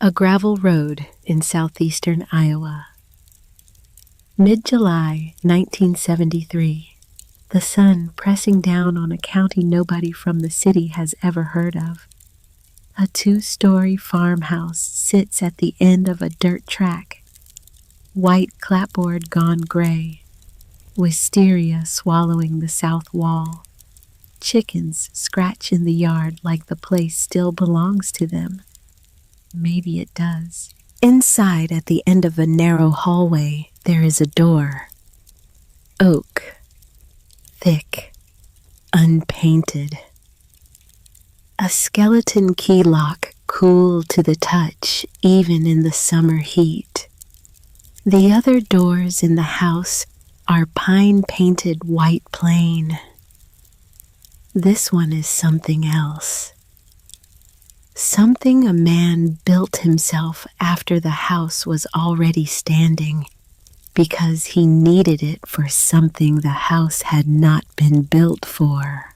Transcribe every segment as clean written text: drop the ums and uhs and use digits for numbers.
A gravel road in southeastern Iowa. Mid-July 1973. The sun pressing down on a county nobody from the city has ever heard of. A 2-story farmhouse sits at the end of a dirt track. White clapboard gone gray. Wisteria swallowing the south wall. Chickens scratch in the yard like the place still belongs to them. Maybe it does. Inside, at the end of a narrow hallway, there is a door. Oak. Thick. Unpainted. A skeleton key lock, cool to the touch, even in the summer heat. The other doors in the house are pine-painted white plain. This one is something else. Something a man built himself after the house was already standing, because he needed it for something the house had not been built for.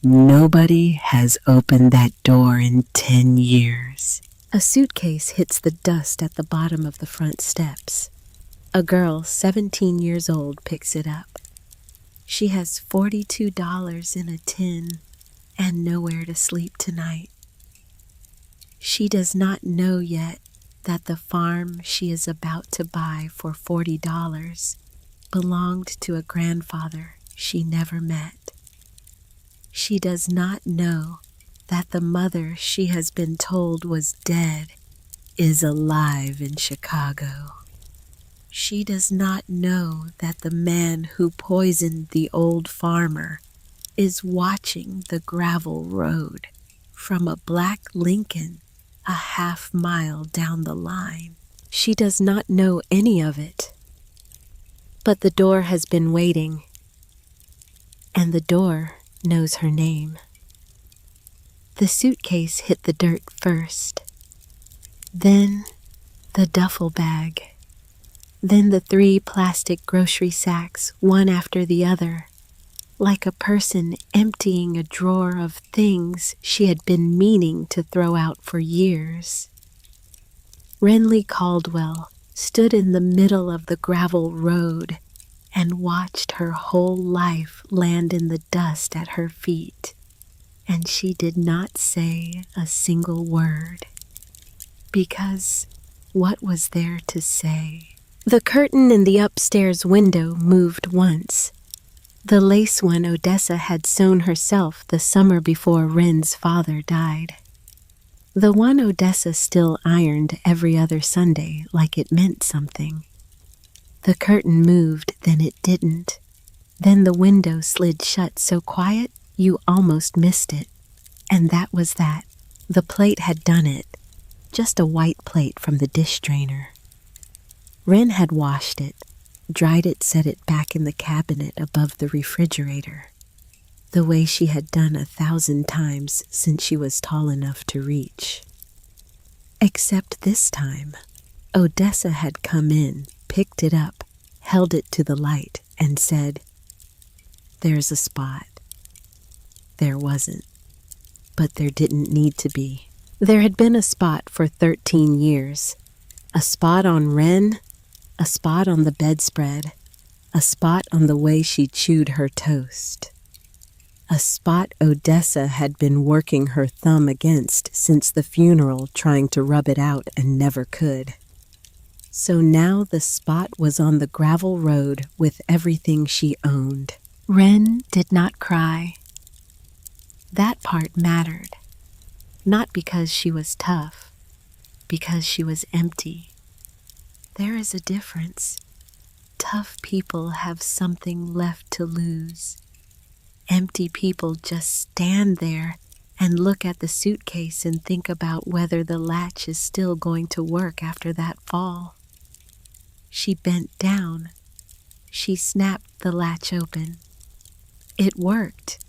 Nobody has opened that door in 10 years. A suitcase hits the dust at the bottom of the front steps. A girl, 17 years old, picks it up. She has $42 in a tin and nowhere to sleep tonight. She does not know yet that the farm she is about to buy for $40 belonged to a grandfather she never met. She does not know that the mother she has been told was dead is alive in Chicago. She does not know that the man who poisoned the old farmer is watching the gravel road from a black Lincoln a half-mile down the line. She does not know any of it. But the door has been waiting, and the door knows her name. The suitcase hit the dirt first, then the duffel bag, then the 3 plastic grocery sacks, one after the other, like a person emptying a drawer of things she had been meaning to throw out for years. Renly Caldwell stood in the middle of the gravel road and watched her whole life land in the dust at her feet, and she did not say a single word. Because what was there to say? The curtain in the upstairs window moved once. The lace one Odessa had sewn herself the summer before Ren's father died. The one Odessa still ironed every other Sunday like it meant something. The curtain moved, then it didn't. Then the window slid shut so quiet you almost missed it. And that was that. The plate had done it. Just a white plate from the dish drainer. Ren had washed it, dried it, set it back in the cabinet above the refrigerator, the way she had done 1,000 times since she was tall enough to reach. Except this time, Odessa had come in, picked it up, held it to the light, and said, "There's a spot." There wasn't, but there didn't need to be. There had been a spot for 13 years, a spot on Ren, a spot on the bedspread, a spot on the way she chewed her toast. A spot Odessa had been working her thumb against since the funeral, trying to rub it out and never could. So now the spot was on the gravel road with everything she owned. Ren did not cry. That part mattered. Not because she was tough, because she was empty. There is a difference. Tough people have something left to lose. Empty people just stand there and look at the suitcase and think about whether the latch is still going to work after that fall. She bent down. She snapped the latch open. It worked.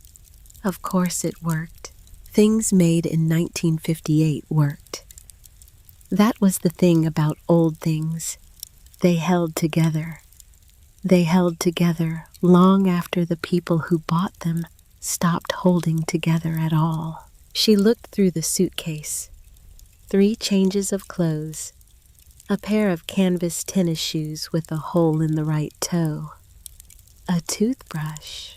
Of course it worked. Things made in 1958 worked. That was the thing about old things. They held together. They held together long after the people who bought them stopped holding together at all. She looked through the suitcase. 3 changes of clothes, a pair of canvas tennis shoes with a hole in the right toe, a toothbrush,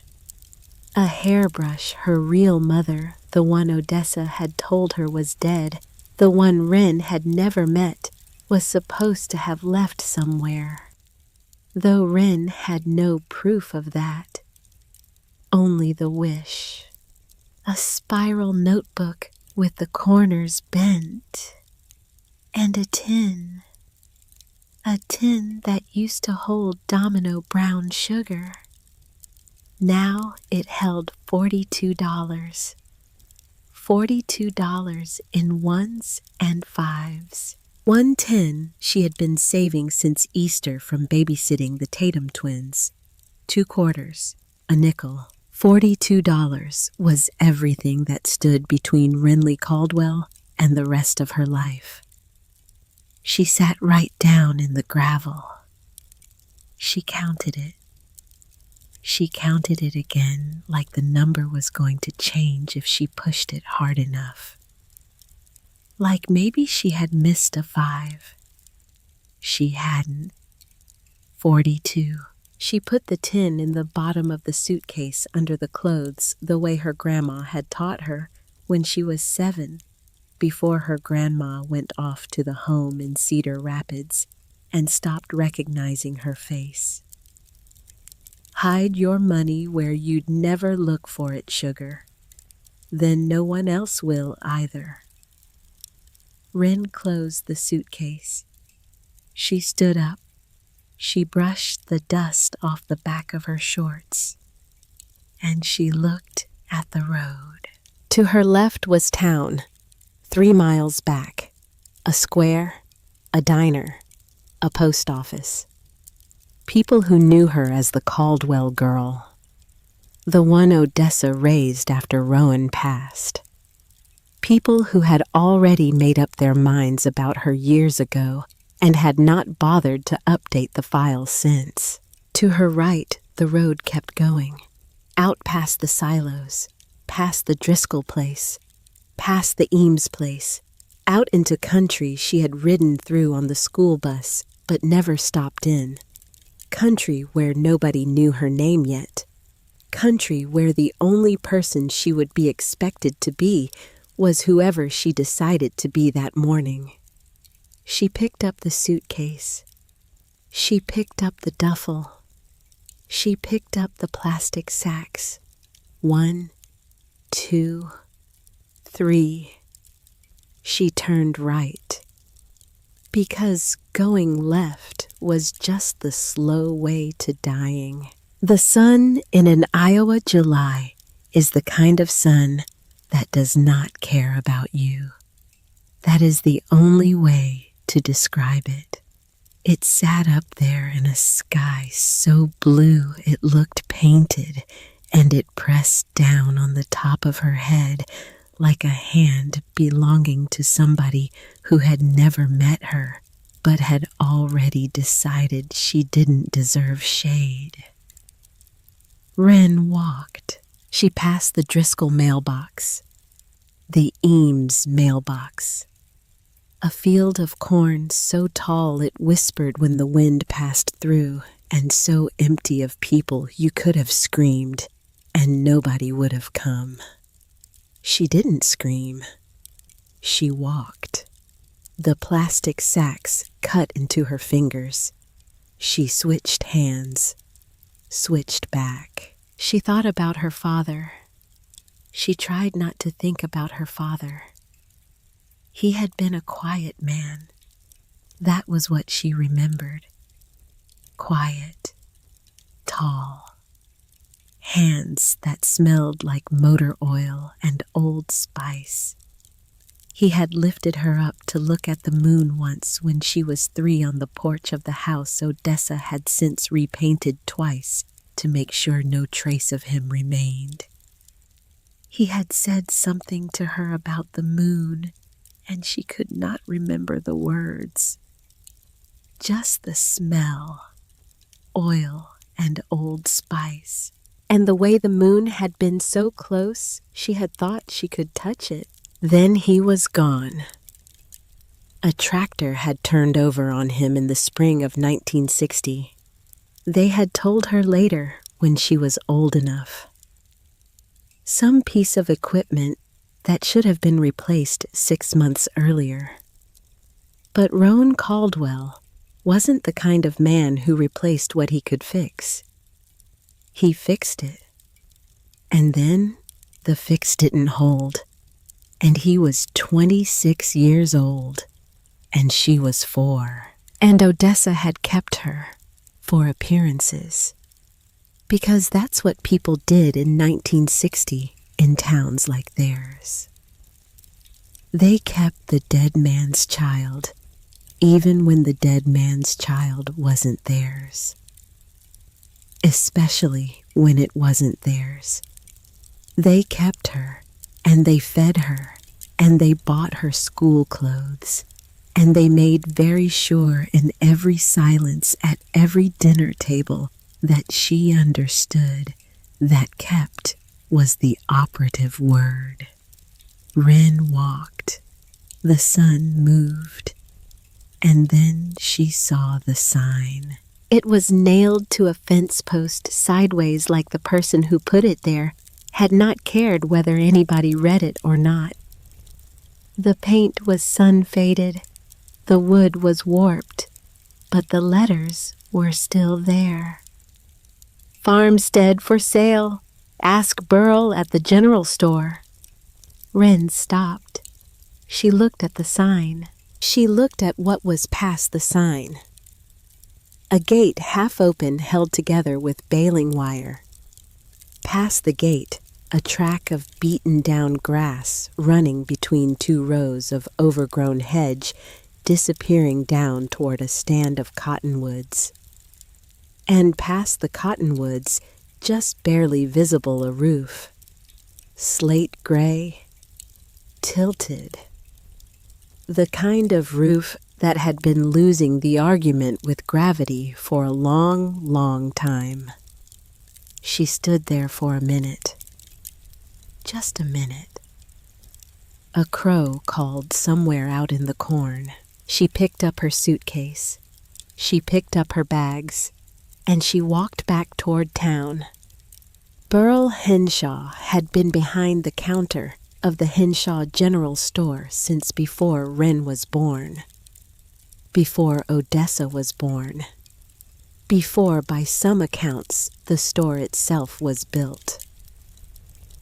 a hairbrush her real mother, the one Odessa had told her was dead, the one Wren had never met, was supposed to have left somewhere. Though Wren had no proof of that, only the wish. A spiral notebook with the corners bent, and a tin that used to hold Domino brown sugar. Now it held $42. $42 in ones and fives. 110 she had been saving since Easter from babysitting the Tatum twins. 2 quarters, a nickel. $42 was everything that stood between Renly Caldwell and the rest of her life. She sat right down in the gravel. She counted it. She counted it again, like the number was going to change if she pushed it hard enough. Like maybe she had missed a 5. She hadn't. 42. She put the tin in the bottom of the suitcase under the clothes the way her grandma had taught her when she was 7, before her grandma went off to the home in Cedar Rapids and stopped recognizing her face. Hide your money where you'd never look for it, sugar. Then no one else will either. Wren closed the suitcase. She stood up. She brushed the dust off the back of her shorts, and she looked at the road. To her left was town, 3 miles back, a square, a diner, a post office. People who knew her as the Caldwell girl, the one Odessa raised after Rowan passed. People who had already made up their minds about her years ago and had not bothered to update the file since. To her right, the road kept going, out past the silos, past the Driscoll place, past the Eames place, out into country she had ridden through on the school bus but never stopped in. Country where nobody knew her name yet. Country where the only person she would be expected to be was whoever she decided to be that morning. She picked up the suitcase. She picked up the duffel. She picked up the plastic sacks. 1, 2, 3. She turned right. Because going left was just the slow way to dying. The sun in an Iowa July is the kind of sun that does not care about you. That is the only way to describe it. It sat up there in a sky so blue it looked painted, and it pressed down on the top of her head like a hand belonging to somebody who had never met her, but had already decided she didn't deserve shade. Wren walked. She passed the Driscoll mailbox, the Eames mailbox, a field of corn so tall it whispered when the wind passed through, and so empty of people you could have screamed, and nobody would have come. She didn't scream. She walked. The plastic sacks cut into her fingers. She switched hands, switched back. She thought about her father. She tried not to think about her father. He had been a quiet man. That was what she remembered. Quiet, tall, hands that smelled like motor oil and Old Spice. He had lifted her up to look at the moon once when she was 3 on the porch of the house Odessa had since repainted twice to make sure no trace of him remained. He had said something to her about the moon, and she could not remember the words. Just the smell, oil and Old Spice, and the way the moon had been so close she had thought she could touch it. Then he was gone. A tractor had turned over on him in the spring of 1960. They had told her later when she was old enough. Some piece of equipment that should have been replaced 6 months earlier. But Roan Caldwell wasn't the kind of man who replaced what he could fix. He fixed it. And then the fix didn't hold. And he was 26 years old, and she was 4. And Odessa had kept her for appearances. Because that's what people did in 1960 in towns like theirs. They kept the dead man's child, even when the dead man's child wasn't theirs. Especially when it wasn't theirs. They kept her, and they fed her, and they bought her school clothes, and they made very sure in every silence at every dinner table that she understood that kept was the operative word. Wren walked, the sun moved, and then she saw the sign. It was nailed to a fence post sideways like the person who put it there had not cared whether anybody read it or not. The paint was sun-faded, the wood was warped, but the letters were still there. Farmstead for sale. Ask Burl at the general store. Wren stopped. She looked at the sign. She looked at what was past the sign. A gate half open held together with baling wire. Past the gate, a track of beaten-down grass running between 2 rows of overgrown hedge disappearing down toward a stand of cottonwoods. And past the cottonwoods, just barely visible a roof. Slate gray, tilted. The kind of roof that had been losing the argument with gravity for a long, long time. She stood there for a minute. Just a minute. A crow called somewhere out in the corn. She picked up her suitcase. She picked up her bags. And she walked back toward town. Burl Henshaw had been behind the counter of the Henshaw General Store since before Wren was born. Before Odessa was born. Before, by some accounts, the store itself was built.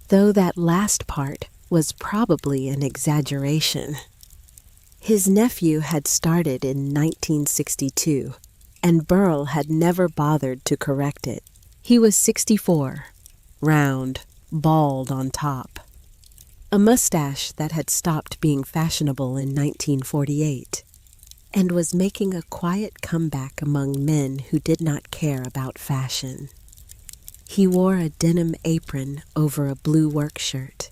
Though that last part was probably an exaggeration. His nephew had started in 1962, and Burl had never bothered to correct it. He was 64, round, bald on top. A mustache that had stopped being fashionable in 1948, and was making a quiet comeback among men who did not care about fashion. He wore a denim apron over a blue work shirt.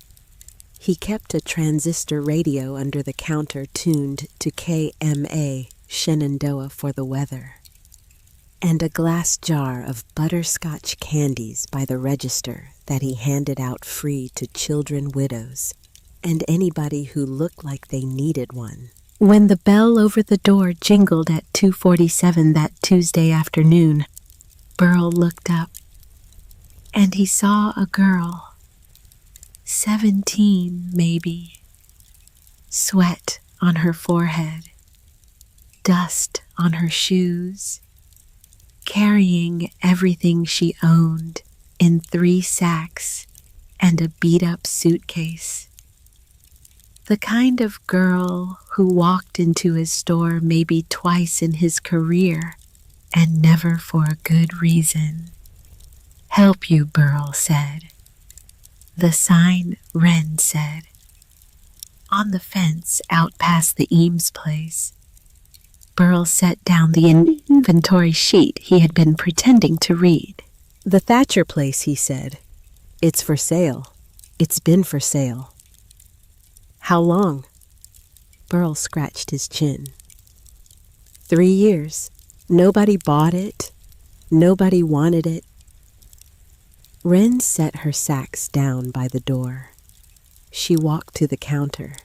He kept a transistor radio under the counter tuned to KMA, Shenandoah for the weather, and a glass jar of butterscotch candies by the register that he handed out free to children widows and anybody who looked like they needed one. When the bell over the door jingled at 2:47 that Tuesday afternoon, Burl looked up, and he saw a girl, 17 maybe, sweat on her forehead, dust on her shoes, carrying everything she owned in 3 sacks and a beat-up suitcase. The kind of girl who walked into his store maybe twice in his career and never for a good reason. "Help you," Burl said. The sign, Wren said. On the fence out past the Eames place. Burl set down the inventory sheet he had been pretending to read. "The Thatcher place," he said. "It's for sale. It's been for sale." "How long?" Burl scratched his chin. 3 years. Nobody bought it. Nobody wanted it. Wren set her sacks down by the door. She walked to the counter.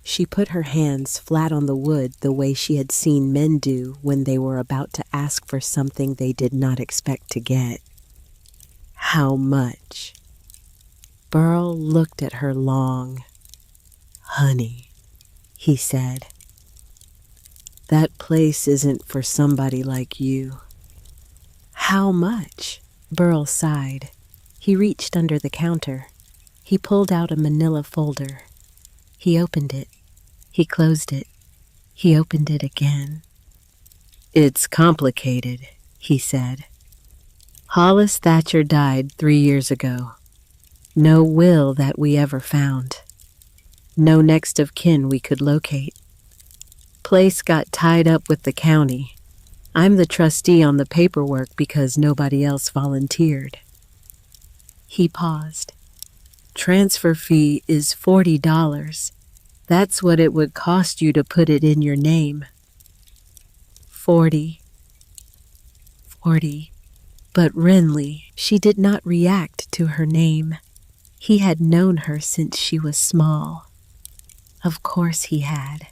She put her hands flat on the wood the way she had seen men do when they were about to ask for something they did not expect to get. How much? Burl looked at her long. Honey, he said, that place isn't for somebody like you. How much? Burl sighed. He reached under the counter. He pulled out a manila folder. He opened it. He closed it. He opened it again. It's complicated, he said. Hollis Thatcher died 3 years ago. No will that we ever found. No next of kin we could locate. Place got tied up with the county. I'm the trustee on the paperwork because nobody else volunteered. He paused. Transfer fee is $40. That's what it would cost you to put it in your name. 40. But Renly, she did not react to her name. He had known her since she was small. Of course he had.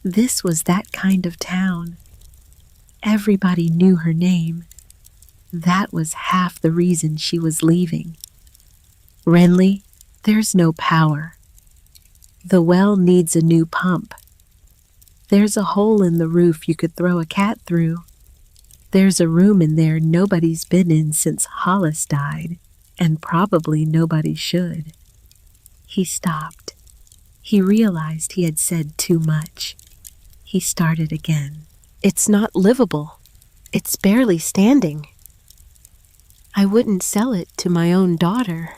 This was that kind of town. Everybody knew her name. That was half the reason she was leaving. Renly, there's no power. The well needs a new pump. There's a hole in the roof you could throw a cat through. There's a room in there nobody's been in since Hollis died, and probably nobody should. He stopped. He realized he had said too much. He started again. It's not livable. It's barely standing. I wouldn't sell it to my own daughter.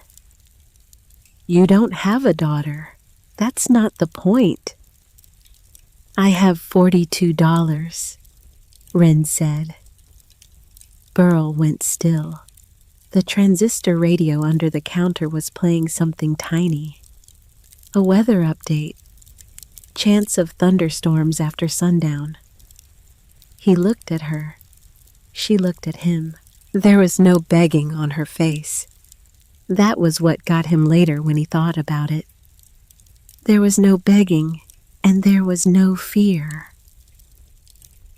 You don't have a daughter. That's not the point. I have $42, Wren said. Burl went still. The transistor radio under the counter was playing something tiny. A weather update. Chance of thunderstorms after sundown. He looked at her. She looked at him. There was no begging on her face. That was what got him later when he thought about it. There was no begging, and there was no fear.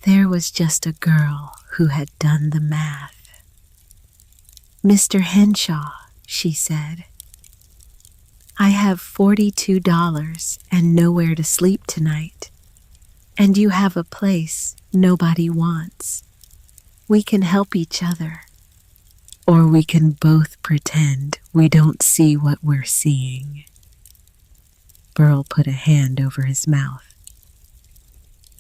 There was just a girl who had done the math. Mr. Henshaw, she said, I have $42 and nowhere to sleep tonight. And you have a place nobody wants. We can help each other. Or we can both pretend we don't see what we're seeing. Burl put a hand over his mouth.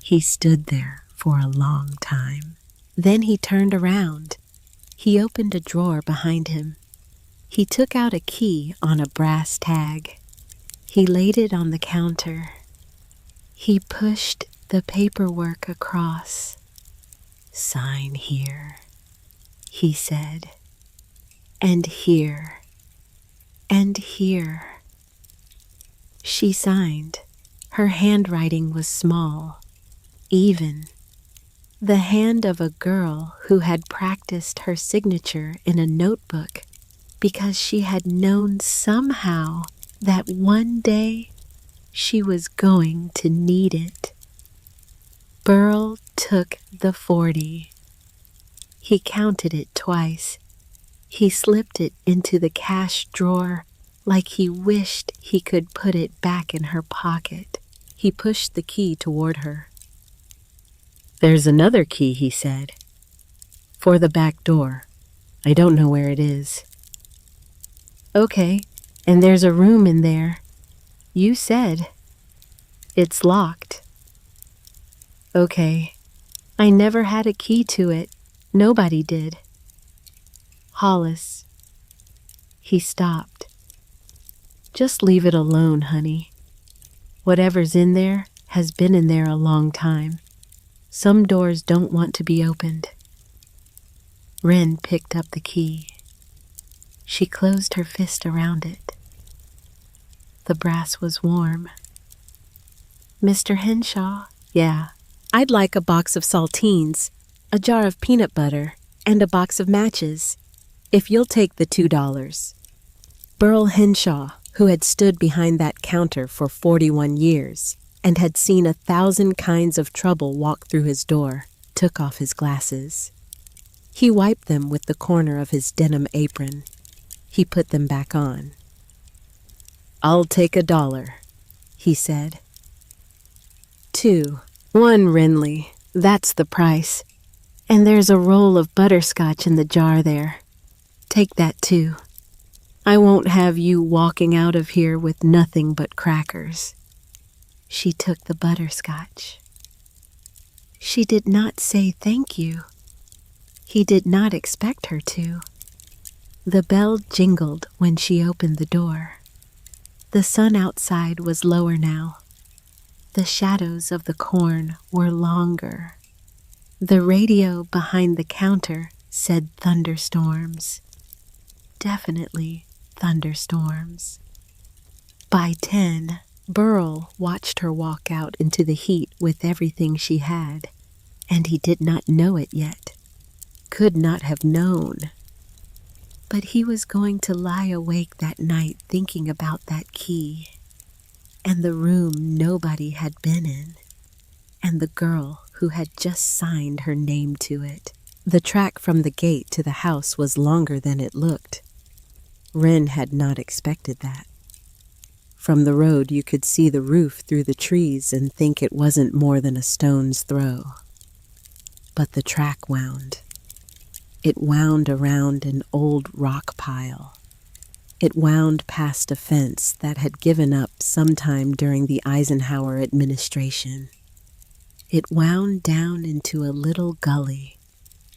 He stood there for a long time. Then he turned around. He opened a drawer behind him. He took out a key on a brass tag. He laid it on the counter. He pushed the paperwork across. Sign here, he said. And here. And here. She signed. Her handwriting was small, even. The hand of a girl who had practiced her signature in a notebook because she had known somehow that one day she was going to need it. Burl took the 40. He counted it twice. He slipped it into the cash drawer like he wished he could put it back in her pocket. He pushed the key toward her. There's another key, he said. For the back door. I don't know where it is. Okay, and there's a room in there. You said. It's locked. Okay. I never had a key to it. Nobody did. Hollis. He stopped. Just leave it alone, honey. Whatever's in there has been in there a long time. Some doors don't want to be opened. Wren picked up the key. She closed her fist around it. The brass was warm. Mr. Henshaw? Yeah. I'd like a box of saltines, a jar of peanut butter, and a box of matches, if you'll take the $2. Burl Henshaw, who had stood behind that counter for 41 years and had seen 1,000 kinds of trouble walk through his door, took off his glasses. He wiped them with the corner of his denim apron. He put them back on. "I'll take $1, he said. "2. 1 Renly, that's the price. And there's a roll of butterscotch in the jar there. Take that too. I won't have you walking out of here with nothing but crackers." She took the butterscotch. She did not say thank you. He did not expect her to. The bell jingled when she opened the door. The sun outside was lower now. The shadows of the corn were longer. The radio behind the counter said thunderstorms. Definitely thunderstorms. By 10, Burl watched her walk out into the heat with everything she had, and he did not know it yet. Could not have known. But he was going to lie awake that night thinking about that key, and the room nobody had been in, and the girl who had just signed her name to it. The track from the gate to the house was longer than it looked. Wren had not expected that. From the road you could see the roof through the trees and think it wasn't more than a stone's throw. But the track wound. It wound around an old rock pile. It wound past a fence that had given up sometime during the Eisenhower administration. It wound down into a little gully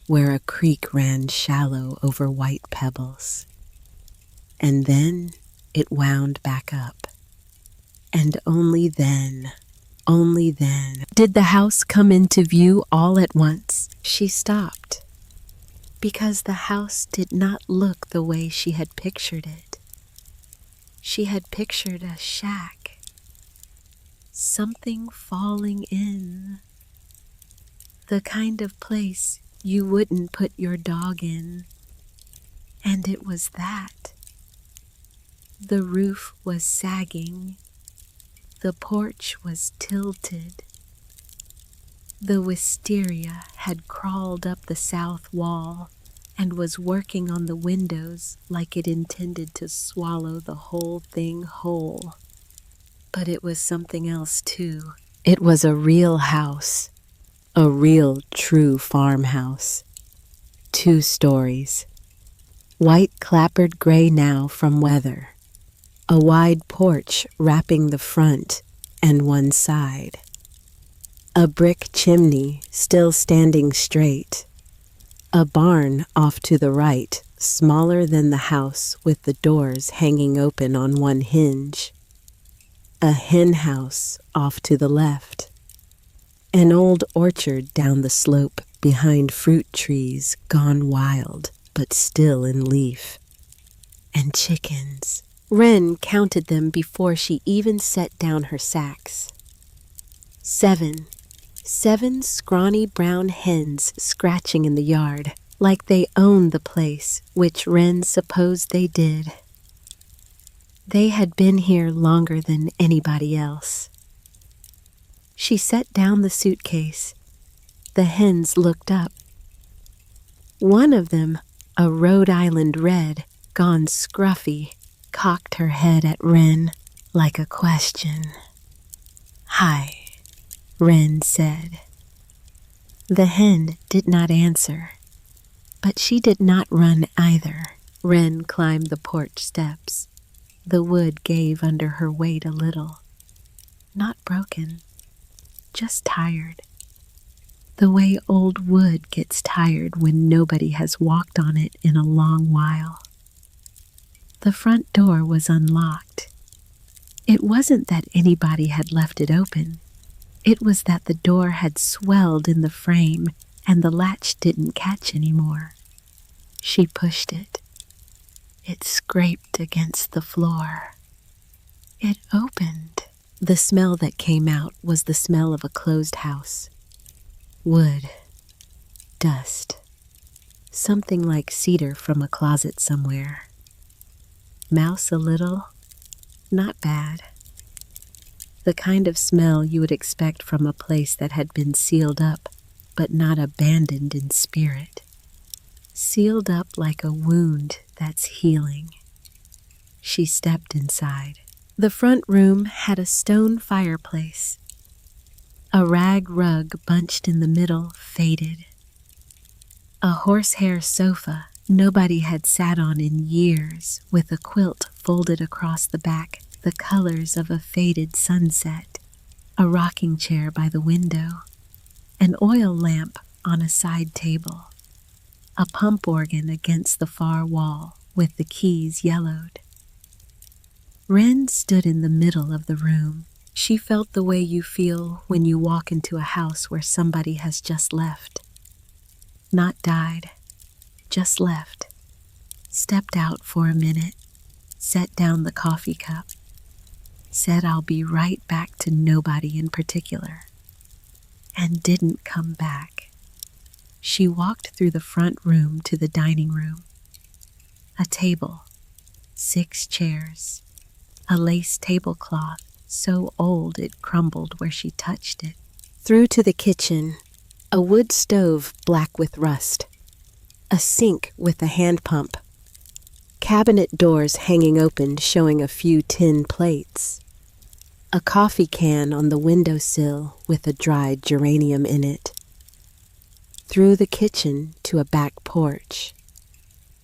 where a creek ran shallow over white pebbles. And then it wound back up. And only then did the house come into view all at once. She stopped, because the house did not look the way she had pictured it. She had pictured a shack, something falling in, the kind of place you wouldn't put your dog in. And it was that. The roof was sagging. The porch was tilted. The wisteria had crawled up the south wall and was working on the windows like it intended to swallow the whole thing whole. But it was something else too. It was a real house, a real true farmhouse. 2 stories. White clappered gray now from weather. A wide porch wrapping the front and one side. A brick chimney still standing straight. A barn off to the right, smaller than the house with the doors hanging open on one hinge. A hen house off to the left. An old orchard down the slope behind fruit trees gone wild but still in leaf. And chickens. Wren counted them before she even set down her sacks. 7. 7 scrawny brown hens scratching in the yard, like they owned the place, which Wren supposed they did. They had been here longer than anybody else. She set down the suitcase. The hens looked up. One of them, a Rhode Island red, gone scruffy, cocked her head at Wren like a question. "Hi," Wren said. The hen did not answer, but she did not run either. Wren climbed the porch steps. The wood gave under her weight a little. Not broken, just tired. The way old wood gets tired when nobody has walked on it in a long while. The front door was unlocked. It wasn't that anybody had left it open. It was that the door had swelled in the frame and the latch didn't catch anymore. She pushed it. It scraped against the floor. It opened. The smell that came out was the smell of a closed house. Wood. Dust. Something like cedar from a closet somewhere. Mouse a little, Not bad. The kind of smell you would expect from a place that had been sealed up, but not abandoned in spirit. Sealed up like a wound that's healing. She stepped inside. The front room had a stone fireplace. A rag rug bunched in the middle faded. A horsehair sofa nobody had sat on in years, with a quilt folded across the back, the colors of a faded sunset. A rocking chair by the window. An oil lamp on a side table. A pump organ against the far wall with the keys yellowed. Wren stood in the middle of the room. She felt the way you feel when you walk into a house where somebody has just left. Not died, just left. Stepped out for a minute, set down the coffee cup, said I'll be right back to nobody in particular, and didn't come back. She walked through the front room to the dining room. A table, 6 chairs, a lace tablecloth so old it crumbled where she touched it. Through to the kitchen, a wood stove black with rust, a sink with a hand pump, cabinet doors hanging open showing a few tin plates, a coffee can on the windowsill with a dried geranium in it. Through the kitchen to a back porch,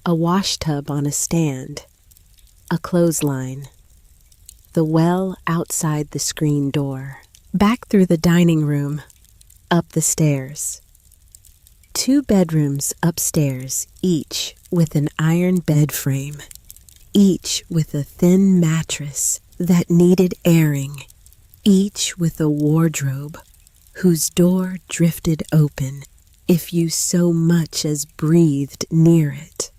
a washtub on a stand, a clothesline, the well outside the screen door. Back through the dining room, up the stairs. 2 bedrooms upstairs, each with an iron bed frame, each with a thin mattress that needed airing, each with a wardrobe whose door drifted open if you so much as breathed near it.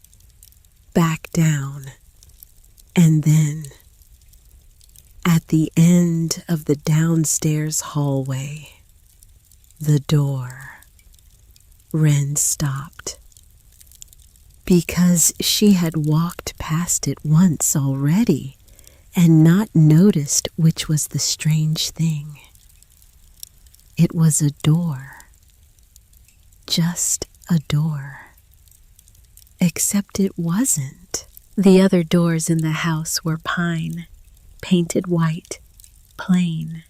Back down, and then at the end of the downstairs hallway, the door. Wren stopped. Because she had walked past it once already and not noticed which was the strange thing. It was a door. Just a door. Except it wasn't. The other doors in the house were pine, painted white, plain.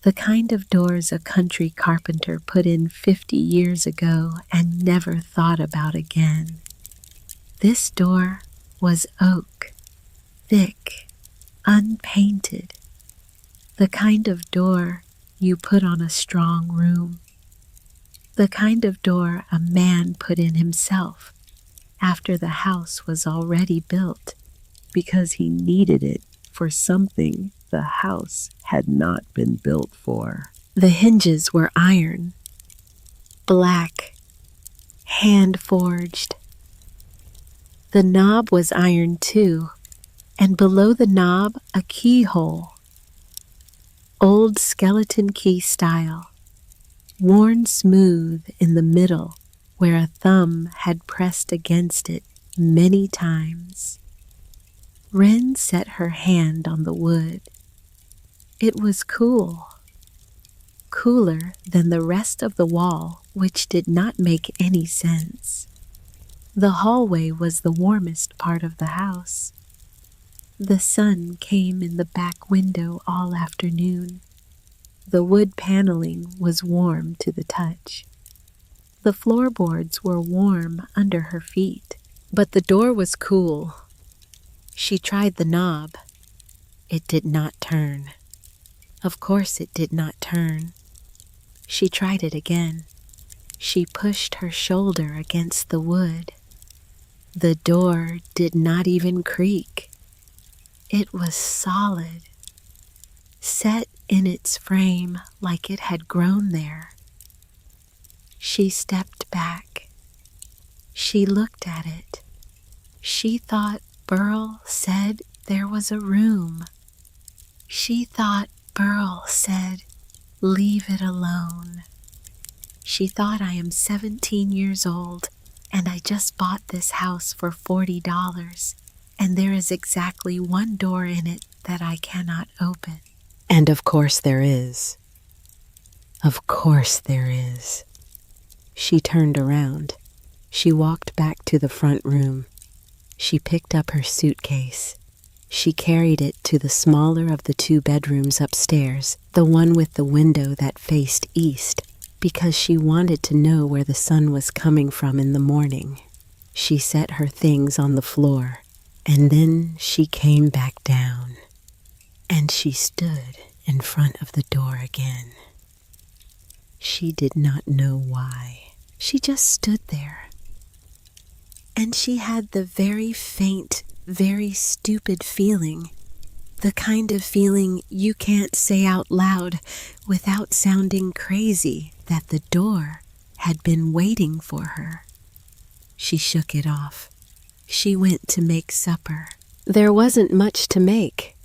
The kind of doors a country carpenter put in 50 years ago and never thought about again. This door was oak, thick, unpainted. The kind of door you put on a strong room. The kind of door a man put in himself after the house was already built because he needed it for something the house had not been built for. The hinges were iron, black, hand-forged. The knob was iron too, and below the knob a keyhole. Old skeleton key style, worn smooth in the middle where a thumb had pressed against it many times. Wren set her hand on the wood. It was cool, cooler than the rest of the wall, which did not make any sense. The hallway was the warmest part of the house. The sun came in the back window all afternoon. The wood paneling was warm to the touch. The floorboards were warm under her feet, but the door was cool. She tried the knob. It did not turn. Of course it did not turn. She tried it again. She pushed her shoulder against the wood. The door did not even creak. It was solid, set in its frame like it had grown there. She stepped back. She looked at it. She thought Burl said there was a room. She thought Burl said, "Leave it alone." She thought, I am 17 years old and I just bought this house for $40 and there is exactly one door in it that I cannot open. And of course there is. Of course there is. She turned around. She walked back to the front room. She picked up her suitcase. She carried it to the smaller of the 2 bedrooms upstairs, the one with the window that faced east, because she wanted to know where the sun was coming from in the morning. She set her things on the floor, and then she came back down, and she stood in front of the door again. She did not know why. She just stood there. And she had the very faint, very stupid feeling, the kind of feeling you can't say out loud without sounding crazy, that the door had been waiting for her. She shook it off. She went to make supper. There wasn't much to make.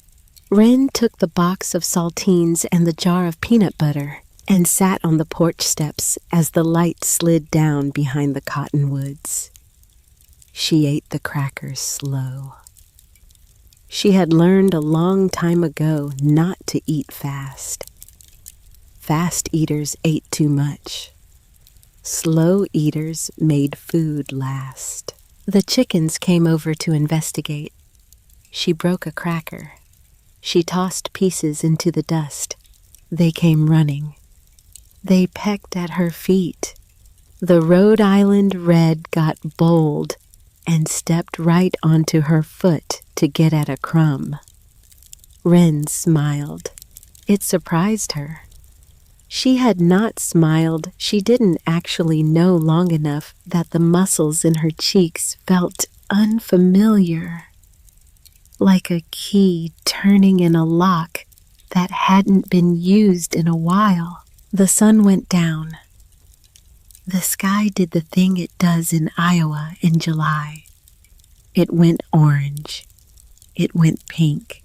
Wren took the box of saltines and the jar of peanut butter and sat on the porch steps as the light slid down behind the cottonwoods. She ate the crackers slow. She had learned a long time ago not to eat fast. Fast eaters ate too much. Slow eaters made food last. The chickens came over to investigate. She broke a cracker. She tossed pieces into the dust. They came running. They pecked at her feet. The Rhode Island Red got bold and stepped right onto her foot to get at a crumb. Wren smiled. It surprised her. She had not smiled. She didn't actually know long enough that the muscles in her cheeks felt unfamiliar, like a key turning in a lock that hadn't been used in a while. The sun went down. The sky did the thing it does in Iowa in July. It went orange. It went pink.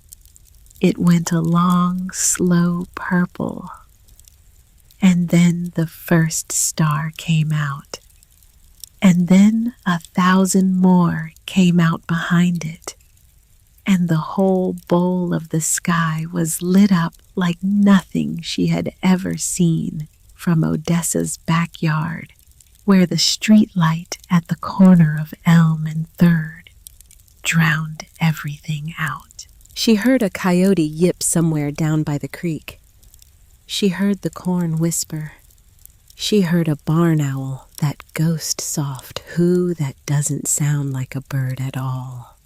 It went a long, slow purple. And then the first star came out. And then 1,000 more came out behind it. And the whole bowl of the sky was lit up like nothing she had ever seen from Odessa's backyard, where the street light at the corner of Elm and 3rd drowned everything out. She heard a coyote yip somewhere down by the creek. She heard the corn whisper. She heard a barn owl, that ghost soft who that doesn't sound like a bird at all.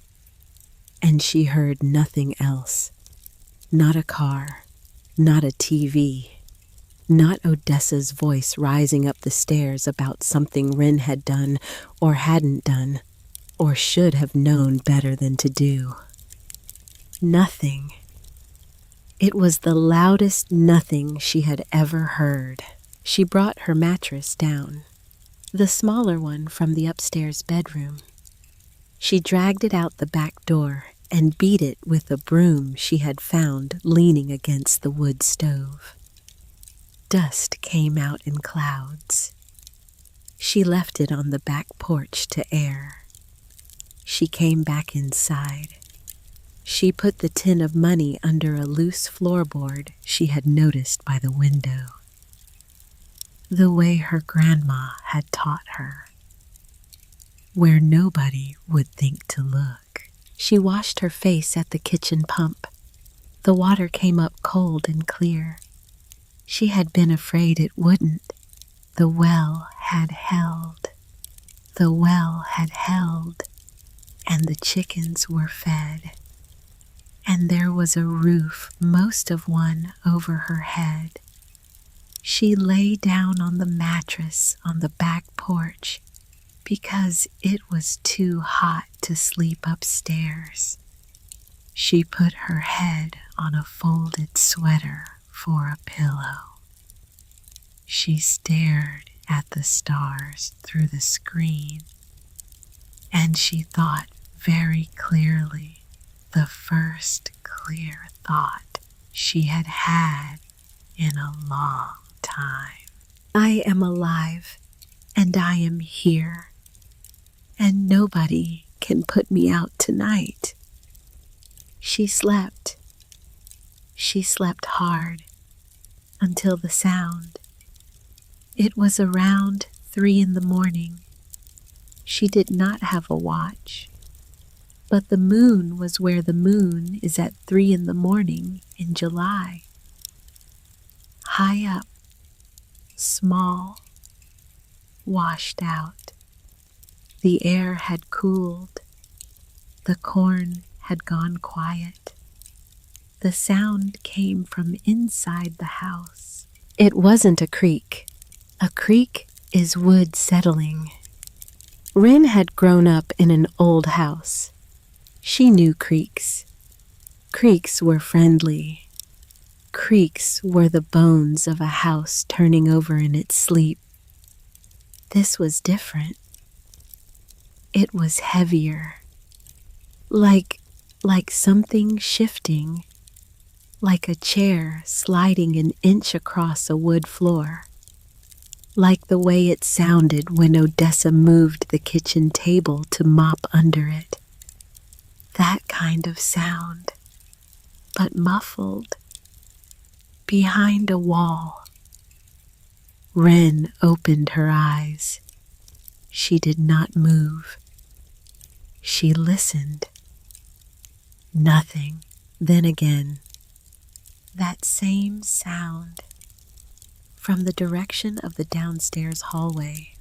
And she heard nothing else. Not a car, not a TV, not Odessa's voice rising up the stairs about something Wren had done or hadn't done, or should have known better than to do. Nothing. It was the loudest nothing she had ever heard. She brought her mattress down, the smaller one from the upstairs bedroom. She dragged it out the back door and beat it with a broom she had found leaning against the wood stove. Dust came out in clouds. She left it on the back porch to air. She came back inside. She put the tin of money under a loose floorboard she had noticed by the window, the way her grandma had taught her, where nobody would think to look. She washed her face at the kitchen pump. The water came up cold and clear. She had been afraid it wouldn't. The well had held. The well had held, and the chickens were fed. And there was a roof, most of one over her head. She lay down on the mattress on the back porch because it was too hot to sleep upstairs. She put her head on a folded sweater for a pillow. She stared at the stars through the screen, and she thought very clearly, the first clear thought she had had in a long time. I am alive, and I am here, and nobody can put me out tonight. She slept. She slept hard until the sound. It was around 3 in the morning. She did not have a watch, but the moon was where the moon is at 3 in the morning in July. High up, small, washed out. The air had cooled. The corn had gone quiet. The sound came from inside the house. It wasn't a creak. A creak is wood settling. Wren had grown up in an old house. She knew creaks. Creaks were friendly. Creaks were the bones of a house turning over in its sleep. This was different. It was heavier. Like something shifting. Like a chair sliding an inch across a wood floor. Like the way it sounded when Odessa moved the kitchen table to mop under it. That kind of sound, but muffled, behind a wall. Wren opened her eyes. She did not move. She listened. Nothing. Then again, that same sound. From the direction of the downstairs hallway,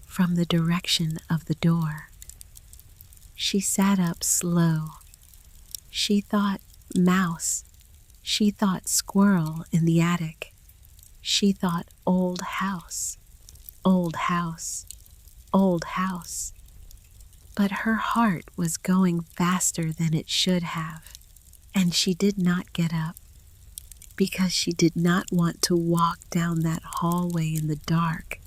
from the direction of the door. She sat up slow. She thought mouse. She thought squirrel in the attic. She thought old house, old house, old house. But her heart was going faster than it should have, and she did not get up. Because she did not want to walk down that hallway in the dark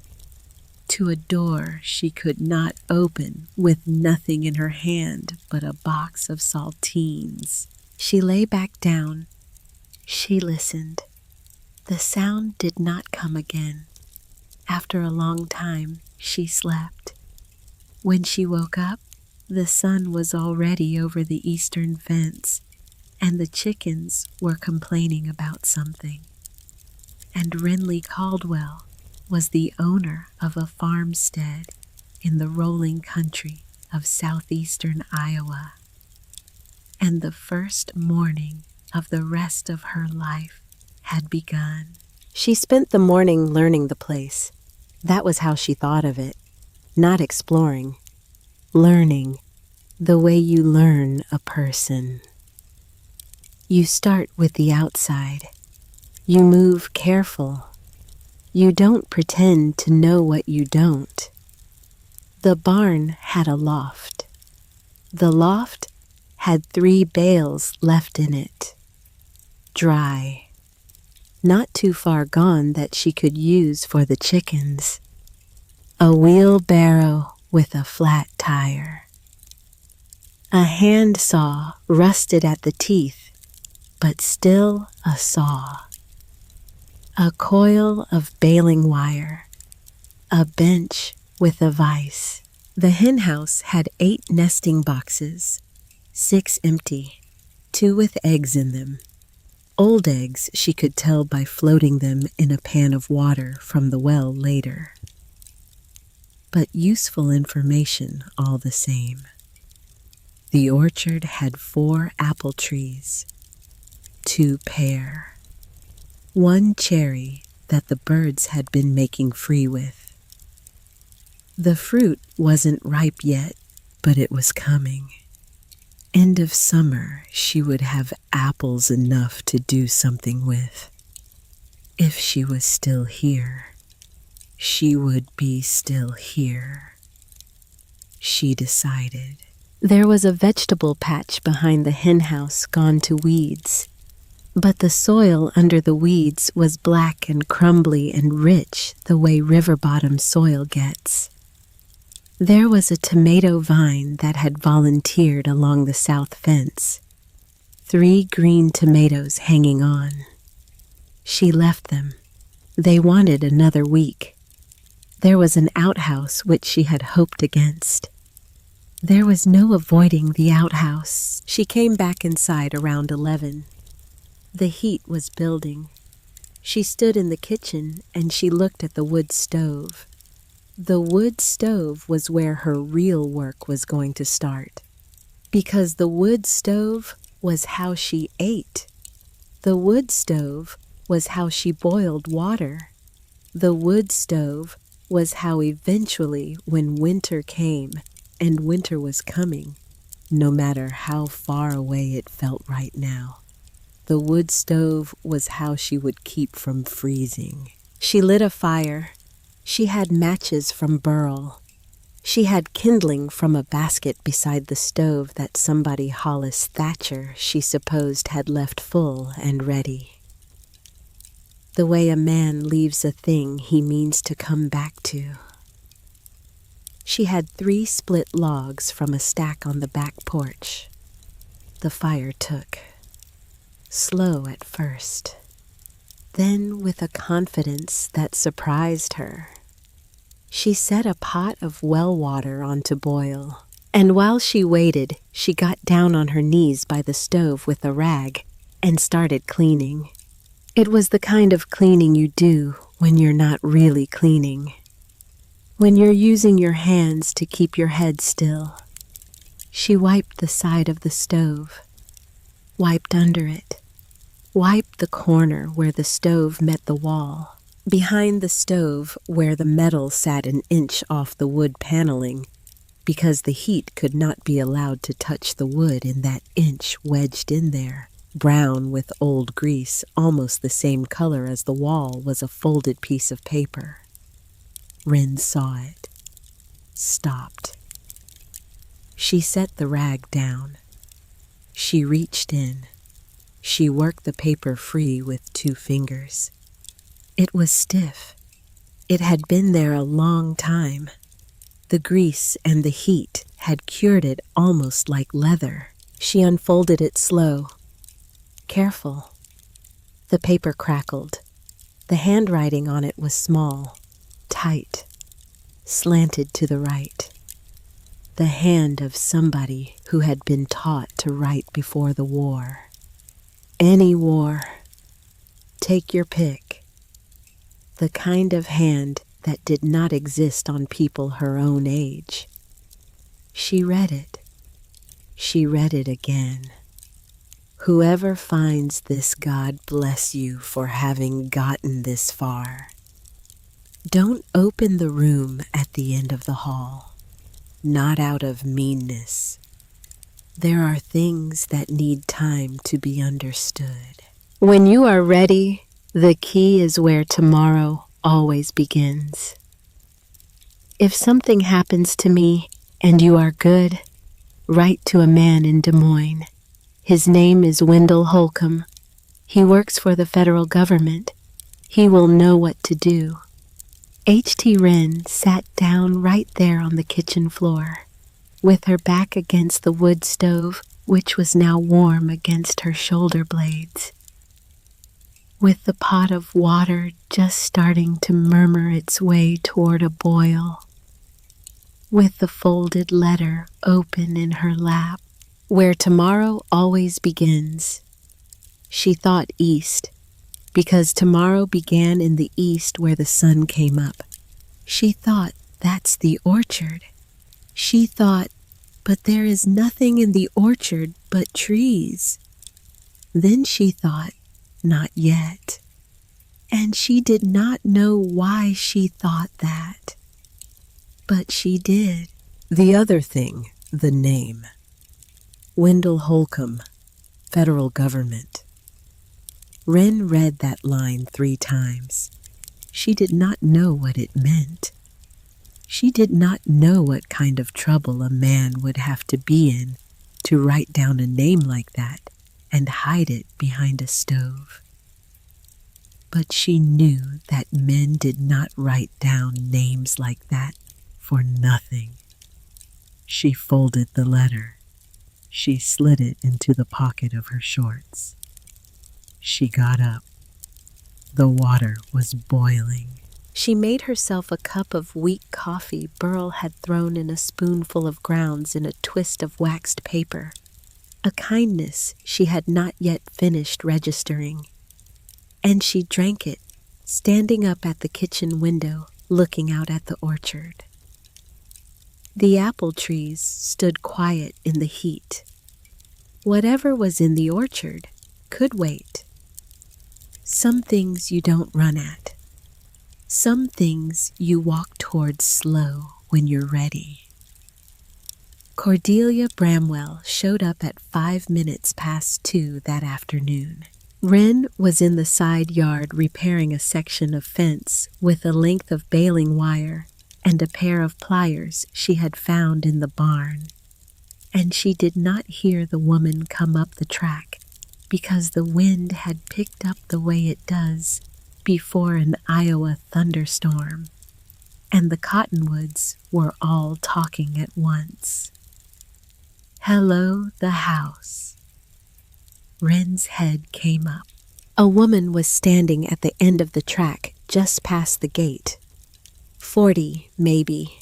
to a door she could not open with nothing in her hand but a box of saltines. She lay back down. She listened. The sound did not come again. After a long time, she slept. When she woke up, the sun was already over the eastern fence, and the chickens were complaining about something. And Renly Caldwell was the owner of a farmstead in the rolling country of southeastern Iowa. And the first morning of the rest of her life had begun. She spent the morning learning the place. That was how she thought of it. Not exploring. Learning, the way you learn a person. You start with the outside. You move careful. You don't pretend to know what you don't. The barn had a loft. The loft had 3 bales left in it. Dry. Not too far gone that she could use for the chickens. A wheelbarrow with a flat tire. A hand saw rusted at the teeth, but still a saw. A coil of baling wire. A bench with a vise. The hen house had 8 nesting boxes, 6 empty, 2 with eggs in them. Old eggs she could tell by floating them in a pan of water from the well later. But useful information all the same. The orchard had 4 apple trees, 2 pear, 1 cherry that the birds had been making free with. The fruit wasn't ripe yet, but it was coming. End of summer, she would have apples enough to do something with. If she was still here, she would be still here. She decided. There was a vegetable patch behind the hen house gone to weeds. But the soil under the weeds was black and crumbly and rich the way river bottom soil gets. There was a tomato vine that had volunteered along the south fence. 3 green tomatoes hanging on. She left them. They wanted another week. There was an outhouse which she had hoped against. There was no avoiding the outhouse. She came back inside around 11. The heat was building. She stood in the kitchen and she looked at the wood stove. The wood stove was where her real work was going to start. Because the wood stove was how she ate. The wood stove was how she boiled water. The wood stove was how eventually, when winter came, and winter was coming, no matter how far away it felt right now, the wood stove was how she would keep from freezing. She lit a fire. She had matches from Burl. She had kindling from a basket beside the stove that somebody Hollis Thatcher, she supposed, had left full and ready. The way a man leaves a thing he means to come back to. She had 3 split logs from a stack on the back porch. The fire took. Slow at first. Then, with a confidence that surprised her, she set a pot of well water on to boil. And while she waited, she got down on her knees by the stove with a rag and started cleaning. It was the kind of cleaning you do when you're not really cleaning. When you're using your hands to keep your head still. She wiped the side of the stove, wiped under it, wiped the corner where the stove met the wall, behind the stove where the metal sat an inch off the wood paneling, because the heat could not be allowed to touch the wood in that inch wedged in there. Brown with old grease, almost the same color as the wall, was a folded piece of paper. Wren saw it, stopped. She set the rag down. She reached in. She worked the paper free with 2 fingers. It was stiff. It had been there a long time. The grease and the heat had cured it almost like leather. She unfolded it slow, careful. The paper crackled. The handwriting on it was small, tight, slanted to the right. The hand of somebody who had been taught to write before the war. Any war. Take your pick. The kind of hand that did not exist on people her own age. She read it. She read it again. Whoever finds this, God bless you for having gotten this far. Don't open the room at the end of the hall, not out of meanness. There are things that need time to be understood. When you are ready, the key is where tomorrow always begins. If something happens to me and you are good, write to a man in Des Moines. His name is Wendell Holcomb. He works for the federal government. He will know what to do. H.T. Wren sat down right there on the kitchen floor, with her back against the wood stove, which was now warm against her shoulder blades. With the pot of water just starting to murmur its way toward a boil. With the folded letter open in her lap, where tomorrow always begins. She thought east, because tomorrow began in the east where the sun came up. She thought, that's the orchard. She thought, but there is nothing in the orchard but trees. Then she thought, not yet. And she did not know why she thought that. But she did. The other thing, the name. Wendell Holcomb, federal government. Wren read that line 3 times. She did not know what it meant. She did not know what kind of trouble a man would have to be in to write down a name like that and hide it behind a stove. But she knew that men did not write down names like that for nothing. She folded the letter. She slid it into the pocket of her shorts. She got up. The water was boiling. She made herself a cup of weak coffee Burl had thrown in a spoonful of grounds in a twist of waxed paper, a kindness she had not yet finished registering. And she drank it, standing up at the kitchen window, looking out at the orchard. The apple trees stood quiet in the heat. Whatever was in the orchard could wait. Some things you don't run at. Some things you walk towards slow when you're ready. Cordelia Bramwell showed up at 5 minutes past 2 that afternoon. Wren was in the side yard repairing a section of fence with a length of baling wire and a pair of pliers she had found in the barn. And she did not hear the woman come up the track because the wind had picked up the way it does before an Iowa thunderstorm, and the cottonwoods were all talking at once. Hello, the house. Wren's head came up. A woman was standing at the end of the track just past the gate. 40, maybe.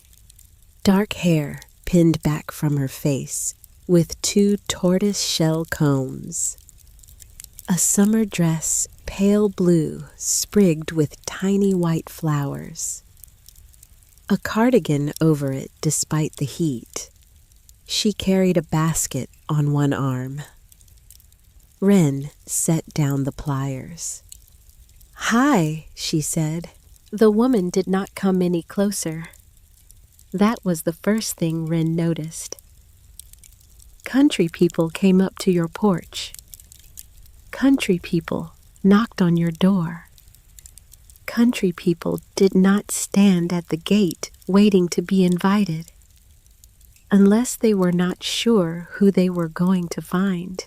Dark hair pinned back from her face with 2 tortoise-shell combs. A summer dress, pale blue, sprigged with tiny white flowers. A cardigan over it despite the heat. She carried a basket on one arm. Wren set down the pliers. "Hi," she said. The woman did not come any closer. That was the first thing Wren noticed. Country people came up to your porch. Country people knocked on your door. Country people did not stand at the gate waiting to be invited, unless they were not sure who they were going to find.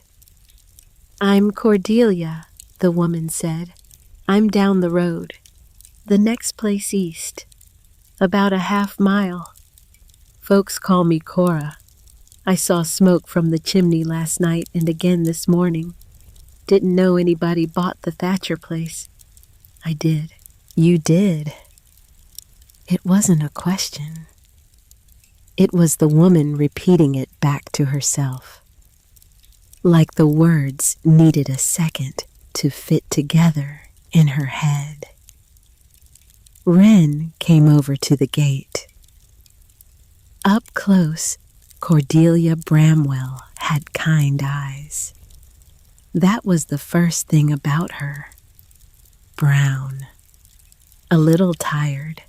"I'm Cordelia," the woman said. "I'm down the road, the next place east, about a half-mile. Folks call me Cora. I saw smoke from the chimney last night and again this morning. Didn't know anybody bought the Thatcher place. I did." "You did." It wasn't a question. It was the woman repeating it back to herself, like the words needed a second to fit together in her head. Wren came over to the gate. Up close, Cordelia Bramwell had kind eyes. That was the first thing about her. Brown. A little tired,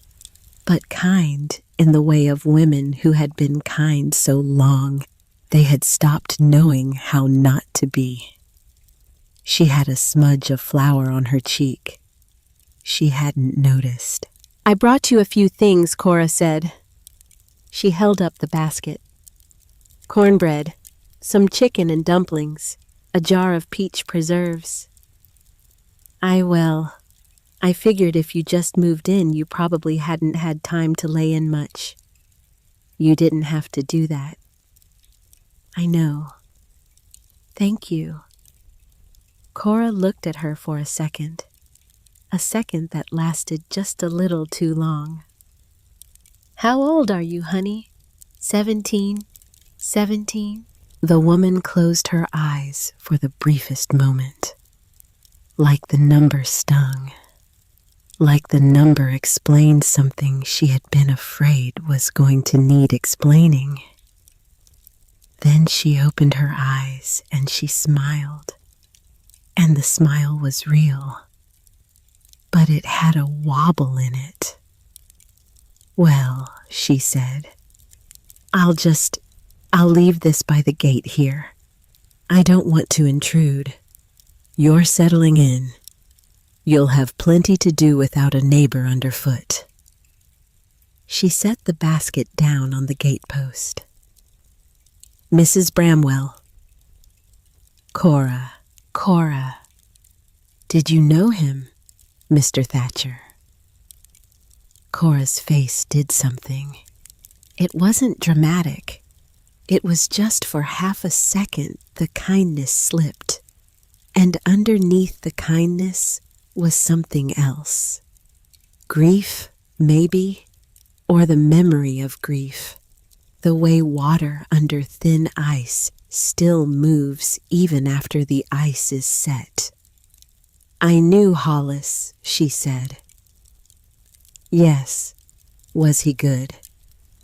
but kind in the way of women who had been kind so long they had stopped knowing how not to be. She had a smudge of flour on her cheek. She hadn't noticed. "I brought you a few things," Cora said. She held up the basket. "Cornbread, some chicken and dumplings, a jar of peach preserves." I figured if you just moved in, you probably hadn't had time to lay in much. You didn't have to do that." "I know. Thank you." Cora looked at her for a second that lasted just a little too long. "How old are you, honey? 17? 17? The woman closed her eyes for the briefest moment. Like the number stung. Like the number explained something she had been afraid was going to need explaining. Then she opened her eyes and she smiled. And the smile was real. But it had a wobble in it. "Well," she said, I'll leave this by the gate here. I don't want to intrude. You're settling in. You'll have plenty to do without a neighbor underfoot." She set the basket down on the gatepost. "Mrs. Bramwell." Cora. "Did you know him, Mr. Thatcher?" Cora's face did something. It wasn't dramatic. It was just for half a second the kindness slipped, and underneath the kindness was something else. Grief, maybe, or the memory of grief. The way water under thin ice still moves even after the ice is set. I knew Hollis, she said. Yes. Was he good?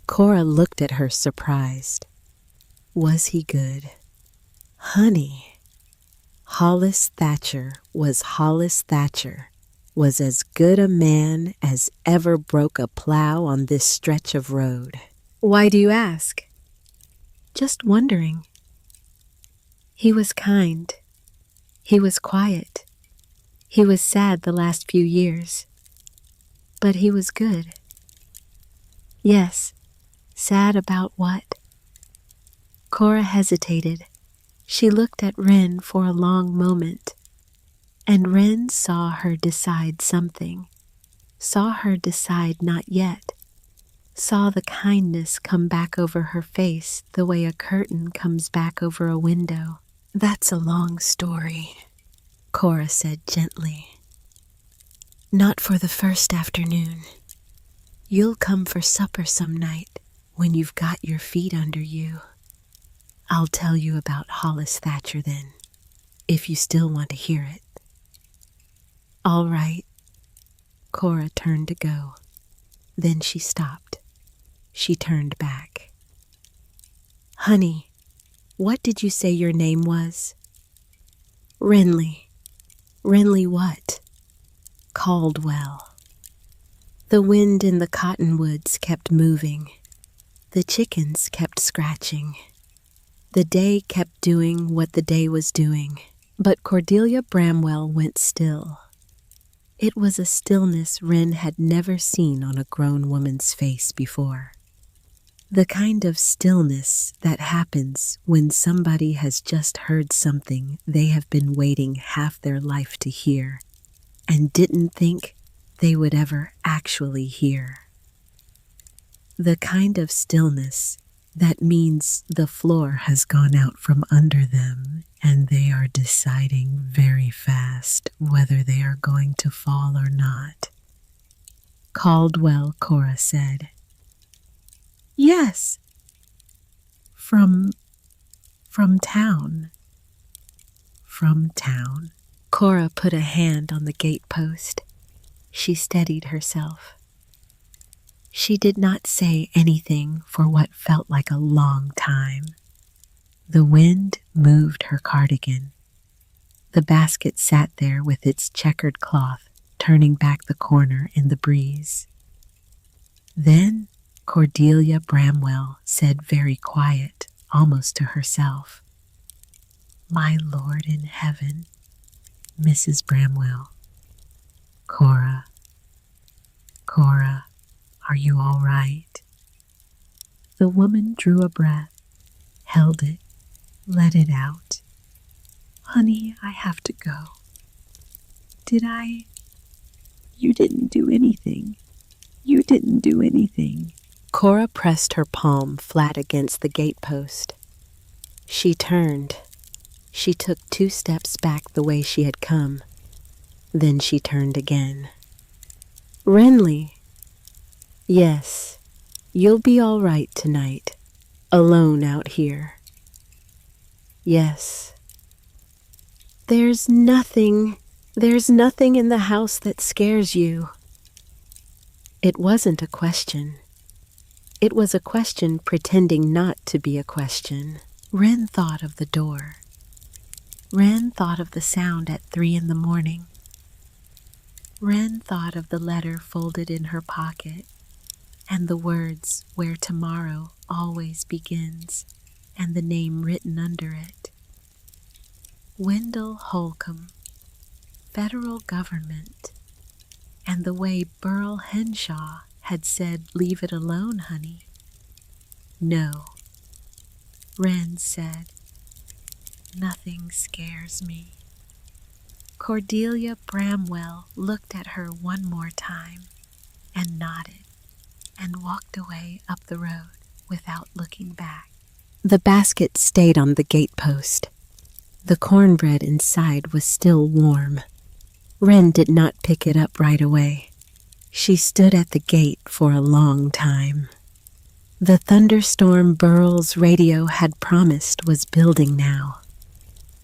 Cora looked at her surprised. Was he good? Honey. Hollis Thatcher was Hollis Thatcher, was as good a man as ever broke a plow on this stretch of road. Why do you ask? Just wondering. He was kind. He was quiet. He was sad the last few years. But he was good. Yes. Sad about what? Cora hesitated. She looked at Wren for a long moment, and Wren saw her decide something, saw her decide not yet, saw the kindness come back over her face the way a curtain comes back over a window. That's a long story, Cora said gently. Not for the first afternoon. You'll come for supper some night when you've got your feet under you. I'll tell you about Hollis Thatcher then, if you still want to hear it. All right. Cora turned to go. Then she stopped. She turned back. Honey, what did you say your name was? Renly. Renly what? Caldwell. The wind in the cottonwoods kept moving. The chickens kept scratching. The day kept doing what the day was doing, but Cordelia Bramwell went still. It was a stillness Wren had never seen on a grown woman's face before. The kind of stillness that happens when somebody has just heard something they have been waiting half their life to hear and didn't think they would ever actually hear. The kind of stillness that means the floor has gone out from under them and they are deciding very fast whether they are going to fall or not. Caldwell, Cora said. Yes. From town. From town. Cora put a hand on the gatepost. She steadied herself. She did not say anything for what felt like a long time. The wind moved her cardigan. The basket sat there with its checkered cloth, turning back the corner in the breeze. Then Cordelia Bramwell said very quiet, almost to herself, My Lord in heaven, Mrs. Bramwell. Cora, are you all right? The woman drew a breath, held it, let it out. Honey, I have to go. Did I? You didn't do anything. You didn't do anything. Cora pressed her palm flat against the gatepost. She turned. She took 2 steps back the way she had come. Then she turned again. Renly. Yes, you'll be all right tonight, alone out here. Yes. There's nothing in the house that scares you. It wasn't a question. It was a question pretending not to be a question. Wren thought of the door. Wren thought of the sound at 3 a.m. Wren thought of the letter folded in her pocket, and the words where tomorrow always begins, and the name written under it. Wendell Holcomb, federal government, and the way Burl Henshaw had said, leave it alone, honey. No, Wren said, nothing scares me. Cordelia Bramwell looked at her one more time and nodded and walked away up the road without looking back. The basket stayed on the gatepost. The cornbread inside was still warm. Wren did not pick it up right away. She stood at the gate for a long time. The thunderstorm Burl's radio had promised was building now.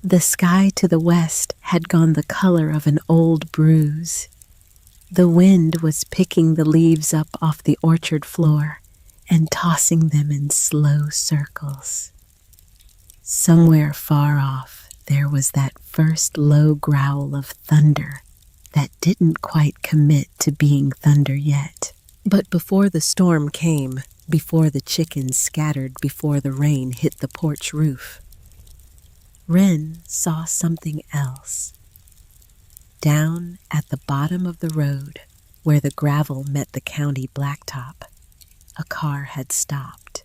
The sky to the west had gone the color of an old bruise. The wind was picking the leaves up off the orchard floor and tossing them in slow circles. Somewhere far off, there was that first low growl of thunder that didn't quite commit to being thunder yet. But before the storm came, before the chickens scattered, before the rain hit the porch roof, Wren saw something else. Down at the bottom of the road, where the gravel met the county blacktop, a car had stopped.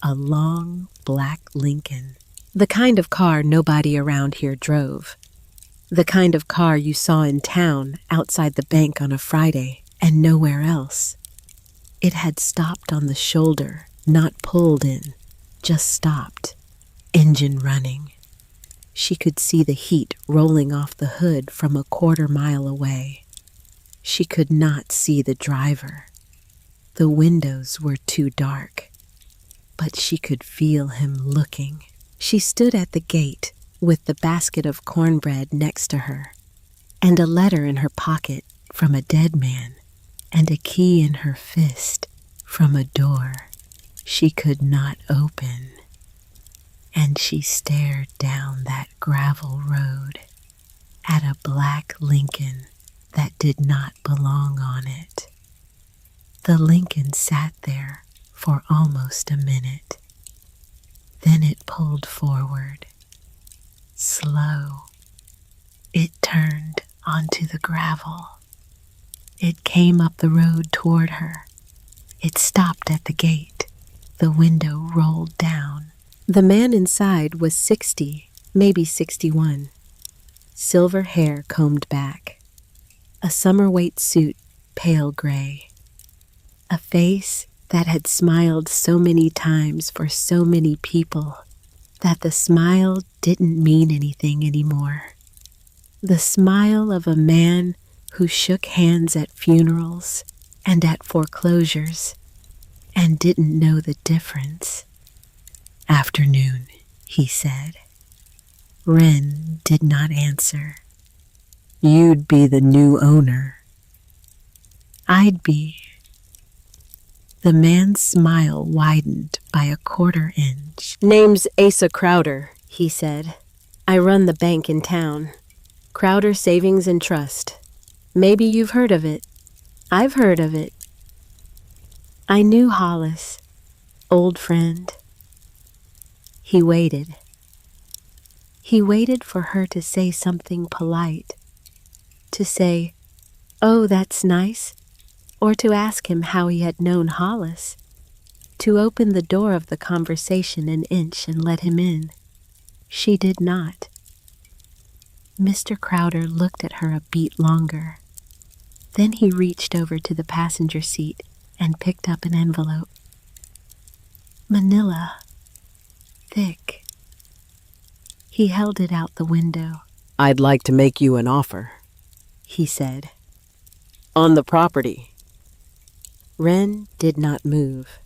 A long black Lincoln, the kind of car nobody around here drove. The kind of car you saw in town outside the bank on a Friday and nowhere else. It had stopped on the shoulder, not pulled in, just stopped, engine running. She could see the heat rolling off the hood from a quarter-mile away. She could not see the driver. The windows were too dark, but she could feel him looking. She stood at the gate with the basket of cornbread next to her, and a letter in her pocket from a dead man, and a key in her fist from a door she could not open. And she stared down that gravel road at a black Lincoln that did not belong on it. The Lincoln sat there for almost a minute. Then it pulled forward. Slow. It turned onto the gravel. It came up the road toward her. It stopped at the gate. The window rolled down. The man inside was 60, maybe 61. Silver hair combed back. A summer weight suit, pale gray. A face that had smiled so many times for so many people that the smile didn't mean anything anymore. The smile of a man who shook hands at funerals and at foreclosures and didn't know the difference. "Afternoon," he said. Wren did not answer. "You'd be the new owner." "I'd be." The man's smile widened by a quarter inch. "Name's Asa Crowder," he said. "I run the bank in town. Crowder Savings and Trust. Maybe you've heard of it. I've heard of it. I knew Hollis, old friend." He waited. He waited for her to say something polite, to say, "Oh, that's nice," or to ask him how he had known Hollis, to open the door of the conversation an inch and let him in. She did not. Mr. Crowder looked at her a beat longer. Then he reached over to the passenger seat and picked up an envelope. Manila. Thick. He held it out the window. "I'd like to make you an offer," he said. "On the property." Wren did not move.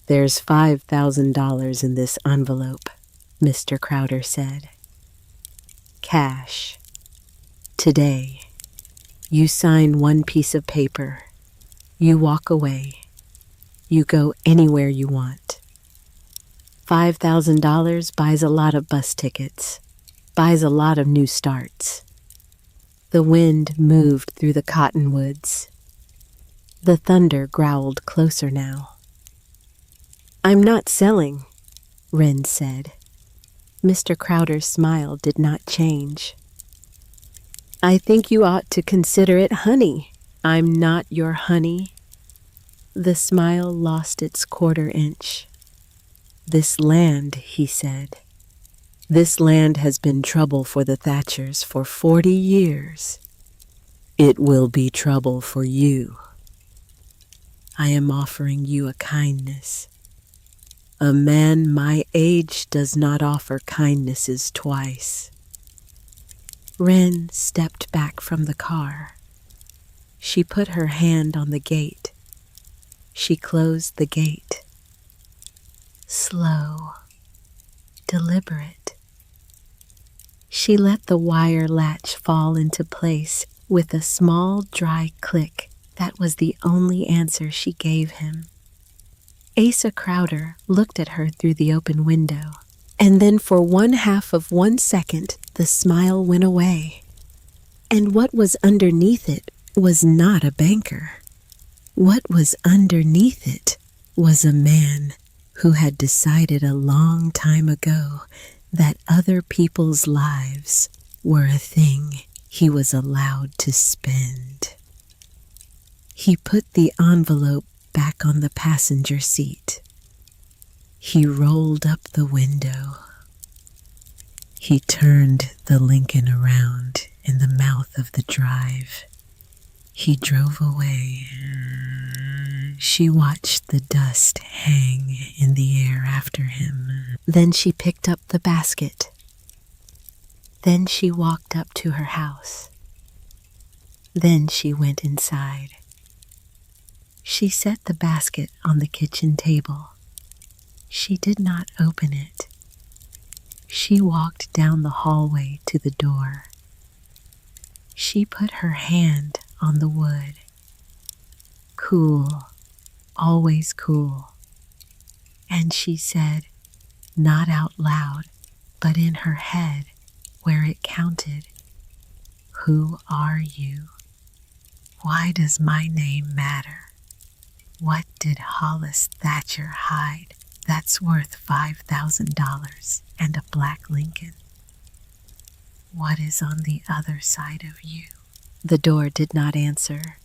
"There's $5,000 in this envelope," Mr. Crowder said. "Cash. Today. You sign one piece of paper. You walk away. You go anywhere you want. $5,000 buys a lot of bus tickets, buys a lot of new starts." The wind moved through the cottonwoods. The thunder growled closer now. "I'm not selling," Wren said. Mr. Crowder's smile did not change. "I think you ought to consider it honey." "I'm not your honey." The smile lost its quarter inch. "This land," he said, "this land has been trouble for the Thatchers for 40 years. It will be trouble for you. I am offering you a kindness. A man my age does not offer kindnesses twice." Wren stepped back from the car. She put her hand on the gate. She closed the gate. Slow, deliberate. She let the wire latch fall into place with a small, dry click. That was the only answer she gave him. Asa Crowder looked at her through the open window, and then for 1/2 of 1 second, the smile went away. And what was underneath it was not a banker. What was underneath it was a man who had decided a long time ago that other people's lives were a thing he was allowed to spend. He put the envelope back on the passenger seat. He rolled up the window. He turned the Lincoln around in the mouth of the drive. He drove away. She watched the dust hang in the air after him. Then she picked up the basket. Then she walked up to her house. Then she went inside. She set the basket on the kitchen table. She did not open it. She walked down the hallway to the door. She put her hand on the wood. Cool, always cool. And she said, not out loud, but in her head, where it counted, "Who are you? Why does my name matter? What did Hollis Thatcher hide that's worth $5,000 and a black Lincoln? What is on the other side of you?" The door did not answer.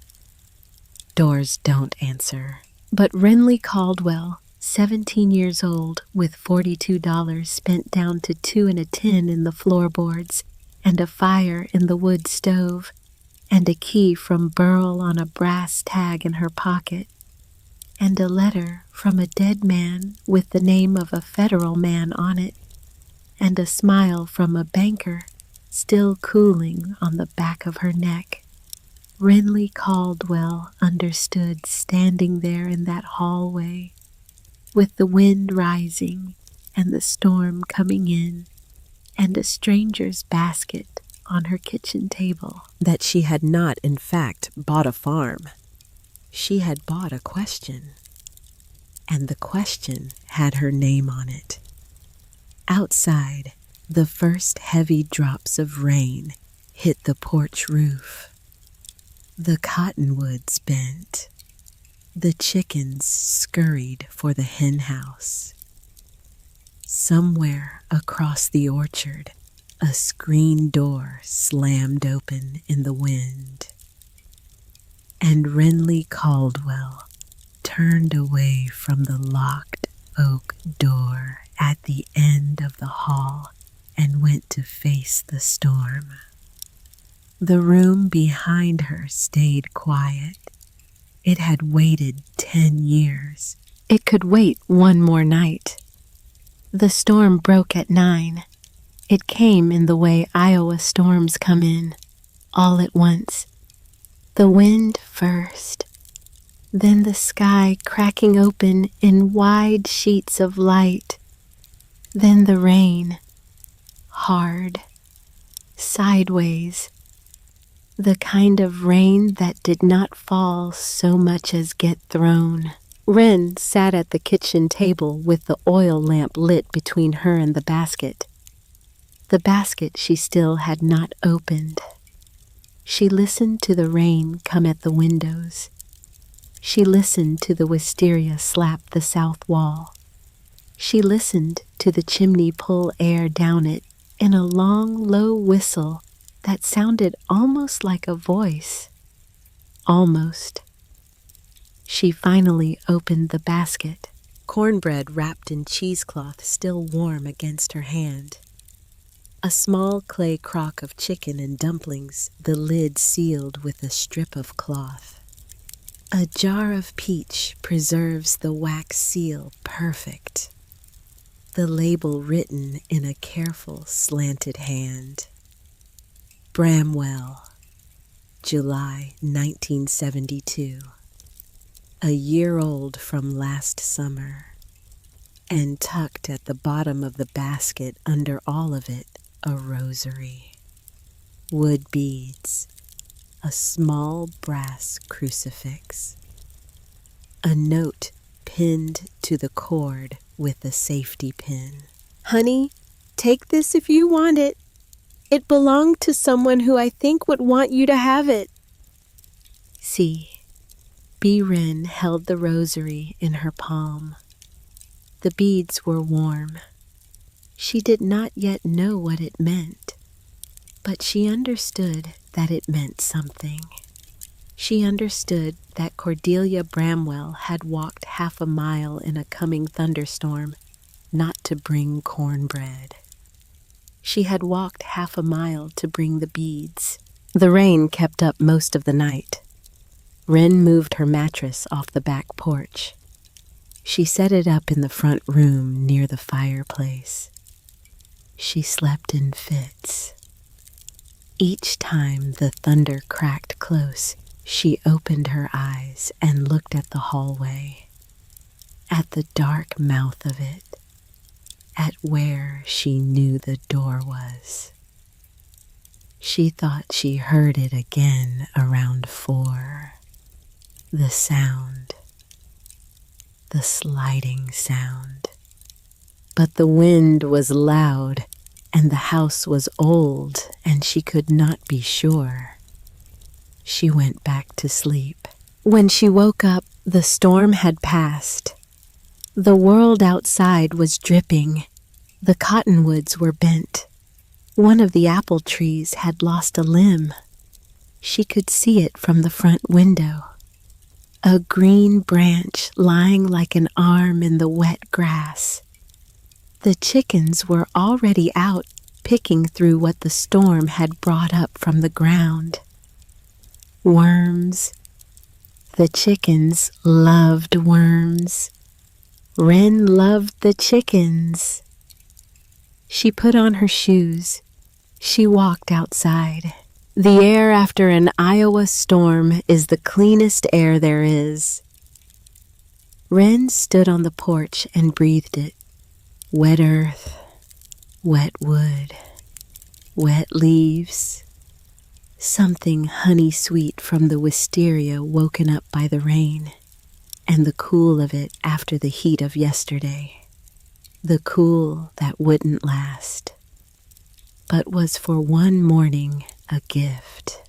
Doors don't answer. But Renly Caldwell, 17 years old, with $42 spent down to 2 and a 10 in the floorboards, and a fire in the wood stove, and a key from Burl on a brass tag in her pocket, and a letter from a dead man with the name of a federal man on it, and a smile from a banker still cooling on the back of her neck. Renly Caldwell understood standing there in that hallway, with the wind rising and the storm coming in, and a stranger's basket on her kitchen table, that she had not, in fact, bought a farm. She had bought a question, and the question had her name on it. Outside, the first heavy drops of rain hit the porch roof. The cottonwoods bent. The chickens scurried for the hen house. Somewhere across the orchard, a screen door slammed open in the wind, and Renly Caldwell turned away from the locked oak door at the end of the hall and went to face the storm. The room behind her stayed quiet. It had waited 10 years. It could wait one more night. The storm broke at 9. It came in the way Iowa storms come in, all at once. The wind first, then the sky cracking open in wide sheets of light, then the rain, hard, sideways, the kind of rain that did not fall so much as get thrown. Wren sat at the kitchen table with the oil lamp lit between her and the basket. The basket she still had not opened. She listened to the rain come at the windows. She listened to the wisteria slap the south wall. She listened to the chimney pull air down it in a long, low whistle that sounded almost like a voice. Almost. She finally opened the basket. Cornbread wrapped in cheesecloth still warm against her hand. A small clay crock of chicken and dumplings, the lid sealed with a strip of cloth. A jar of peach preserves the wax seal perfect. The label written in a careful, slanted hand. Bramwell, July 1972. A year old from last summer, and tucked at the bottom of the basket under all of it, a rosary, wood beads, a small brass crucifix, a note pinned to the cord with a safety pin. "Honey, take this if you want it. It belonged to someone who I think would want you to have it." See, Ren held the rosary in her palm. The beads were warm. She did not yet know what it meant, but she understood that it meant something. She understood that Cordelia Bramwell had walked half a mile in a coming thunderstorm not to bring cornbread. She had walked half a mile to bring the beads. The rain kept up most of the night. Wren moved her mattress off the back porch. She set it up in the front room near the fireplace. She slept in fits. Each time the thunder cracked close, she opened her eyes and looked at the hallway, at the dark mouth of it, at where she knew the door was. She thought she heard it again around 4. The sound, the sliding sound. But the wind was loud, and the house was old, and she could not be sure. She went back to sleep. When she woke up, the storm had passed. The world outside was dripping. The cottonwoods were bent. One of the apple trees had lost a limb. She could see it from the front window. A green branch lying like an arm in the wet grass. The chickens were already out picking through what the storm had brought up from the ground. Worms. The chickens loved worms. Wren loved the chickens. She put on her shoes. She walked outside. The air after an Iowa storm is the cleanest air there is. Wren stood on the porch and breathed it. Wet earth, wet wood, wet leaves. Something honey-sweet from the wisteria woken up by the rain, and the cool of it after the heat of yesterday. The cool that wouldn't last, but was for one morning a gift.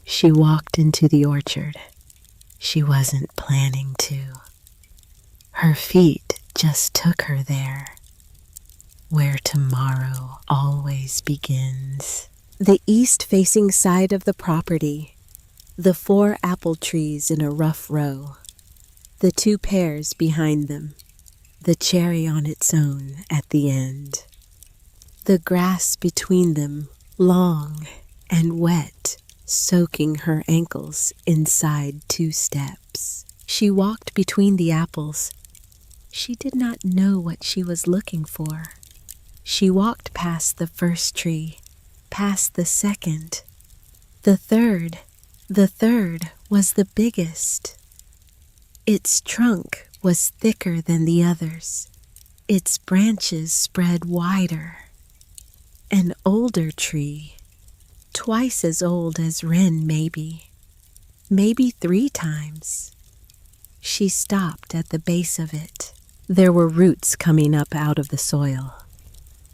She walked into the orchard. She wasn't planning to. Her feet just took her there, where tomorrow always begins. The east-facing side of the property, the 4 apple trees in a rough row, the 2 pears behind them, the cherry on its own at the end. The grass between them, long and wet, soaking her ankles inside 2 steps. She walked between the apples. She did not know what she was looking for. She walked past the first tree, past the second, the third. The third was the biggest. Its trunk was thicker than the others. Its branches spread wider. An older tree, twice as old as Wren maybe 3 times. She stopped at the base of it. There were roots coming up out of the soil,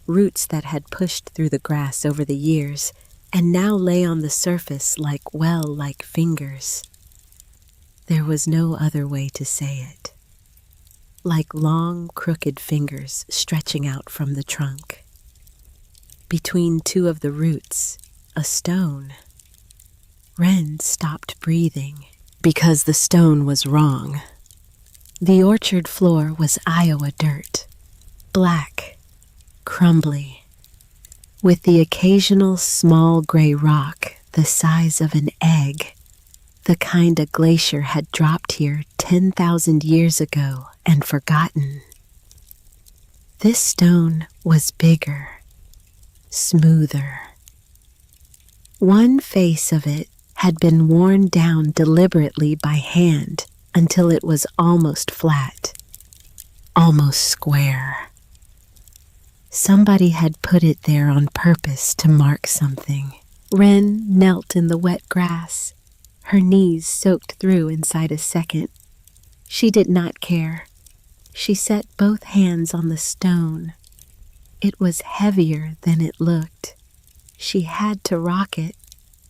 roots that had pushed through the grass over the years and now lay on the surface like fingers. There was no other way to say it. Like long, crooked fingers stretching out from the trunk. Between 2 of the roots, a stone. Wren stopped breathing because the stone was wrong. The orchard floor was Iowa dirt, black, crumbly, with the occasional small gray rock the size of an egg, the kind a glacier had dropped here 10,000 years ago and forgotten. This stone was bigger, smoother. One face of it had been worn down deliberately by hand until it was almost flat, almost square. Somebody had put it there on purpose to mark something. Wren knelt in the wet grass, her knees soaked through inside a second. She did not care. She set both hands on the stone. It was heavier than it looked. She had to rock it,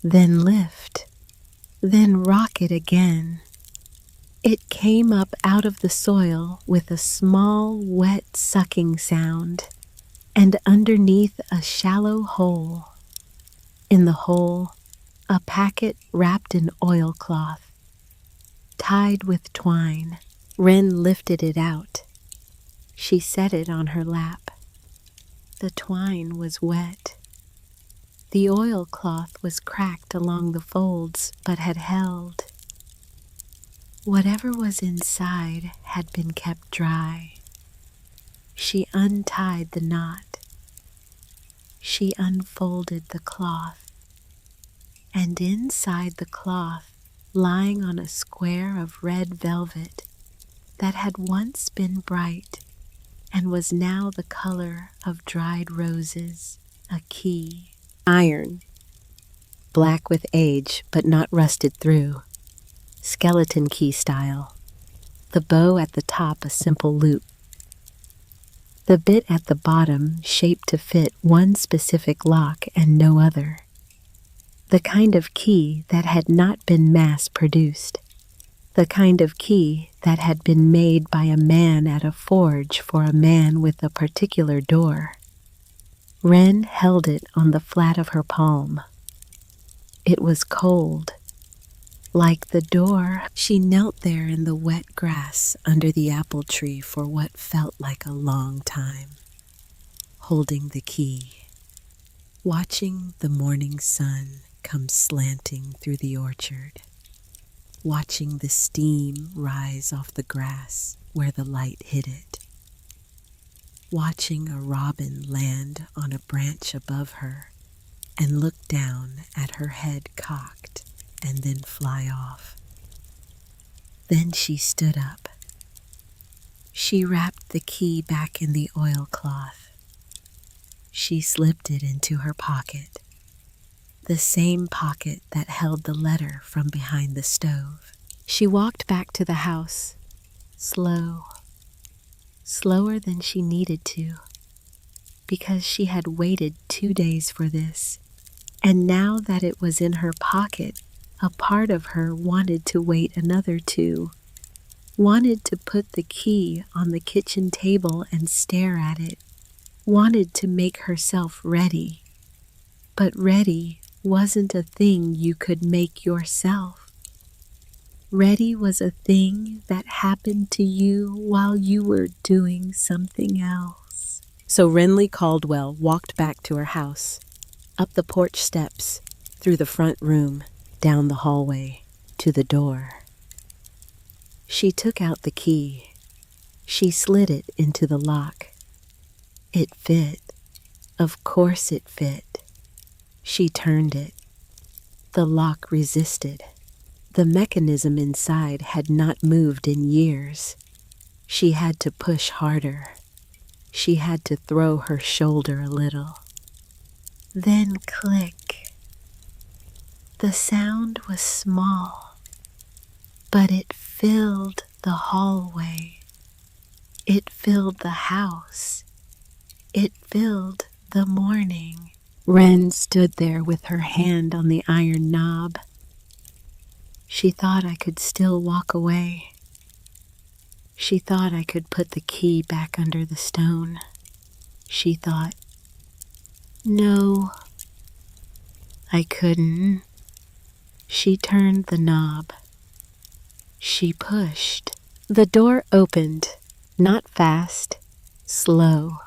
then lift, then rock it again. It came up out of the soil with a small, wet sucking sound, and underneath a shallow hole. In the hole, a packet wrapped in oilcloth, tied with twine. Wren lifted it out. She set it on her lap. The twine was wet. The oilcloth was cracked along the folds, but had held. Whatever was inside had been kept dry. She untied the knot. She unfolded the cloth. And inside the cloth, lying on a square of red velvet that had once been bright and was now the color of dried roses, a key. Iron, black with age but not rusted through, skeleton key style. The bow at the top a simple loop. The bit at the bottom shaped to fit one specific lock and no other. The kind of key that had not been mass-produced. The kind of key that had been made by a man at a forge for a man with a particular door. Wren held it on the flat of her palm. It was cold, like the door. She knelt there in the wet grass under the apple tree for what felt like a long time, holding the key, watching the morning sun come slanting through the orchard, watching the steam rise off the grass where the light hit it, watching a robin land on a branch above her and look down at her head cocked and then fly off. Then she stood up. She wrapped the key back in the oilcloth. She slipped it into her pocket, the same pocket that held the letter from behind the stove. She walked back to the house, slower than she needed to, because she had waited 2 days for this, and now that it was in her pocket, a part of her wanted to wait another 2, wanted to put the key on the kitchen table and stare at it, wanted to make herself ready. But ready wasn't a thing you could make yourself. Ready was a thing that happened to you while you were doing something else. So Renly Caldwell walked back to her house, up the porch steps, through the front room, down the hallway, to the door. She took out the key. She slid it into the lock. It fit. Of course it fit. She turned it. The lock resisted. The mechanism inside had not moved in years. She had to push harder. She had to throw her shoulder a little. Then click. The sound was small, but it filled the hallway. It filled the house. It filled the morning. Wren stood there with her hand on the iron knob. She thought I could still walk away. She thought I could put the key back under the stone. She thought, no, I couldn't. She turned the knob. She pushed. The door opened, not fast, slow.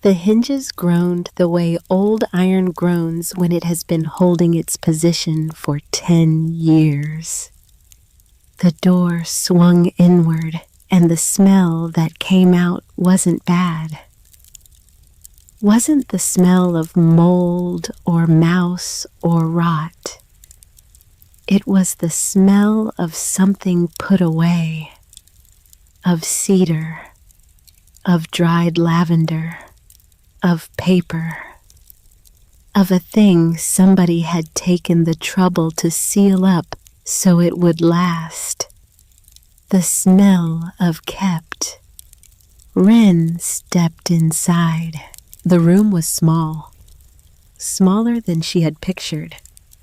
The hinges groaned the way old iron groans when it has been holding its position for 10 years. The door swung inward, and the smell that came out wasn't bad. wasn't the smell of mold or mouse or rot. It was the smell of something put away, of cedar, of dried lavender, of paper, of a thing somebody had taken the trouble to seal up so it would last. The smell of kept. Wren stepped inside. The room was small, smaller than she had pictured,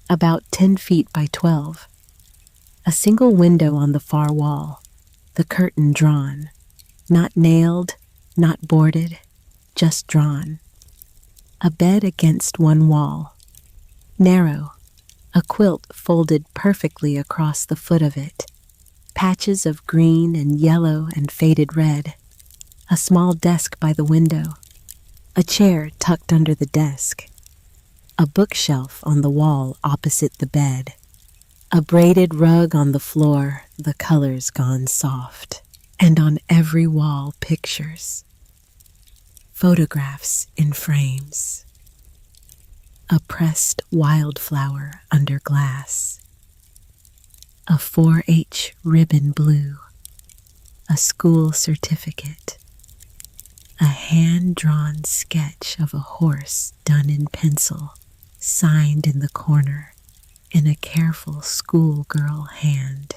about 10 feet by 12. A single window on the far wall, the curtain drawn, not nailed, not boarded, just drawn. A bed against one wall, narrow, a quilt folded perfectly across the foot of it, patches of green and yellow and faded red, a small desk by the window, a chair tucked under the desk, a bookshelf on the wall opposite the bed, a braided rug on the floor, the colors gone soft, and on every wall pictures, photographs in frames, a pressed wildflower under glass, a 4-H ribbon blue, a school certificate, a hand-drawn sketch of a horse done in pencil, signed in the corner in a careful schoolgirl hand.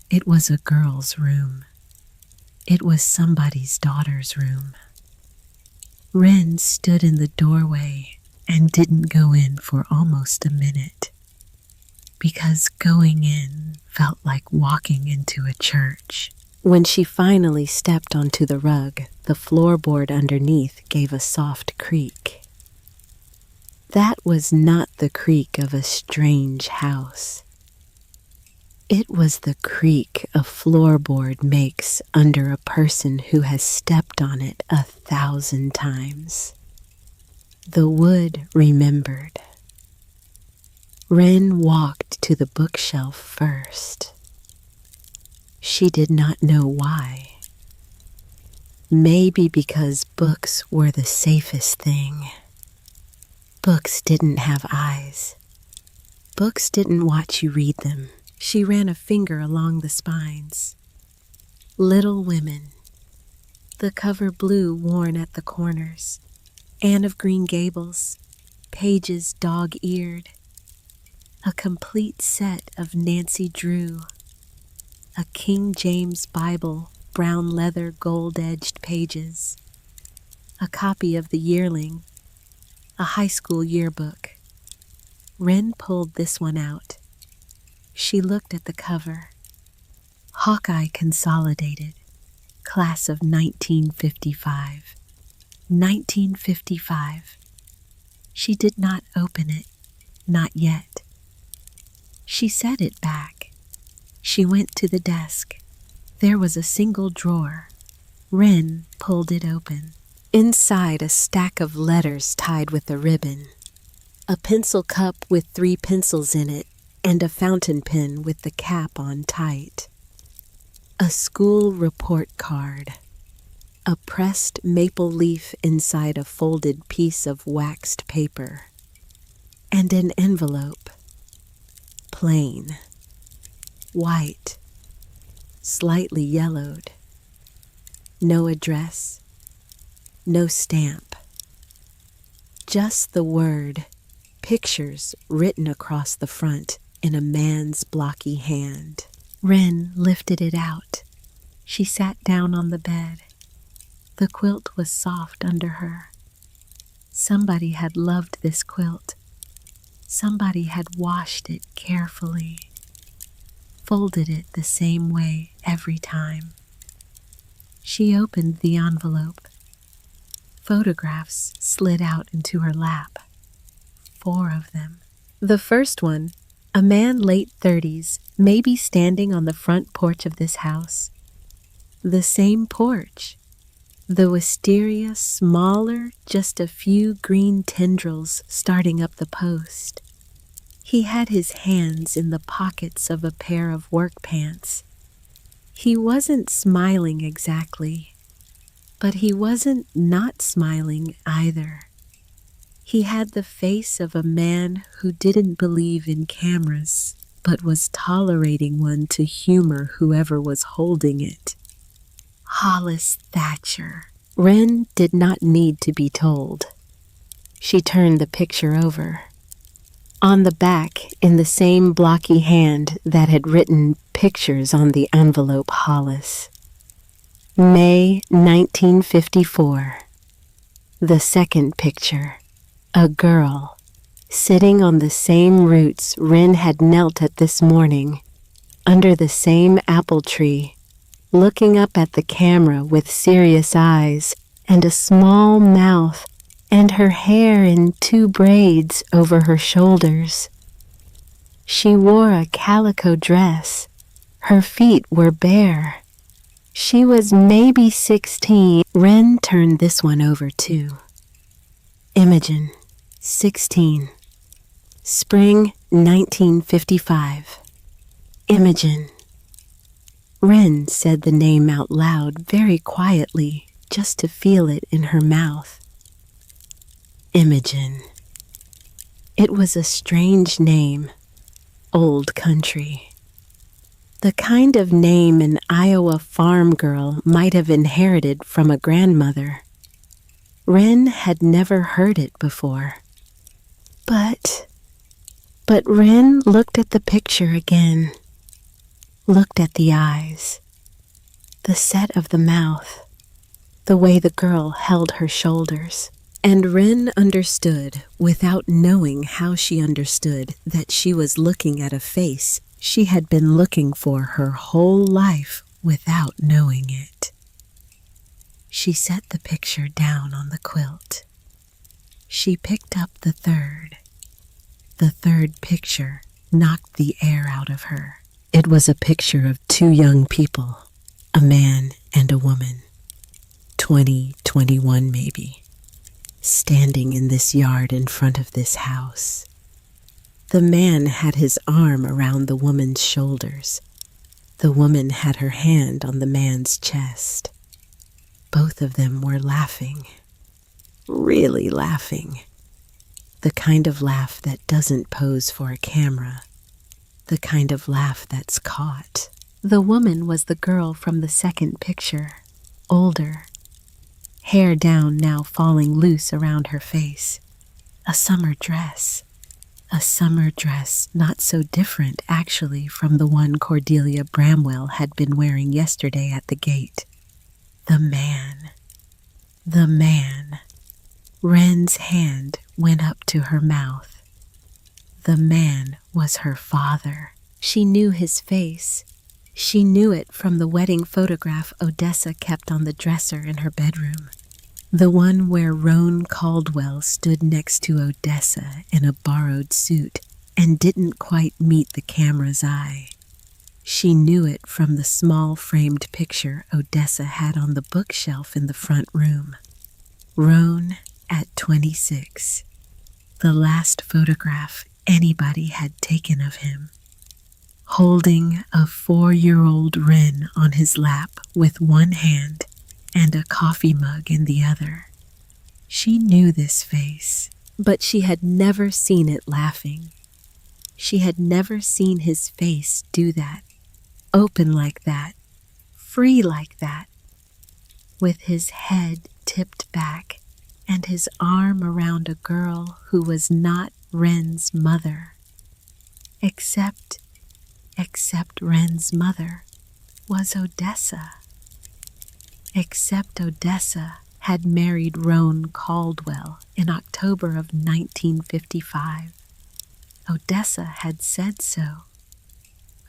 It was a girl's room. It was somebody's daughter's room. Wren stood in the doorway and didn't go in for almost a minute, because going in felt like walking into a church. When she finally stepped onto the rug, the floorboard underneath gave a soft creak. That was not the creak of a strange house. It was the creak a floorboard makes under a person who has stepped on it 1,000 times. The wood remembered. Wren walked to the bookshelf first. She did not know why. Maybe because books were the safest thing. Books didn't have eyes. Books didn't watch you read them. She ran a finger along the spines. Little Women. The cover blue worn at the corners. Anne of Green Gables. Pages dog-eared. A complete set of Nancy Drew. A King James Bible, brown leather gold-edged pages. A copy of The Yearling. A high school yearbook. Wren pulled this one out. She looked at the cover. Hawkeye Consolidated, class of 1955. 1955. She did not open it, not yet. She set it back. She went to the desk. There was a single drawer. Wren pulled it open. Inside, a stack of letters tied with a ribbon. A pencil cup with 3 pencils in it, and a fountain pen with the cap on tight. A school report card. A pressed maple leaf inside a folded piece of waxed paper. And an envelope. Plain. White. Slightly yellowed. No address. No stamp. Just the word, pictures written across the front in a man's blocky hand. Wren lifted it out. She sat down on the bed. The quilt was soft under her. Somebody had loved this quilt. Somebody had washed it carefully, folded it the same way every time. She opened the envelope. Photographs slid out into her lap. 4 of them. The first one, a man late 30s, maybe standing on the front porch of this house. The same porch. The wisteria smaller, just a few green tendrils starting up the post. He had his hands in the pockets of a pair of work pants. He wasn't smiling exactly. But he wasn't not smiling either. He had the face of a man who didn't believe in cameras, but was tolerating one to humor whoever was holding it. Hollis Thatcher. Wren did not need to be told. She turned the picture over. On the back, in the same blocky hand that had written pictures on the envelope, Hollis. May 1954. The second picture. A girl, sitting on the same roots Wren had knelt at this morning, under the same apple tree, looking up at the camera with serious eyes and a small mouth and her hair in 2 braids over her shoulders. She wore a calico dress. Her feet were bare. She was maybe 16. Wren turned this one over too. Imogen, 16. Spring 1955. Imogen. Wren said the name out loud very quietly, just to feel it in her mouth. Imogen. It was a strange name, old country. The kind of name an Iowa farm girl might have inherited from a grandmother. Wren had never heard it before. But Wren looked at the picture again, looked at the eyes, the set of the mouth, the way the girl held her shoulders. And Wren understood, without knowing how she understood, that she was looking at a face she had been looking for her whole life without knowing it. She set the picture down on the quilt. She picked up the third. The third picture knocked the air out of her. It was a picture of 2 young people, a man and a woman, 20, 21 maybe, standing in this yard in front of this house. The man had his arm around the woman's shoulders. The woman had her hand on the man's chest. Both of them were laughing, really laughing. The kind of laugh that doesn't pose for a camera. The kind of laugh that's caught. The woman was the girl from the second picture, older. Hair down, now falling loose around her face. A summer dress not so different actually from the one Cordelia Bramwell had been wearing yesterday at the gate. The man. Wren's hand went up to her mouth. The man was her father. She knew his face. She knew it from the wedding photograph Odessa kept on the dresser in her bedroom. The one where Roan Caldwell stood next to Odessa in a borrowed suit and didn't quite meet the camera's eye. She knew it from the small framed picture Odessa had on the bookshelf in the front room. Roan at 26. The last photograph anybody had taken of him. Holding a 4-year-old Wren on his lap with one hand and a coffee mug in the other. She knew this face, but she had never seen it laughing. She had never seen his face do that, open like that, free like that, with his head tipped back and his arm around a girl who was not Wren's mother. Except Wren's mother was Odessa. Except Odessa had married Roan Caldwell in October of 1955. Odessa had said so.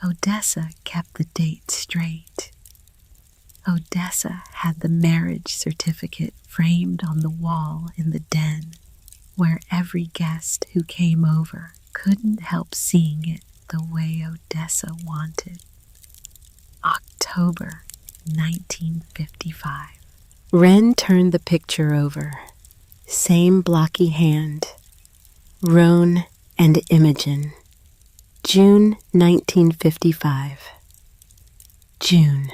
Odessa kept the date straight. Odessa had the marriage certificate framed on the wall in the den, where every guest who came over couldn't help seeing it the way Odessa wanted. October 1955. Wren turned the picture over. Same blocky hand. Roan and Imogen. June 1955. June.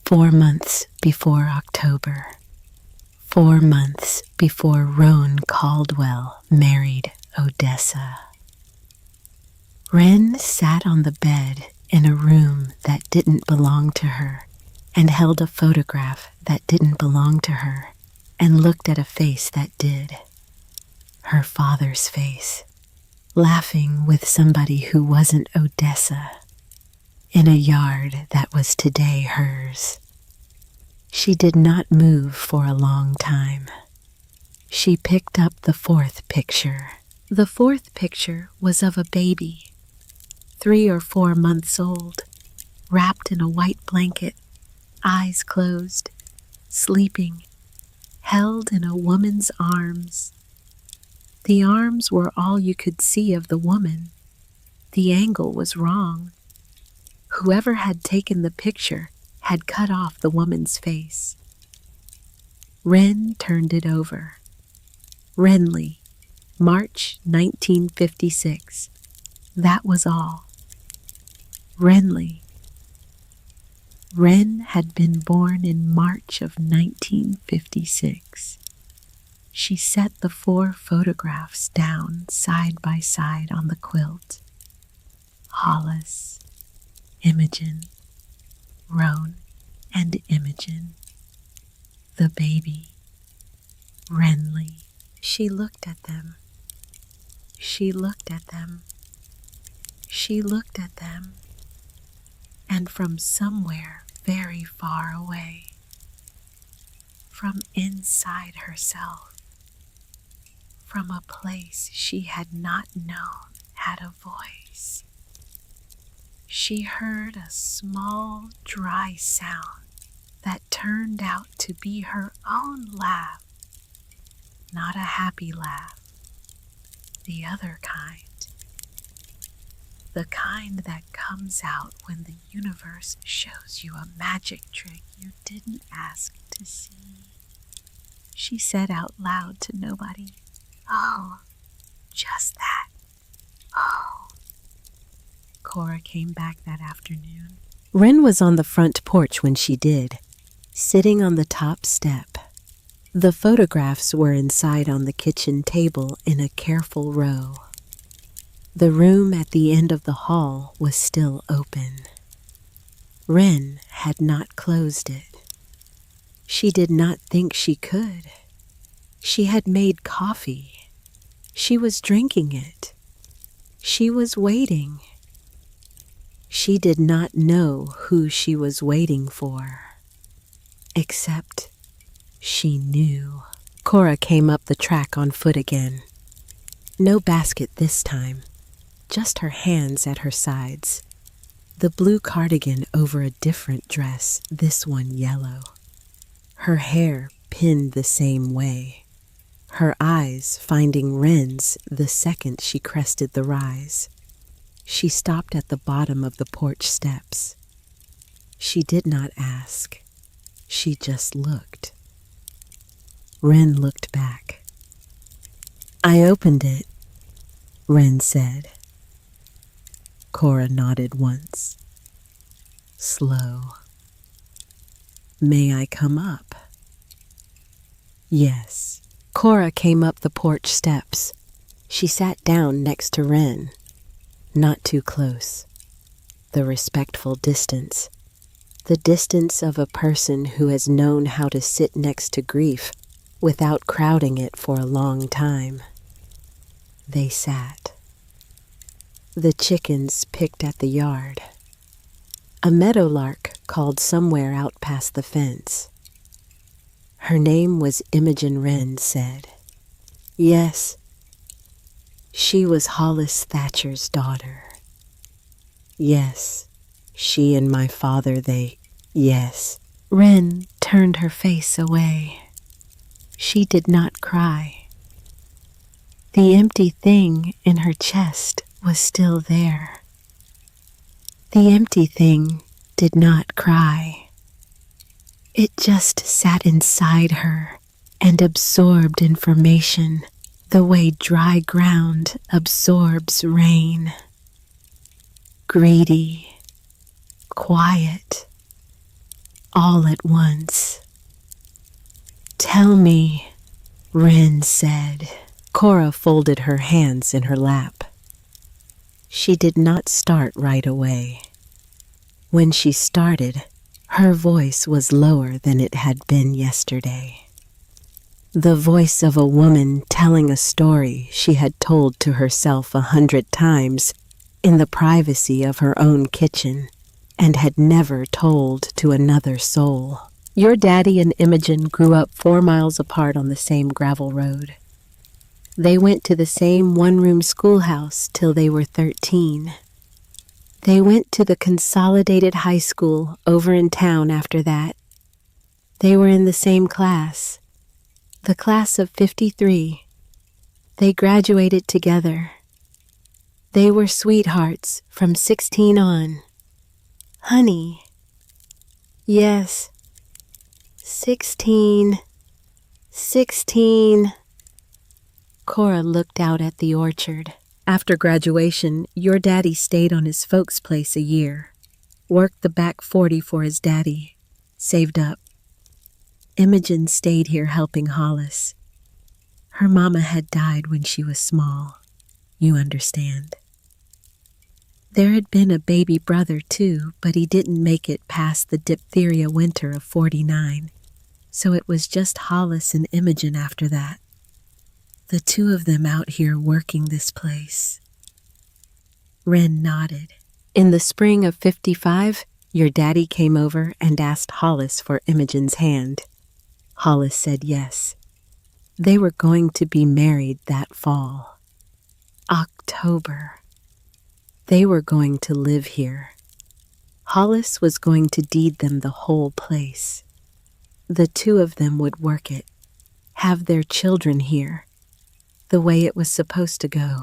4 months before October, 4 months before Roan Caldwell married Odessa. Wren sat on the bed in a room that didn't belong to her and held a photograph that didn't belong to her and looked at a face that did. Her father's face, laughing with somebody who wasn't Odessa, in a yard that was today hers. She did not move for a long time. She picked up the fourth picture. The fourth picture was of a baby, 3 or 4 months old, wrapped in a white blanket, eyes closed, sleeping, held in a woman's arms. The arms were all you could see of the woman. The angle was wrong. Whoever had taken the picture had cut off the woman's face. Wren turned it over. Renly, March 1956. That was all. Renly. Wren had been born in March of 1956. She set the 4 photographs down side by side on the quilt. Hollis, Imogen, Roan, and Imogen. The baby, Renly. She looked at them. She looked at them. She looked at them. And from somewhere very far away, from inside herself, from a place she had not known had a voice, she heard a small, dry sound that turned out to be her own laugh. Not a happy laugh, the other kind. The kind that comes out when the universe shows you a magic trick you didn't ask to see. She said out loud to nobody, "Oh, just that. Oh." Cora came back that afternoon. Wren was on the front porch when she did, sitting on the top step. The photographs were inside on the kitchen table in a careful row. The room at the end of the hall was still open. Wren had not closed it. She did not think she could. She had made coffee. She was drinking it. She was waiting. She did not know who she was waiting for. Except she knew. Cora came up the track on foot again. No basket this time. Just her hands at her sides. The blue cardigan over a different dress, this one yellow. Her hair pinned the same way. Her eyes finding Wren's the second she crested the rise. She stopped at the bottom of the porch steps. She did not ask. She just looked. Wren looked back. "I opened it," Wren said. Cora nodded once. Slow. "May I come up?" Yes. Cora came up the porch steps. She sat down next to Wren. Not too close. The respectful distance. The distance of a person who has known how to sit next to grief without crowding it for a long time. They sat. The chickens picked at the yard. A meadowlark called somewhere out past the fence. Her name was Imogen Wren said. Yes, she was Hollis Thatcher's daughter. Yes, she and my father, yes. Wren turned her face away. She did not cry. The empty thing in her chest was still there. The empty thing did not cry. It just sat inside her and absorbed information the way dry ground absorbs rain. Greedy, quiet, all at once. "Tell me," Wren said. Cora folded her hands in her lap. She did not start right away. When she started, her voice was lower than it had been yesterday. The voice of a woman telling a story she had told to herself 100 times in the privacy of her own kitchen and had never told to another soul. "Your daddy and Imogen grew up 4 miles apart on the same gravel road. They went to the same one-room schoolhouse till they were 13. They went to the consolidated high school over in town after that. They were in the same class, the class of 53. They graduated together. They were sweethearts from 16 on. Honey." "Yes, 16. Cora looked out at the orchard. "After graduation, your daddy stayed on his folks' place a year, worked the back 40 for his daddy, saved up. Imogen stayed here helping Hollis. Her mama had died when she was small, you understand. There had been a baby brother too, but he didn't make it past the diphtheria winter of 49, so it was just Hollis and Imogen after that. The two of them out here working this place." Wren nodded. "In the spring of 55, your daddy came over and asked Hollis for Imogen's hand. Hollis said yes. They were going to be married that fall. October. They were going to live here. Hollis was going to deed them the whole place. The two of them would work it, have their children here, the way it was supposed to go."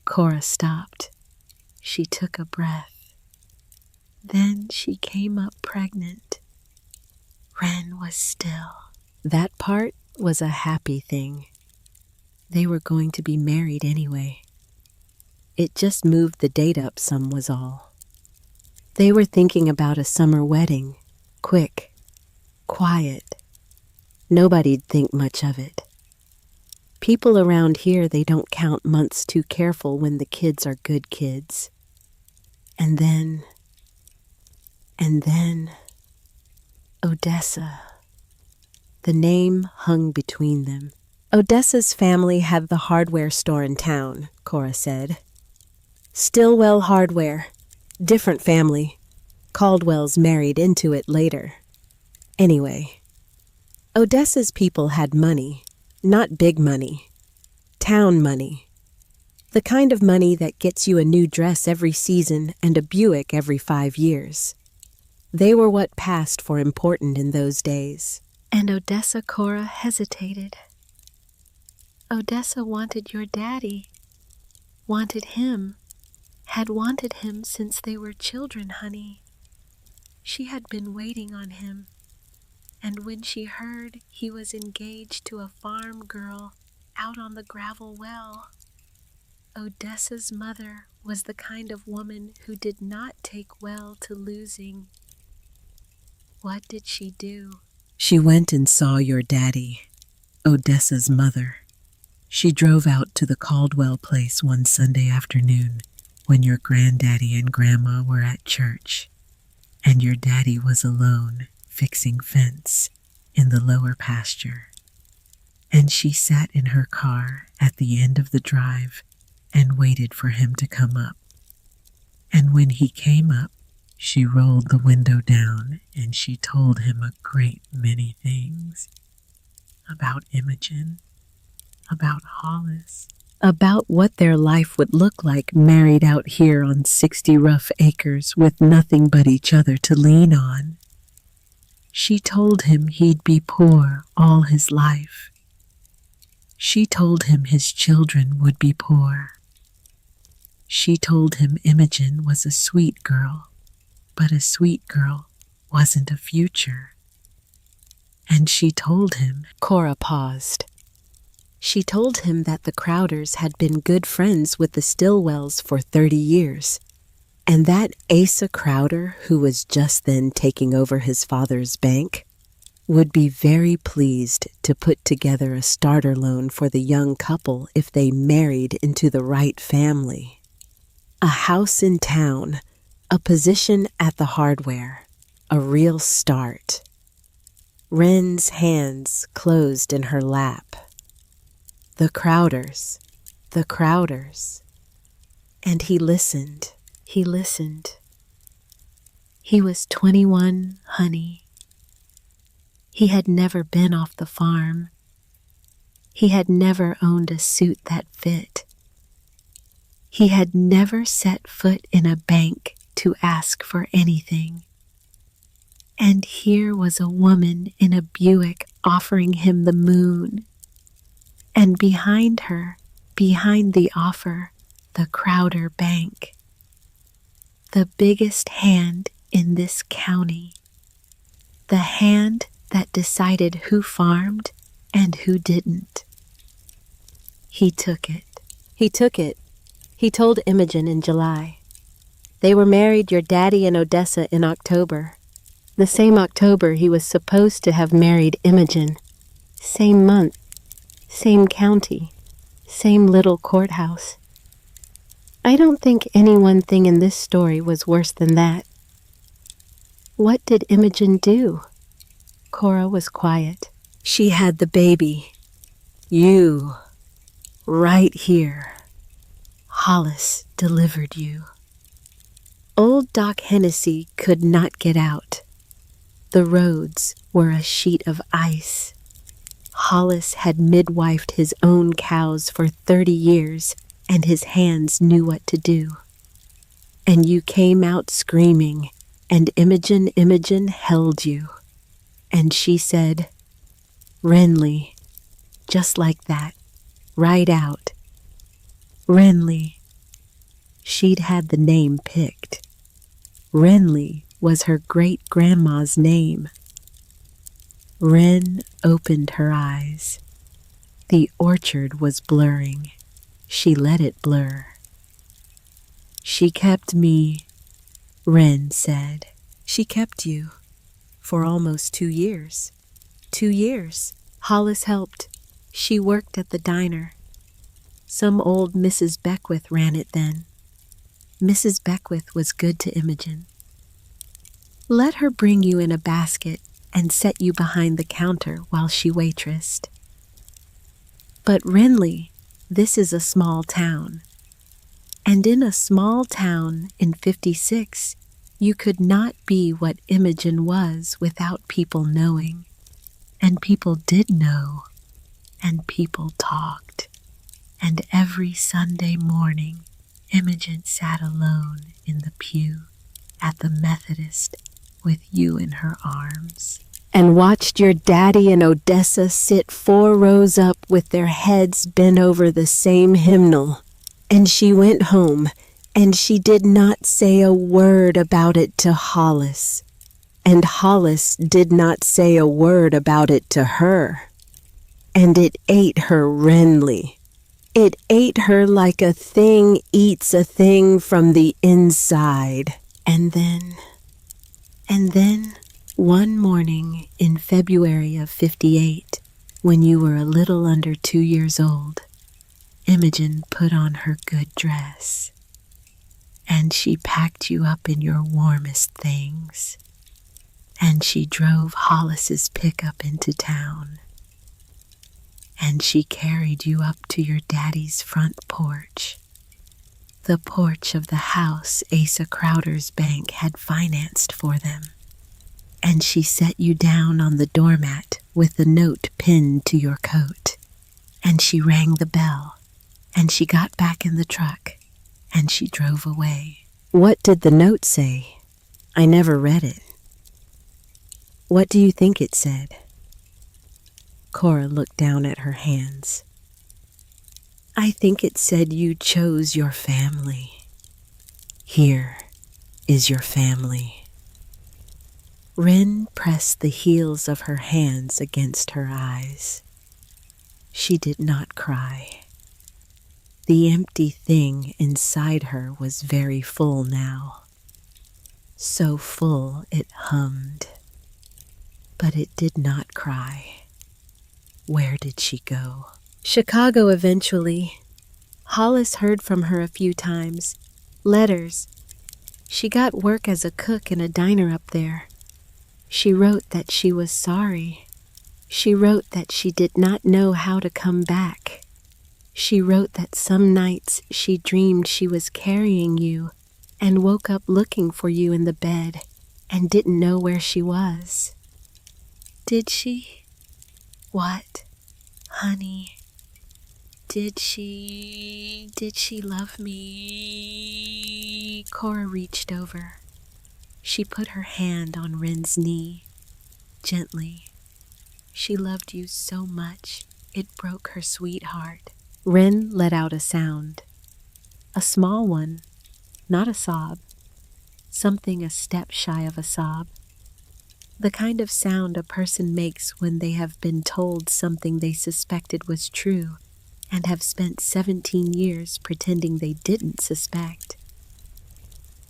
Cora stopped. She took a breath. Then she came up pregnant. Wren was still. That part was a happy thing. They were going to be married anyway. It just moved the date up some was all. They were thinking about a summer wedding, quick, quiet. Nobody'd think much of it. People around here, they don't count months too careful when the kids are good kids. And then, Odessa. The name hung between them. "Odessa's family had the hardware store in town," Cora said. "Stillwell Hardware. Different family. Caldwell's married into it later. Anyway, Odessa's people had money, not big money, town money. The kind of money that gets you a new dress every season and a Buick every 5 years. They were what passed for important in those days." And Odessa Cora hesitated. "Odessa wanted your daddy. Wanted him. Had wanted him since they were children, honey. She had been waiting on him. And when she heard he was engaged to a farm girl out on the gravel well, Odessa's mother was the kind of woman who did not take well to losing. What did she do?" "She went and saw your daddy, Odessa's mother. She drove out to the Caldwell place one Sunday afternoon when your granddaddy and grandma were at church, and your daddy was alone fixing fence in the lower pasture. And she sat in her car at the end of the drive and waited for him to come up. And when he came up, she rolled the window down and she told him a great many things. About Imogen, about Hollis, about what their life would look like married out here on 60 rough acres with nothing but each other to lean on. She told him he'd be poor all his life. She told him his children would be poor. She told him Imogen was a sweet girl, but a sweet girl wasn't a future. And she told him—" Cora paused. "She told him that the Crowders had been good friends with the Stillwells for 30 years. And that Asa Crowder, who was just then taking over his father's bank, would be very pleased to put together a starter loan for the young couple if they married into the right family. A house in town, a position at the hardware, a real start. Wren's hands closed in her lap. The Crowders, the Crowders. And he listened. He listened. He was 21, honey. He had never been off the farm. He had never owned a suit that fit. He had never set foot in a bank to ask for anything. And here was a woman in a Buick offering him the moon. And behind her, behind the offer, the Crowder Bank. The biggest hand in this county. The hand that decided who farmed and who didn't. He took it. He took it. He told Imogen in July. They were married, your daddy in Odessa, in October. The same October he was supposed to have married Imogen. Same month, same county, same little courthouse. I don't think any one thing in this story was worse than that. What did Imogen do? Cora was quiet. She had the baby. You. Right here. Hollis delivered you. Old Doc Hennessy could not get out. The roads were a sheet of ice. Hollis had midwifed his own cows for 30 years, and his hands knew what to do. And you came out screaming, and Imogen held you. And she said, Renly, just like that, right out. Renly. She'd had the name picked. Renly was her great-grandma's name. Wren opened her eyes. The orchard was blurring. She let it blur. She kept me, Wren said. She kept you for almost 2 years. 2 years. Hollis helped. She worked at the diner. Some old Mrs. Beckwith ran it then. Mrs. Beckwith was good to Imogen. Let her bring you in a basket and set you behind the counter while she waitressed. But Renly, this is a small town. And in a small town in 56, you could not be what Imogen was without people knowing. And people did know. And people talked. And every Sunday morning, Imogen sat alone in the pew at the Methodist with you in her arms, and watched your daddy in Odessa sit 4 rows up with their heads bent over the same hymnal. And she went home, and she did not say a word about it to Hollis. And Hollis did not say a word about it to her. And it ate her Renly. It ate her like a thing eats a thing from the inside. And then, one morning in February of 58, when you were a little under 2 years old, Imogen put on her good dress, and she packed you up in your warmest things, and she drove Hollis's pickup into town. And she carried you up to your daddy's front porch, the porch of the house Asa Crowder's bank had financed for them. And she set you down on the doormat with the note pinned to your coat. And she rang the bell, and she got back in the truck, and she drove away. What did the note say? I never read it. What do you think it said? Cora looked down at her hands. I think it said you chose your family. Here is your family. Wren pressed the heels of her hands against her eyes. She did not cry. The empty thing inside her was very full now. So full it hummed. But it did not cry. Where did she go? Chicago eventually. Hollis heard from her a few times. Letters. She got work as a cook in a diner up there. She wrote that she was sorry. She wrote that she did not know how to come back. She wrote that some nights she dreamed she was carrying you and woke up looking for you in the bed and didn't know where she was. Did she? What? Honey, did she love me? Cora reached over. She put her hand on Ren's knee, gently. She loved you so much, it broke her sweet heart. Ren let out a sound. A small one, not a sob. Something a step shy of a sob. The kind of sound a person makes when they have been told something they suspected was true and have spent 17 years pretending they didn't suspect.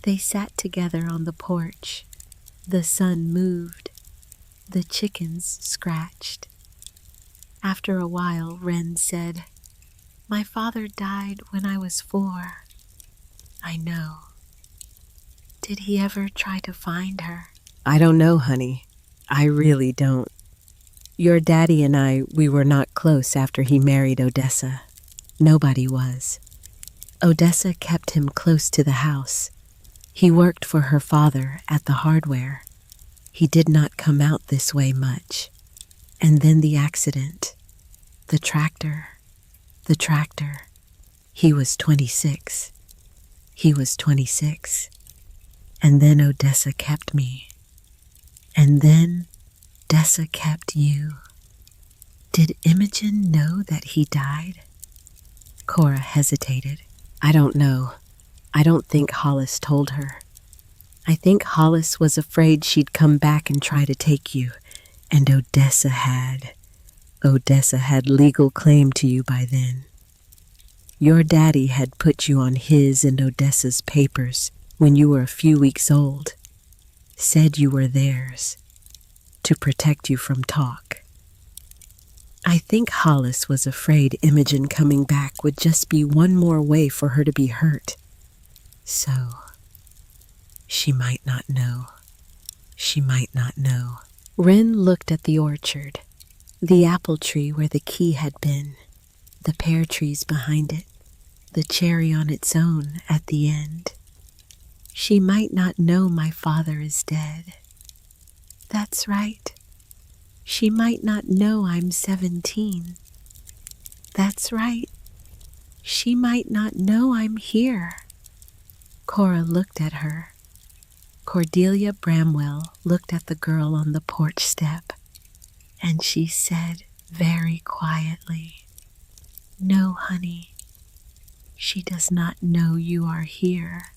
They sat together on the porch. The sun moved. The chickens scratched. After a while, Ren said, "My father died when I was 4. I know. Did he ever try to find her?" "I don't know, honey. I really don't. Your daddy and we were not close after he married Odessa. Nobody was. Odessa kept him close to the house. He worked for her father at the hardware. He did not come out this way much. And then the accident. The tractor. He was 26. And then Odessa kept me. And then Odessa kept you. Did Imogen know that he died?" Cora hesitated. "I don't know. I don't think Hollis told her. I think Hollis was afraid she'd come back and try to take you, and Odessa had legal claim to you by then. Your daddy had put you on his and Odessa's papers when you were a few weeks old, said you were theirs, to protect you from talk. I think Hollis was afraid Imogen coming back would just be one more way for her to be hurt. So, she might not know. Ren looked at the orchard, the apple tree where the key had been, the pear trees behind it, the cherry on its own at the end. She might not know my father is dead. That's right. She might not know I'm 17. That's right. She might not know I'm here." Cora looked at her. Cordelia Bramwell looked at the girl on the porch step, and she said very quietly, "No, honey, she does not know you are here."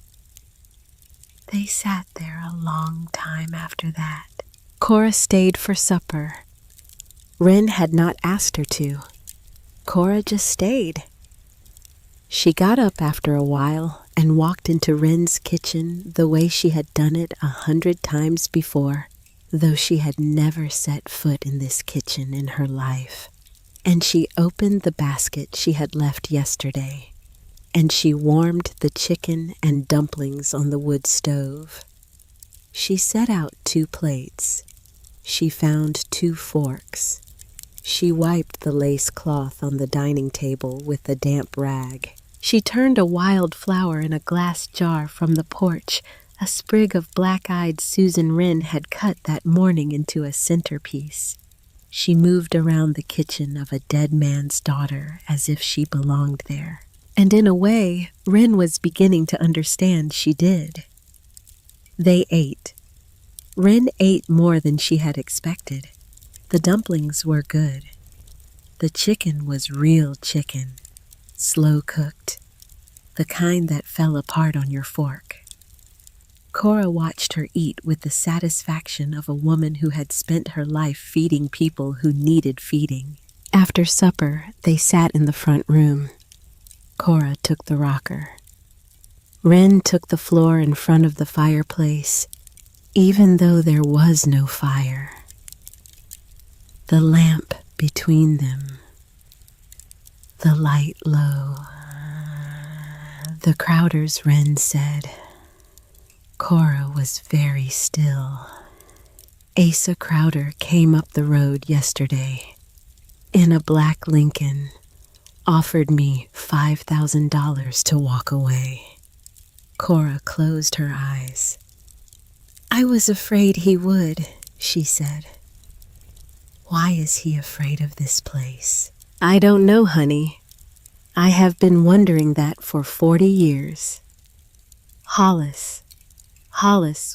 They sat there a long time after that. Cora stayed for supper. Ren had not asked her to. Cora just stayed. She got up after a while and walked into Ren's kitchen the way she had done it 100 times before, though she had never set foot in this kitchen in her life. And she opened the basket she had left yesterday, and she warmed the chicken and dumplings on the wood stove. She set out 2 plates. She found 2 forks. She wiped the lace cloth on the dining table with a damp rag. She turned a wild flower in a glass jar from the porch, a sprig of black-eyed Susan Wren had cut that morning, into a centerpiece. She moved around the kitchen of a dead man's daughter as if she belonged there. And in a way, Wren was beginning to understand she did. They ate. Wren ate more than she had expected. The dumplings were good. The chicken was real chicken, slow cooked, the kind that fell apart on your fork. Cora watched her eat with the satisfaction of a woman who had spent her life feeding people who needed feeding. After supper, they sat in the front room. Cora took the rocker. Wren took the floor in front of the fireplace, even though there was no fire. The lamp between them, the light low. The Crowders, Wren said. Cora was very still. Asa Crowder came up the road yesterday in a black Lincoln, offered me $5,000 to walk away. Cora closed her eyes. I was afraid he would, she said. Why is he afraid of this place? I don't know, honey. I have been wondering that for 40 years. Hollis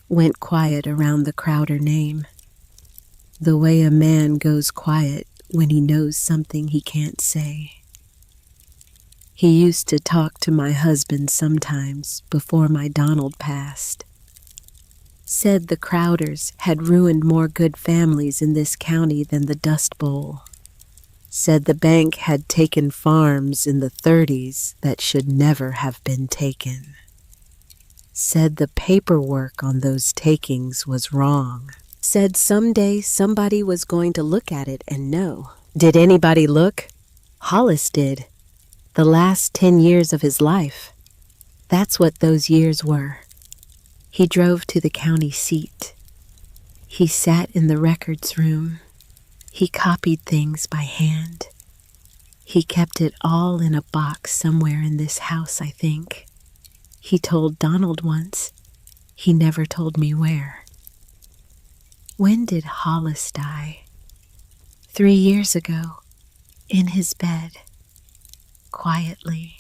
went quiet around the Crowder name, the way a man goes quiet when he knows something he can't say. He used to talk to my husband sometimes before my Donald passed. Said the Crowders had ruined more good families in this county than the Dust Bowl. Said the bank had taken farms in the 30s that should never have been taken. Said the paperwork on those takings was wrong. Said someday somebody was going to look at it and know. Did anybody look? Hollis did. The last 10 years of his life. That's what those years were. He drove to the county seat. He sat in the records room. He copied things by hand. He kept it all in a box somewhere in this house, I think. He told Donald once. He never told me where. When did Hollis die? 3 years ago, in his bed, quietly.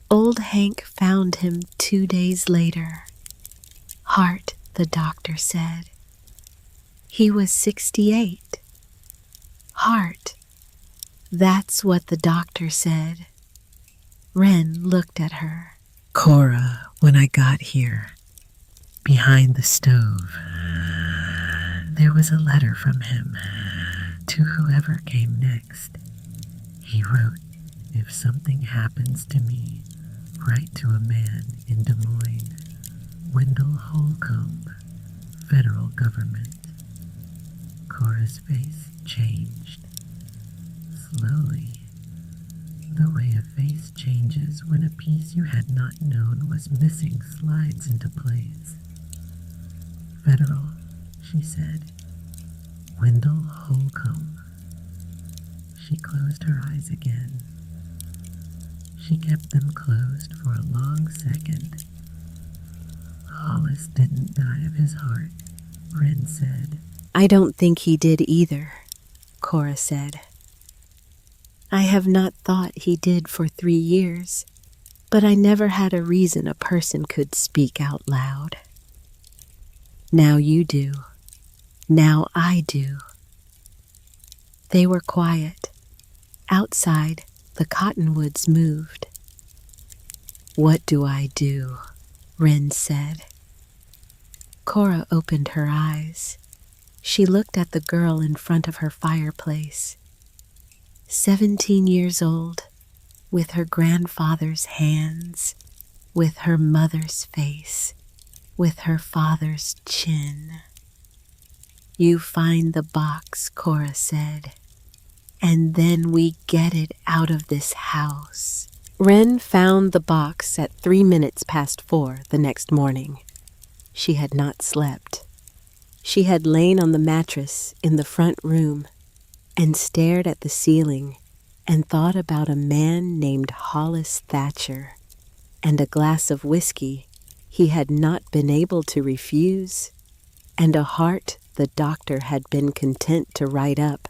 Old Hank found him 2 days later. Heart, the doctor said. He was 68. Heart. That's what the doctor said. Wren looked at her. Cora, when I got here, behind the stove, there was a letter from him to whoever came next. He wrote, if something happens to me, write to a man in Des Moines, Wendell Holcomb, federal government. Cora's face changed. Slowly, the way a face changes when a piece you had not known was missing slides into place. Federal, she said. Wendell Holcomb. She closed her eyes again. She kept them closed for a long second. Hollis didn't die of his heart, Wren said. I don't think he did either, Cora said. I have not thought he did for 3 years, but I never had a reason a person could speak out loud. Now you do. Now I do. They were quiet. Outside, the cottonwoods moved. What do I do? Wren said. Cora opened her eyes. She looked at the girl in front of her fireplace. 17 years old, with her grandfather's hands, with her mother's face, with her father's chin. You find the box, Cora said, and then we get it out of this house. Wren found the box at 3 minutes past 4 the next morning. She had not slept. She had lain on the mattress in the front room and stared at the ceiling and thought about a man named Hollis Thatcher and a glass of whiskey he had not been able to refuse, and a heart the doctor had been content to write up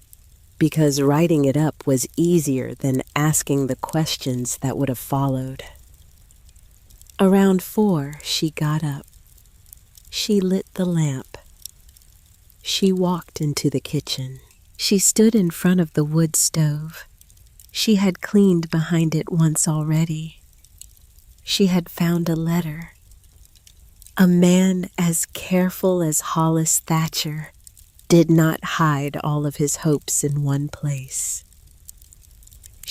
because writing it up was easier than asking the questions that would have followed. Around 4, she got up. She lit the lamp. She walked into the kitchen. She stood in front of the wood stove. She had cleaned behind it once already. She had found a letter. A man as careful as Hollis Thatcher did not hide all of his hopes in one place.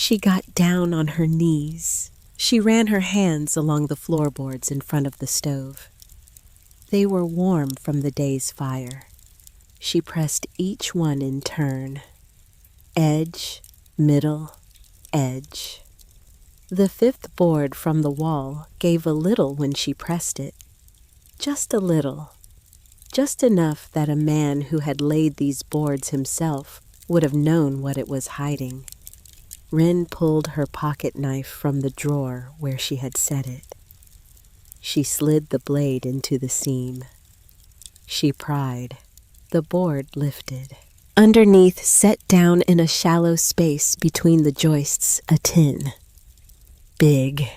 She got down on her knees. She ran her hands along the floorboards in front of the stove. They were warm from the day's fire. She pressed each one in turn. Edge, middle, edge. The fifth board from the wall gave a little when she pressed it. Just a little. Just enough that a man who had laid these boards himself would have known what it was hiding. Wren pulled her pocket knife from the drawer where she had set it. She slid the blade into the seam. She pried. The board lifted. Underneath, set down in a shallow space between the joists, a tin. Big.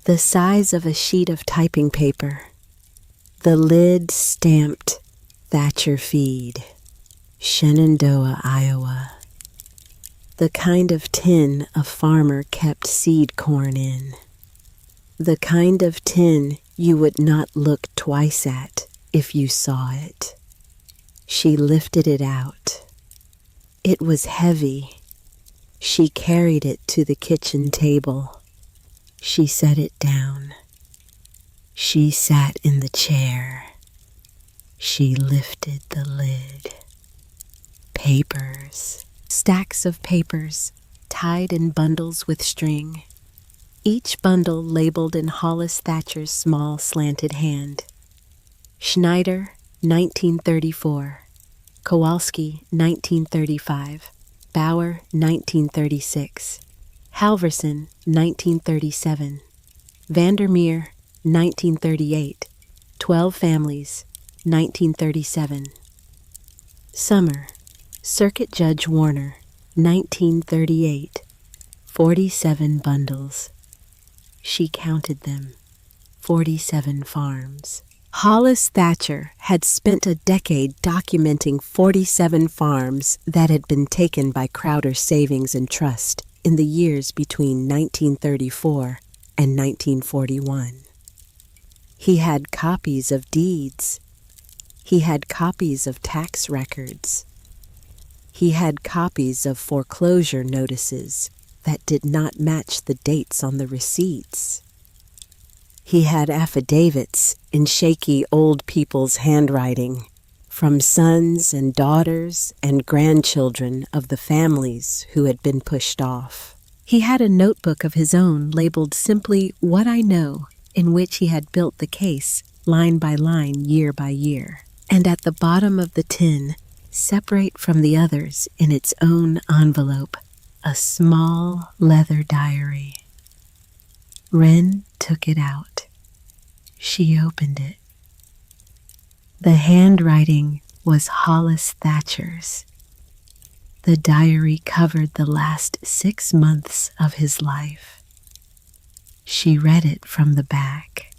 The size of a sheet of typing paper. The lid stamped Thatcher Feed, Shenandoah, Iowa. The kind of tin a farmer kept seed corn in. The kind of tin you would not look twice at if you saw it. She lifted it out. It was heavy. She carried it to the kitchen table. She set it down. She sat in the chair. She lifted the lid. Papers. Stacks of papers, tied in bundles with string. Each bundle labeled in Hollis Thatcher's small slanted hand. Schneider, 1934. Kowalski, 1935. Bauer, 1936. Halverson, 1937. Vandermeer, 1938. 12 Families, 1937. Summer, Circuit Judge Warner, 1938. 47 bundles. She counted them. 47 farms. Hollis Thatcher had spent a decade documenting 47 farms that had been taken by Crowder Savings and Trust in the years between 1934 and 1941. He had copies of deeds. He had copies of tax records. He had copies of foreclosure notices that did not match the dates on the receipts. He had affidavits in shaky old people's handwriting from sons and daughters and grandchildren of the families who had been pushed off. He had a notebook of his own labeled simply "What I Know," in which he had built the case line by line, year by year. And at the bottom of the tin, separate from the others in its own envelope, a small leather diary. Wren took it out. She opened it. The handwriting was Hollis Thatcher's. The diary covered the last 6 months of his life. She read it from the back.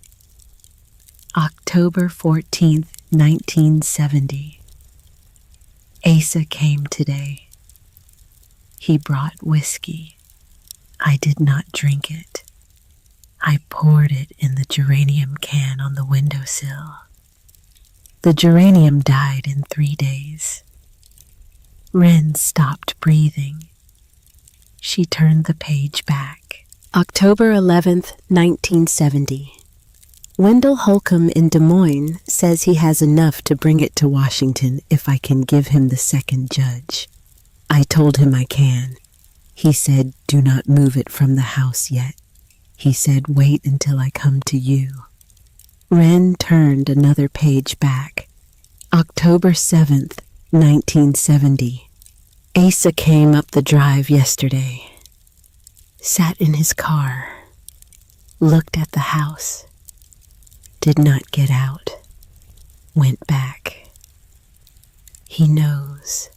October 14th, 1970. Asa came today. He brought whiskey. I did not drink it. I poured it in the geranium can on the windowsill. The geranium died in 3 days. Wren stopped breathing. She turned the page back. October 11th, 1970. Wendell Holcomb in Des Moines says he has enough to bring it to Washington if I can give him the second judge. I told him I can. He said, "Do not move it from the house yet." He said, "Wait until I come to you." Wren turned another page back. October 7th, 1970. Asa came up the drive yesterday. Sat in his car. Looked at the house. Did not get out. Went back. He knows.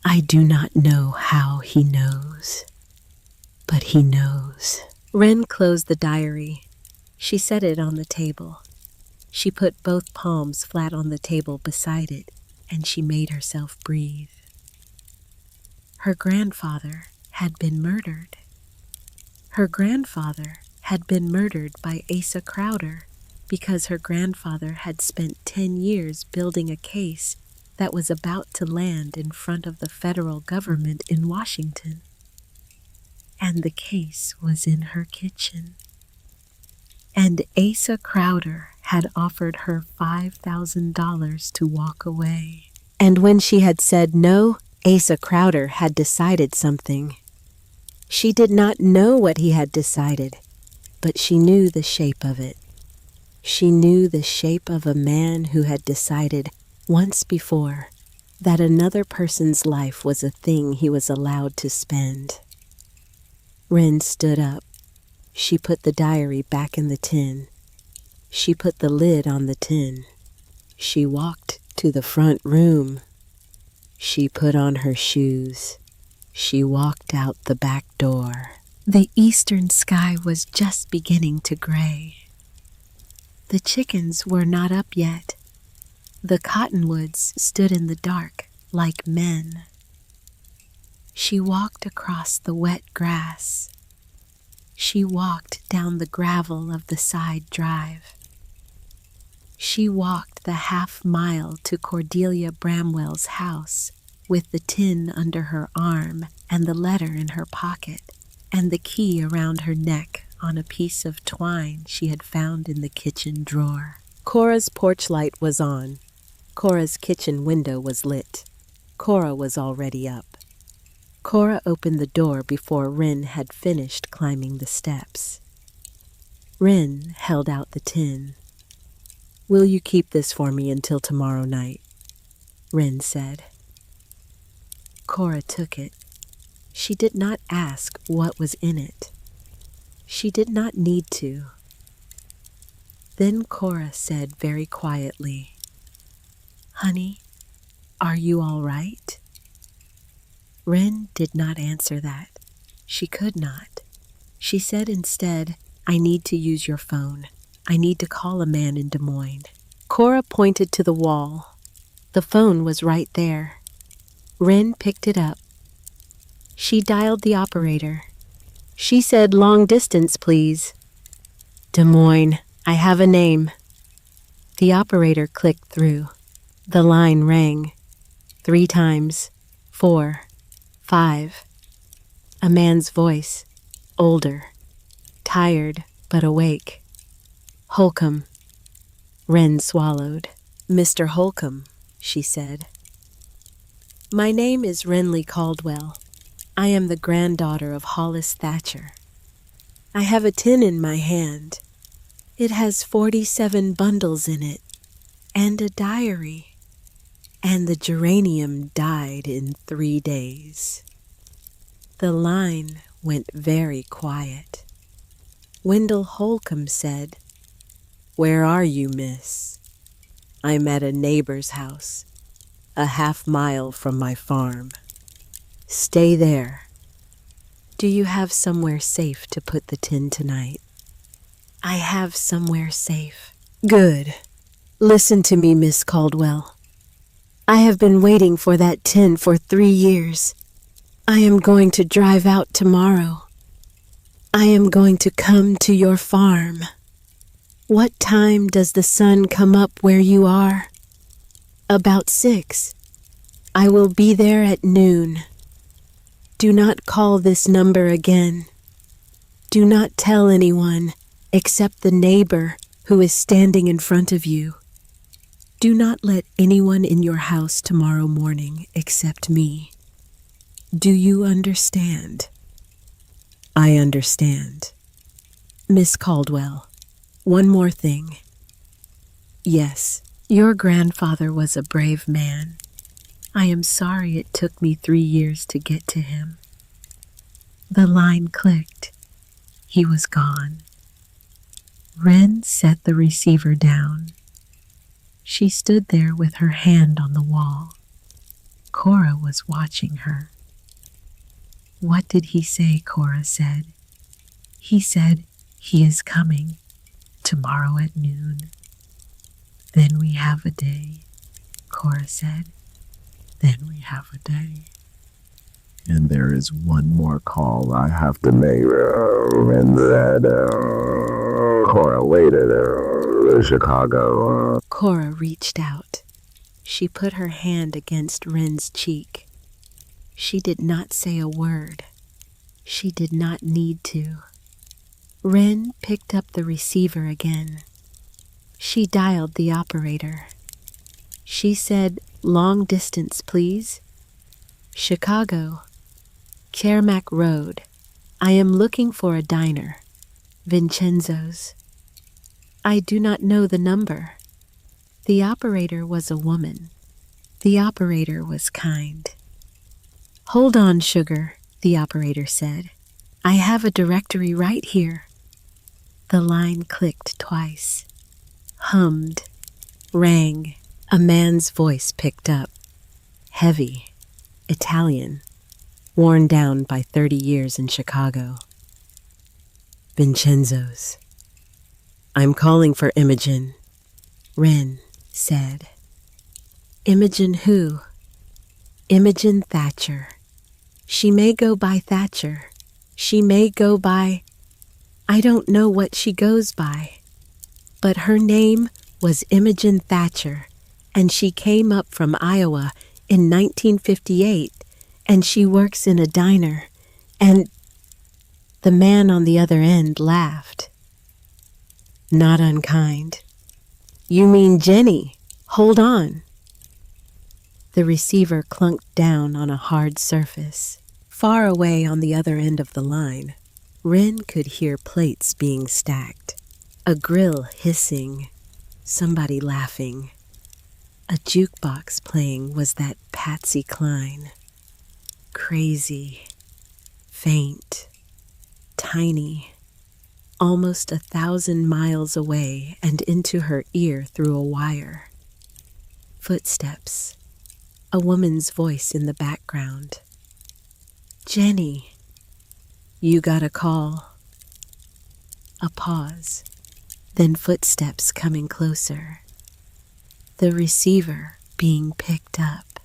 I do not know how he knows, but he knows. Wren closed the diary. She set it on the table. She put both palms flat on the table beside it, and she made herself breathe. Her grandfather had been murdered. Her grandfather had been murdered by Asa Crowder because her grandfather had spent 10 years building a case that was about to land in front of the federal government in Washington. and the case was in her kitchen. And Asa Crowder had offered her $5,000 to walk away. And when she had said no, Asa Crowder had decided something. She did not know what he had decided, but she knew the shape of it. She knew the shape of a man who had decided once before that another person's life was a thing he was allowed to spend. Wren stood up. She put the diary back in the tin. She put the lid on the tin. She walked to the front room. She put on her shoes. She walked out the back door. The eastern sky was just beginning to gray. The chickens were not up yet. The cottonwoods stood in the dark like men. She walked across the wet grass. She walked down the gravel of the side drive. She walked the half-mile to Cordelia Bramwell's house with the tin under her arm and the letter in her pocket and the key around her neck on a piece of twine she had found in the kitchen drawer. Cora's porch light was on. Cora's kitchen window was lit. Cora was already up. Cora opened the door before Wren had finished climbing the steps. Wren held out the tin. "Will you keep this for me until tomorrow night?" Wren said. Cora took it. She did not ask what was in it. She did not need to. Then Cora said very quietly, "Honey, are you all right?" Wren did not answer that. She could not. She said instead, "I need to use your phone. I need to call a man in Des Moines." Cora pointed to the wall. The phone was right there. Wren picked it up. She dialed the operator. She said, "Long distance, please." "Des Moines, I have a name." The operator clicked through. The line rang 3 times, 4, 5. A man's voice, older, tired but awake. "Holcomb." Wren swallowed. "Mr. Holcomb," she said. "My name is Renly Caldwell. I am the granddaughter of Hollis Thatcher. I have a tin in my hand. It has 47 bundles in it, and a diary. And the geranium died in 3 days." The line went very quiet. Wendell Holcomb said, "Where are you, miss?" "I'm at a neighbor's house, a half-mile from my farm." "Stay there." "Do you have somewhere safe to put the tin tonight?" "I have somewhere safe." "Good. Listen to me, Miss Caldwell. I have been waiting for that tin for 3 years. I am going to drive out tomorrow. I am going to come to your farm. What time does the sun come up where you are?" "About 6. I will be there at noon. Do not call this number again. Do not tell anyone except the neighbor who is standing in front of you. Do not let anyone in your house tomorrow morning except me. Do you understand?" "I understand." "Miss Caldwell, one more thing. Yes, your grandfather was a brave man. I am sorry it took me 3 years to get to him." The line clicked. He was gone. Wren set the receiver down. She stood there with her hand on the wall. Cora was watching her. "What did he say?" Cora said. "He said he is coming tomorrow at noon." "Then we have a day," Cora said. "Then we have a day." And there is one more call I have to make. And that Cora waited. Chicago. Cora reached out. She put her hand against Wren's cheek. She did not say a word. She did not need to. Wren picked up the receiver again. She dialed the operator. She said, "Long distance, please. Chicago, Carmack Road. I am looking for a diner. Vincenzo's." "I do not know the number." The operator was a woman. The operator was kind. "Hold on, sugar," the operator said. "I have a directory right here." The line clicked twice, hummed, rang. A man's voice picked up, heavy, Italian, worn down by 30 years in Chicago. "Vincenzo's. I'm calling for Imogen," Wren said. "Imogen who?" "Imogen Thatcher. She may go by Thatcher. She may go by... I don't know what she goes by. But her name was Imogen Thatcher, and she came up from Iowa in 1958, and she works in a diner, and..." The man on the other end laughed. "Not unkind. You mean Jenny. Hold on." The receiver clunked down on a hard surface. Far away on the other end of the line, Wren could hear plates being stacked, a grill hissing, somebody laughing. A jukebox playing was that Patsy Cline. Crazy, faint, tiny, almost 1,000 miles away and into her ear through a wire. Footsteps, a woman's voice in the background. "Jenny, you got a call." A pause, then footsteps coming closer. The receiver being picked up,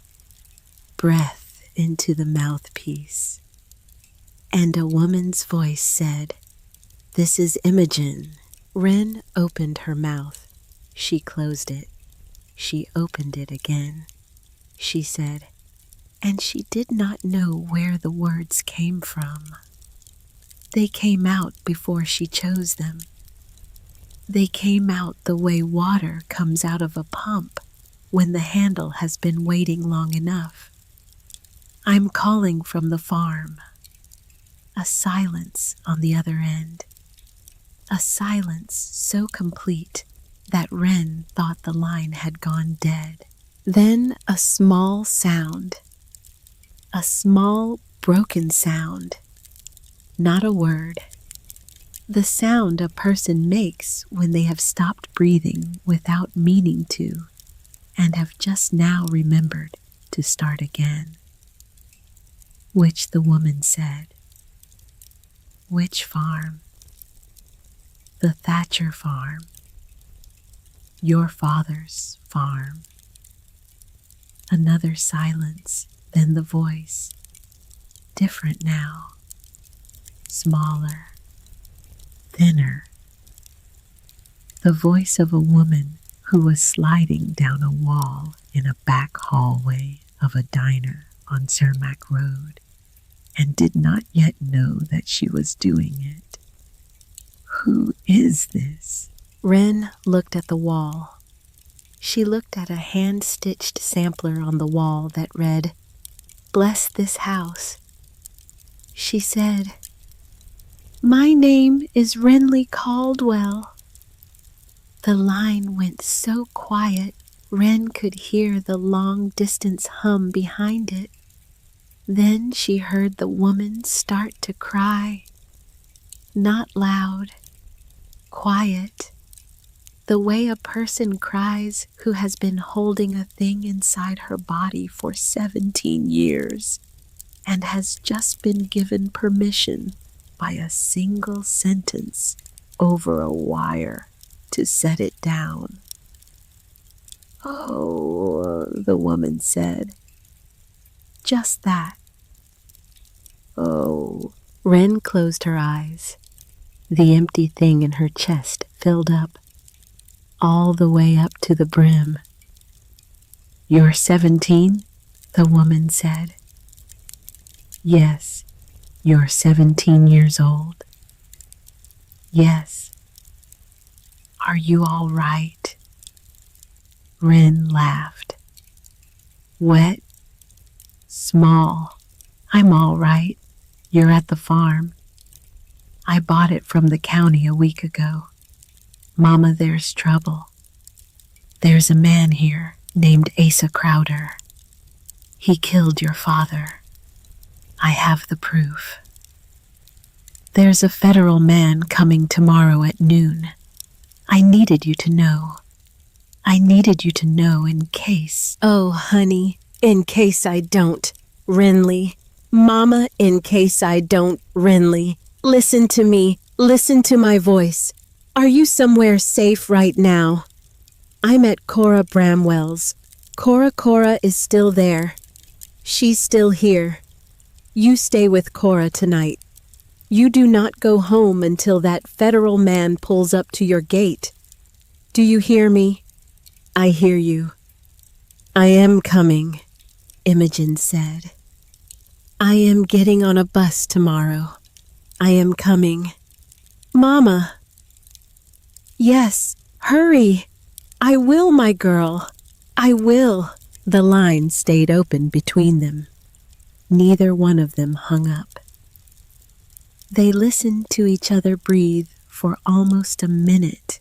breath into the mouthpiece. And a woman's voice said, "This is Imogen." Wren opened her mouth. She closed it. She opened it again. She said, and she did not know where the words came from. They came out before she chose them. They came out the way water comes out of a pump when the handle has been waiting long enough. "I'm calling from the farm." A silence on the other end. A silence so complete that Wren thought the line had gone dead. Then a small sound. A small, broken sound. Not a word. The sound a person makes when they have stopped breathing without meaning to and have just now remembered to start again. "Which," the woman said. "Which farm?" "The Thatcher farm. Your father's farm." Another silence, then the voice. Different now. Smaller. Thinner. The voice of a woman who was sliding down a wall in a back hallway of a diner on Carmack Road and did not yet know that she was doing it. Who is this? Wren looked at the wall. She looked at a hand-stitched sampler on the wall that read, "Bless this house." She said, "My name is Renly Caldwell." The line went so quiet, Wren could hear the long-distance hum behind it. Then she heard the woman start to cry. Not loud, quiet, the way a person cries who has been holding a thing inside her body for 17 years and has just been given permission by a single sentence over a wire to set it down. "Oh," the woman said. Just that. "Oh." Wren closed her eyes. The empty thing in her chest filled up, all the way up to the brim. "You're 17?" the woman said. "Yes, You're 17 years old. Yes. Are you all right? Wren laughed. Wet? Small. I'm all right. You're at the farm. I bought it from the county a week ago. Mama, there's trouble. There's a man here named Asa Crowder. He killed your father. I have the proof. There's a federal man coming tomorrow at noon. I needed you to know. I needed you to know in case. Oh, honey, in case I don't. Renly. Mama, in case I don't. Renly. Listen to me. Listen to my voice. Are you somewhere safe right now? I'm at Cora Bramwell's. Cora is still there. She's still here. You stay with Cora tonight. You do not go home until that federal man pulls up to your gate. Do you hear me? I hear you. I am coming, Imogen said. I am getting on a bus tomorrow. I am coming. Mama. Yes, hurry. I will, my girl. I will. The line stayed open between them. Neither one of them hung up. They listened to each other breathe for almost a minute.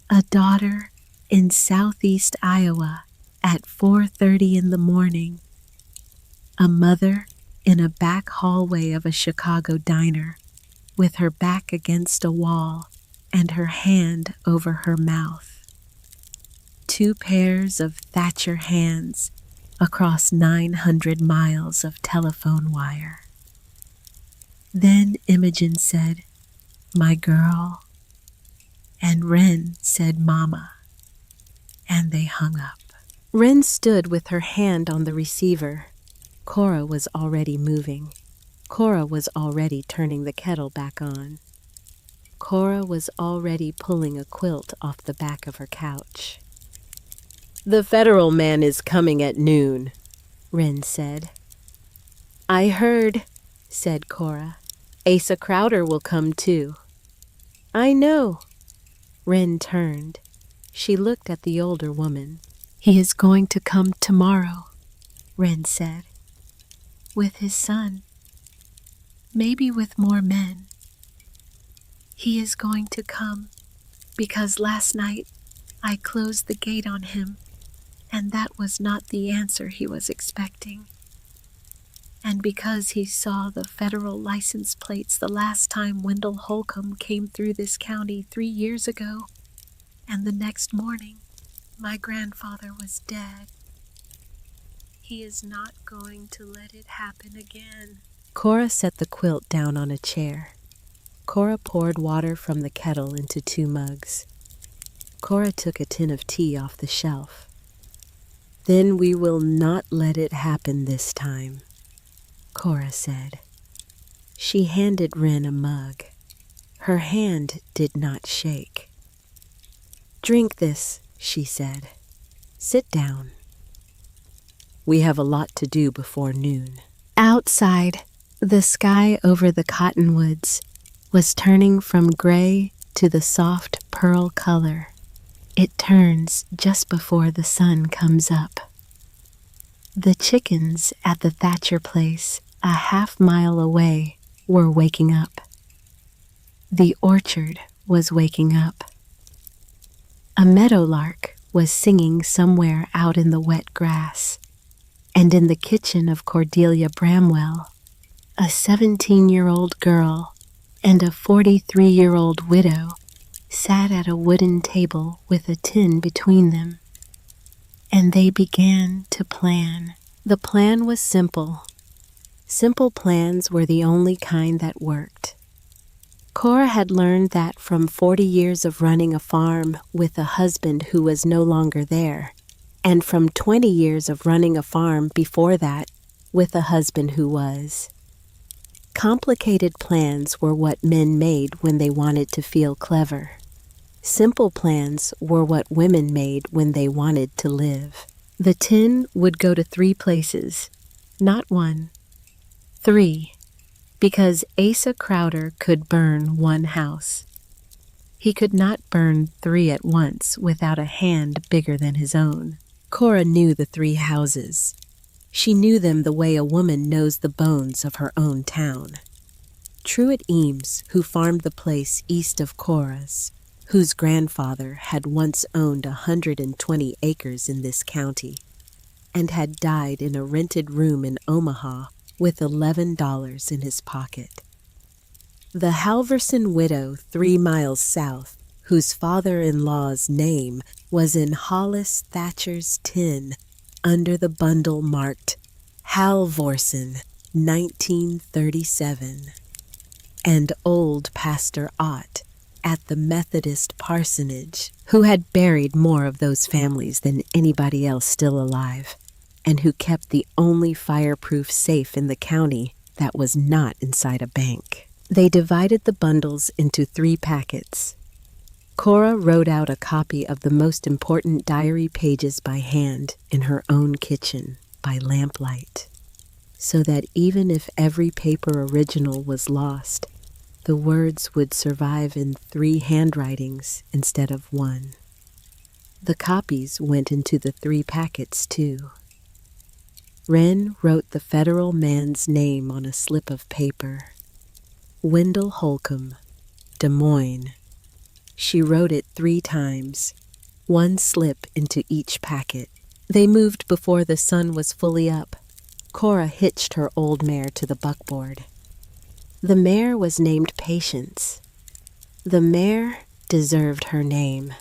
A daughter in southeast Iowa at 4:30 in the morning. A mother in a back hallway of a Chicago diner with her back against a wall and her hand over her mouth. 2 pairs of Thatcher hands across 900 miles of telephone wire. Then Imogen said, "My girl," and Wren said, "Mama," and they hung up. Wren stood with her hand on the receiver. Cora was already moving. Cora was already turning the kettle back on. Cora was already pulling a quilt off the back of her couch. The federal man is coming at noon, Wren said. I heard, said Cora. Asa Crowder will come too. I know. Wren turned. She looked at the older woman. He is going to come tomorrow, Wren said. With his son. Maybe with more men. He is going to come because last night I closed the gate on him, and that was not the answer he was expecting. And because he saw the federal license plates the last time Wendell Holcomb came through this county 3 years ago, and the next morning my grandfather was dead. He is not going to let it happen again. Cora set the quilt down on a chair. Cora poured water from the kettle into 2 mugs. Cora took a tin of tea off the shelf. Then we will not let it happen this time, Cora said. She handed Wren a mug. Her hand did not shake. Drink this, she said. Sit down. We have a lot to do before noon. Outside, the sky over the cottonwoods was turning from gray to the soft pearl color. It turns just before the sun comes up. The chickens at the Thatcher place, a half-mile away, were waking up. The orchard was waking up. A meadowlark was singing somewhere out in the wet grass, and in the kitchen of Cordelia Bramwell, a 17-year-old girl and a 43-year-old widow sat at a wooden table with a tin between them. And they began to plan. The plan was simple. Simple plans were the only kind that worked. Cora had learned that from 40 years of running a farm with a husband who was no longer there, and from 20 years of running a farm before that with a husband who was. Complicated plans were what men made when they wanted to feel clever. Simple plans were what women made when they wanted to live. The tin would go to 3 places, not 1, 3. because Asa Crowder could burn one house. He could not burn 3 at once without a hand bigger than his own. Cora knew the 3 houses. She knew them the way a woman knows the bones of her own town. Truett Eames, who farmed the place east of Cora's, whose grandfather had once owned 120 acres in this county, and had died in a rented room in Omaha with $11 in his pocket. The Halverson widow 3 miles south, whose father-in-law's name was in Hollis Thatcher's tin under the bundle marked Halvorson, 1937. And old Pastor Ott at the Methodist parsonage, who had buried more of those families than anybody else still alive, and who kept the only fireproof safe in the county that was not inside a bank. They divided the bundles into 3 packets. Cora wrote out a copy of the most important diary pages by hand in her own kitchen by lamplight, so that even if every paper original was lost, the words would survive in 3 handwritings instead of 1. The copies went into the 3 packets, too. Wren wrote the federal man's name on a slip of paper. Wendell Holcomb, Des Moines. She wrote it 3 times, 1 slip into each packet. They moved before the sun was fully up. Cora hitched her old mare to the buckboard. The mare was named Patience. The mare deserved her name.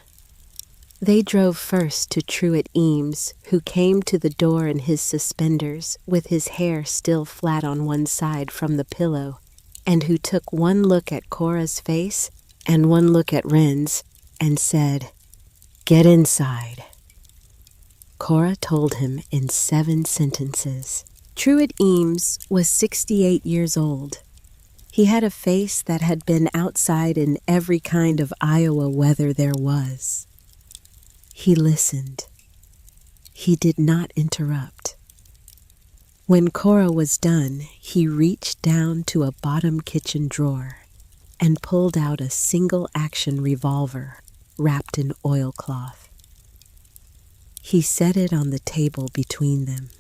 They drove first to Truett Eames, who came to the door in his suspenders, with his hair still flat on one side from the pillow, and who took 1 look at Cora's face and 1 look at Wren's and said, "Get inside." Cora told him in 7 sentences. Truett Eames was 68 years old. He had a face that had been outside in every kind of Iowa weather there was. He listened. He did not interrupt. When Cora was done, he reached down to a bottom kitchen drawer and pulled out a single-action revolver wrapped in oilcloth. He set it on the table between them.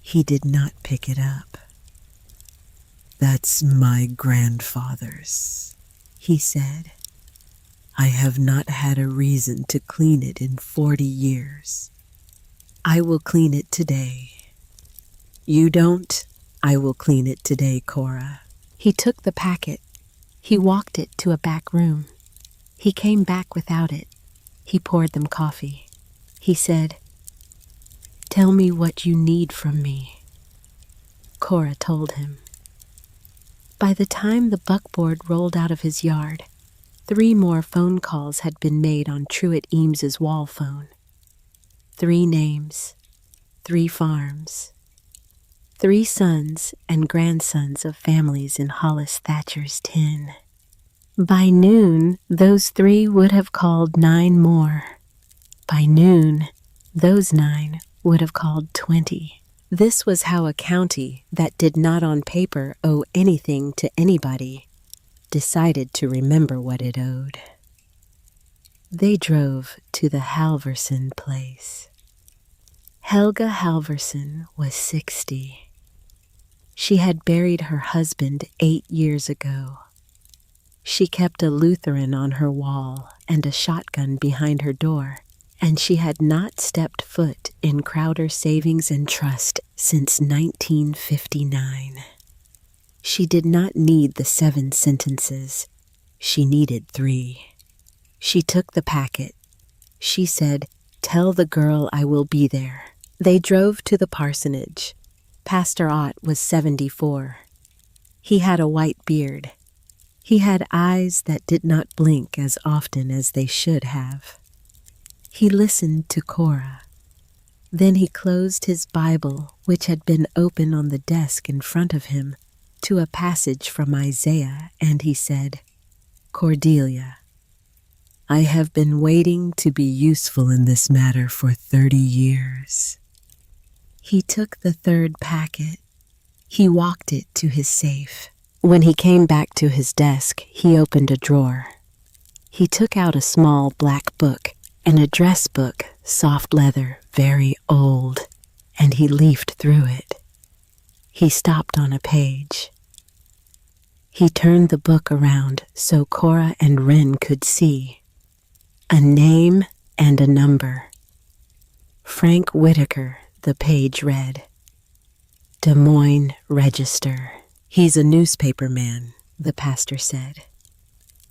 He did not pick it up. "That's my grandfather's," he said. "I have not had a reason to clean it in 40 years. I will clean it today." "You don't? I will clean it today, Cora." He took the packet. He walked it to a back room. He came back without it. He poured them coffee. He said, "Tell me what you need from me." Cora told him. By the time the buckboard rolled out of his yard, 3 more phone calls had been made on Truett Eames's wall phone. 3 names, 3 farms, 3 sons and grandsons of families in Hollis Thatcher's tin. By noon, those 3 would have called 9 more. By noon, those 9 would have called 20. This was how a county that did not on paper owe anything to anybody decided to remember what it owed. They drove to the Halverson place. Helga Halverson was 60. She had buried her husband 8 years ago. She kept a Lutheran on her wall and a shotgun behind her door, and she had not stepped foot in Crowder Savings and Trust since 1959. She did not need the 7 sentences. She needed 3. She took the packet. She said, "Tell the girl I will be there." They drove to the parsonage. Pastor Ott was 74. He had a white beard. He had eyes that did not blink as often as they should have. He listened to Cora. Then he closed his Bible, which had been open on the desk in front of him, to a passage from Isaiah, and he said, "Cordelia, I have been waiting to be useful in this matter for 30 years. He took the 3rd packet. He walked it to his safe. When he came back to his desk, he opened a drawer. He took out a small black book, an address book, soft leather, very old, and he leafed through it. He stopped on a page. He turned the book around so Cora and Wren could see. A name and a number. Frank Whitaker, the page read. Des Moines Register. He's a newspaper man, the pastor said.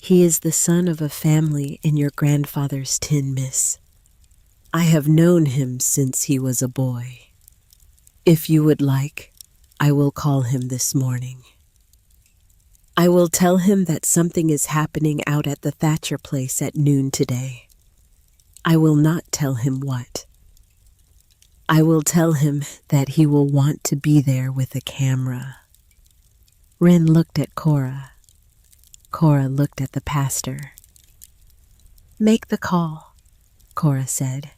He is the son of a family in your grandfather's tin, miss. I have known him since he was a boy. If you would like, I will call him this morning. I will tell him that something is happening out at the Thatcher place at noon today. I will not tell him what. I will tell him that he will want to be there with a camera. Wren looked at Cora. Cora looked at the pastor. Make the call, Cora said.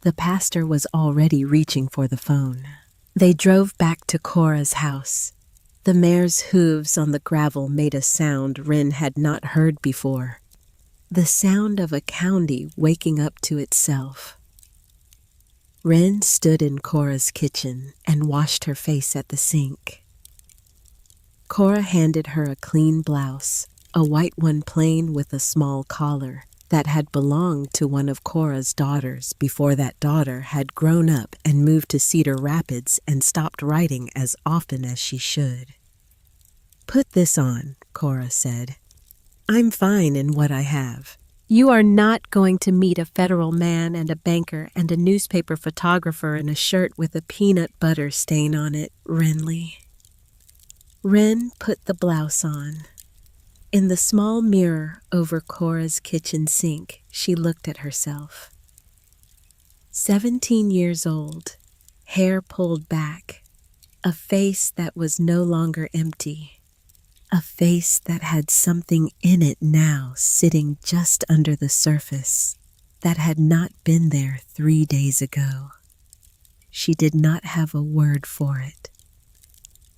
The pastor was already reaching for the phone. They drove back to Cora's house. The mare's hooves on the gravel made a sound Wren had not heard before. The sound of a county waking up to itself. Wren stood in Cora's kitchen and washed her face at the sink. Cora handed her a clean blouse, a white one plain with a small collar, that had belonged to one of Cora's daughters before that daughter had grown up and moved to Cedar Rapids and stopped writing as often as she should. Put this on, Cora said. I'm fine in what I have. You are not going to meet a federal man and a banker and a newspaper photographer in a shirt with a peanut butter stain on it, Wrenly. Wren put the blouse on. In the small mirror over Cora's kitchen sink, she looked at herself. 17 years old, hair pulled back, a face that was no longer empty. A face that had something in it now sitting just under the surface that had not been there 3 days ago. She did not have a word for it.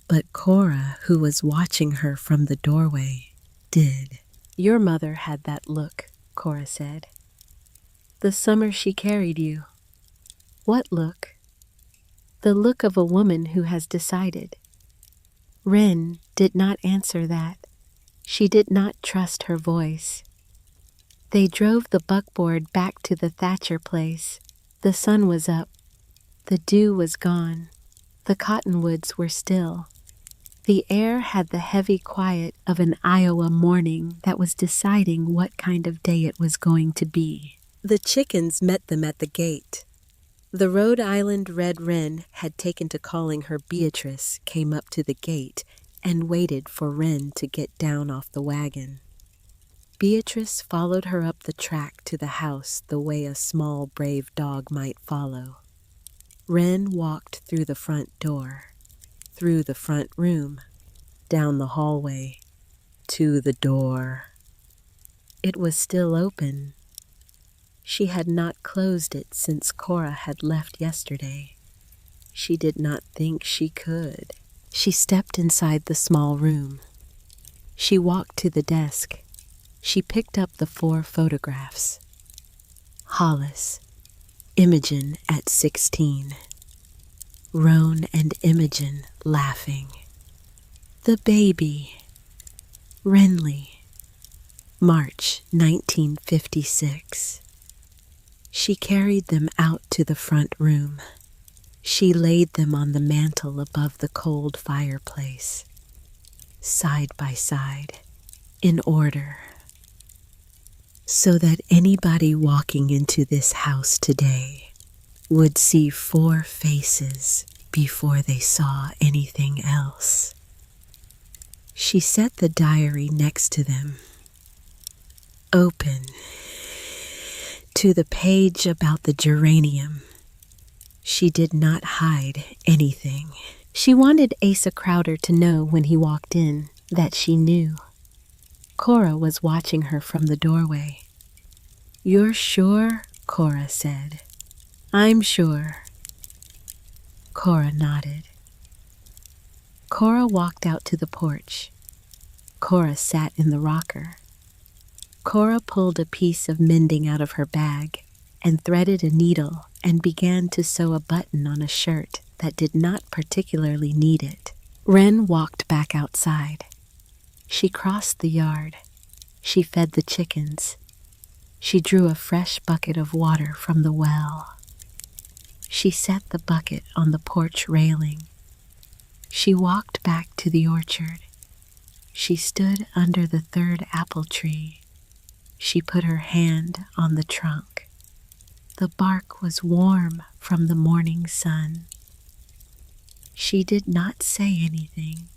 But Cora, who was watching her from the doorway, did. Your mother had that look, Cora said. The summer she carried you. What look? The look of a woman who has decided. Wren did not answer that. She did not trust her voice. They drove the buckboard back to the Thatcher place. The sun was up. The dew was gone. The cottonwoods were still. The air had the heavy quiet of an Iowa morning that was deciding what kind of day it was going to be. The chickens met them at the gate. The Rhode Island red wren had taken to calling her Beatrice, came up to the gate and waited for Wren to get down off the wagon. Beatrice followed her up the track to the house the way a small, brave dog might follow. Wren walked through the front door, through the front room, down the hallway, to the door. It was still open. She had not closed it since Cora had left yesterday. She did not think she could. She stepped inside the small room. She walked to the desk. She picked up the 4 photographs. Hollis, Imogen at 16. Roan and Imogen laughing. The baby. Wrenly. March 1956. She carried them out to the front room. She laid them on the mantel above the cold fireplace, side by side, in order, so that anybody walking into this house today would see 4 faces before they saw anything else. She set the diary next to them, open, to the page about the geranium. She did not hide anything. She wanted Asa Crowder to know when he walked in that she knew. Cora was watching her from the doorway. You're sure? Cora said. I'm sure. Cora nodded. Cora walked out to the porch. Cora sat in the rocker. Cora pulled a piece of mending out of her bag and threaded a needle and began to sew a button on a shirt that did not particularly need it. Wren walked back outside. She crossed the yard. She fed the chickens. She drew a fresh bucket of water from the well. She set the bucket on the porch railing. She walked back to the orchard. She stood under the third apple tree. She put her hand on the trunk. The bark was warm from the morning sun. She did not say anything.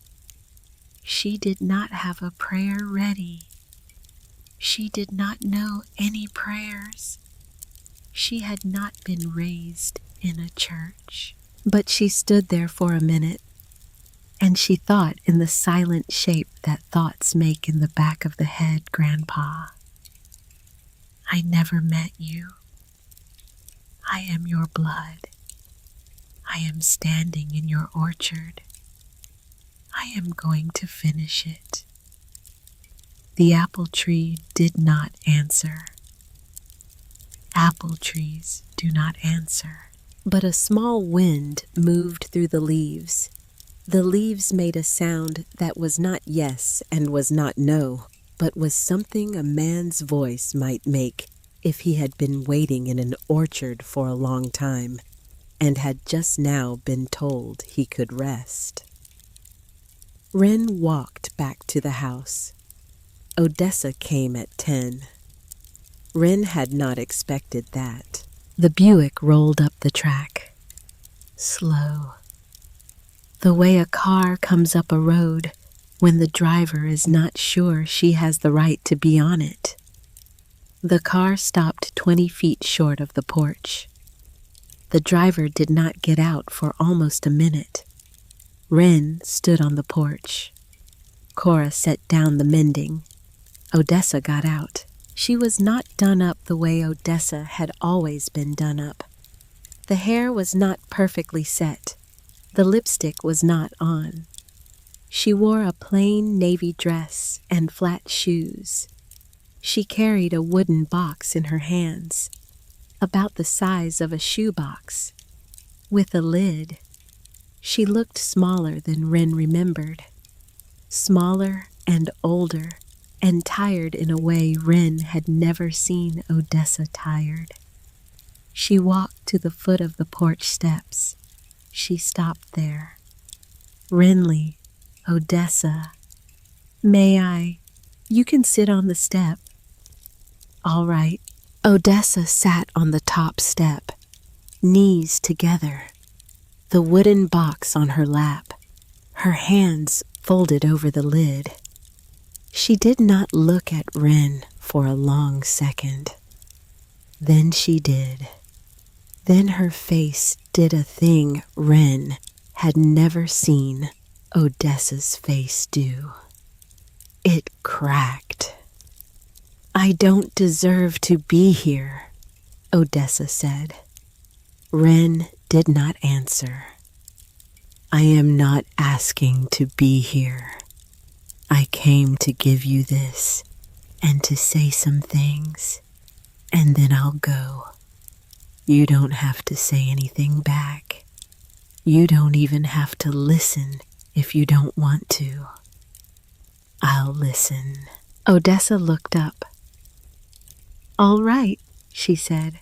She did not have a prayer ready. She did not know any prayers. She had not been raised in a church. But she stood there for a minute, and she thought in the silent shape that thoughts make in the back of the head, Grandpa. I never met you. I am your blood. I am standing in your orchard. I am going to finish it. The apple tree did not answer. Apple trees do not answer. But a small wind moved through the leaves. The leaves made a sound that was not yes and was not no, but was something a man's voice might make if he had been waiting in an orchard for a long time and had just now been told he could rest. Wren walked back to the house. Odessa came at 10. Wren had not expected that. The Buick rolled up the track. Slow. The way a car comes up a road when the driver is not sure she has the right to be on it. The car stopped 20 feet short of the porch. The driver did not get out for almost a minute. Wren stood on the porch. Cora set down the mending. Odessa got out. She was not done up the way Odessa had always been done up. The hair was not perfectly set. The lipstick was not on. She wore a plain navy dress and flat shoes. She carried a wooden box in her hands, about the size of a shoebox, with a lid. She looked smaller than Wren remembered, smaller and older, and tired in a way Wren had never seen Odessa tired. She walked to the foot of the porch steps. She stopped there. Renly, Odessa, may I? You can sit on the step. All right. Odessa sat on the top step, knees together, the wooden box on her lap, her hands folded over the lid. She did not look at Wren for a long second. Then she did. Then her face did a thing Wren had never seen Odessa's face do. It cracked. I don't deserve to be here, Odessa said. Wren did not answer. I am not asking to be here. I came to give you this and to say some things, and then I'll go. You don't have to say anything back. You don't even have to listen if you don't want to. I'll listen. Odessa looked up. All right, she said.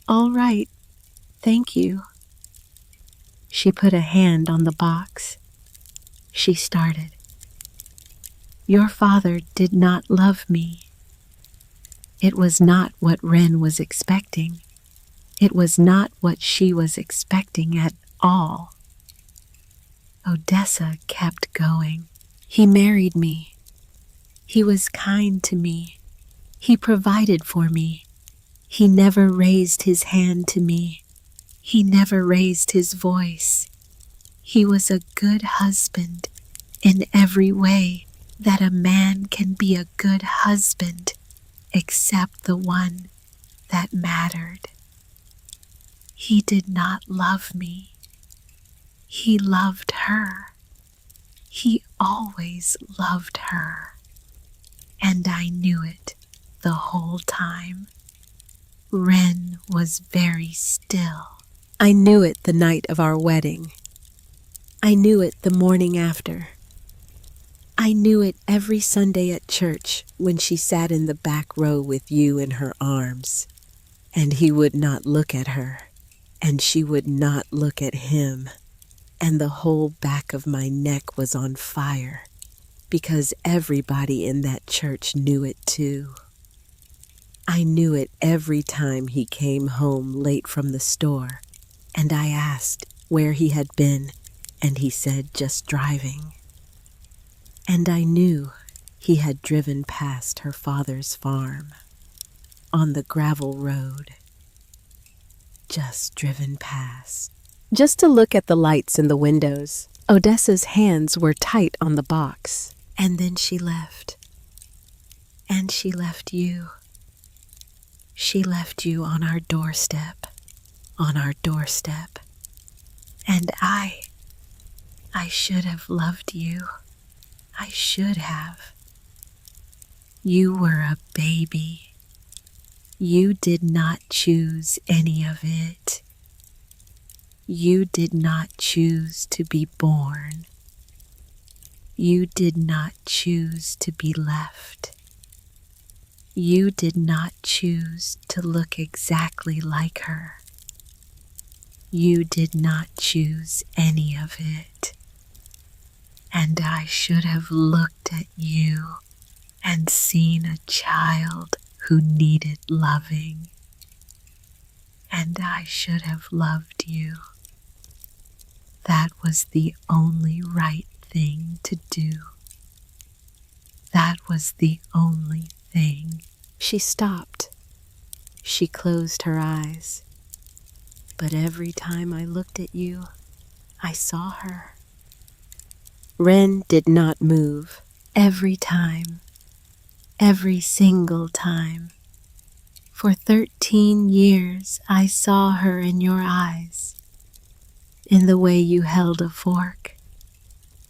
All right, thank you. She put a hand on the box. She started. Your father did not love me. It was not what Wren was expecting. It was not what she was expecting at all. Odessa kept going. He married me. He was kind to me. He provided for me. He never raised his hand to me. He never raised his voice. He was a good husband in every way that a man can be a good husband, except the one that mattered. He did not love me. He loved her. He always loved her, and I knew it the whole time. Wren was very still. I knew it the night of our wedding. I knew it the morning after. I knew it every Sunday at church when she sat in the back row with you in her arms, and he would not look at her, and she would not look at him, and the whole back of my neck was on fire because everybody in that church knew it too. I knew it every time he came home late from the store, and I asked where he had been, and he said just driving. And I knew he had driven past her father's farm on the gravel road. Just driven past. Just to look at the lights in the windows. Odessa's hands were tight on the box. And then she left. And she left you. She left you on our doorstep. On our doorstep. And I should have loved you. I should have. You were a baby. You did not choose any of it. You did not choose to be born. You did not choose to be left. You did not choose to look exactly like her. You did not choose any of it. And I should have looked at you and seen a child who needed loving. And I should have loved you. That was the only right thing to do. That was the only thing. She stopped. She closed her eyes. But every time I looked at you, I saw her. Wren did not move. Every time. Every single time. For 13 years I saw her in your eyes. In the way you held a fork.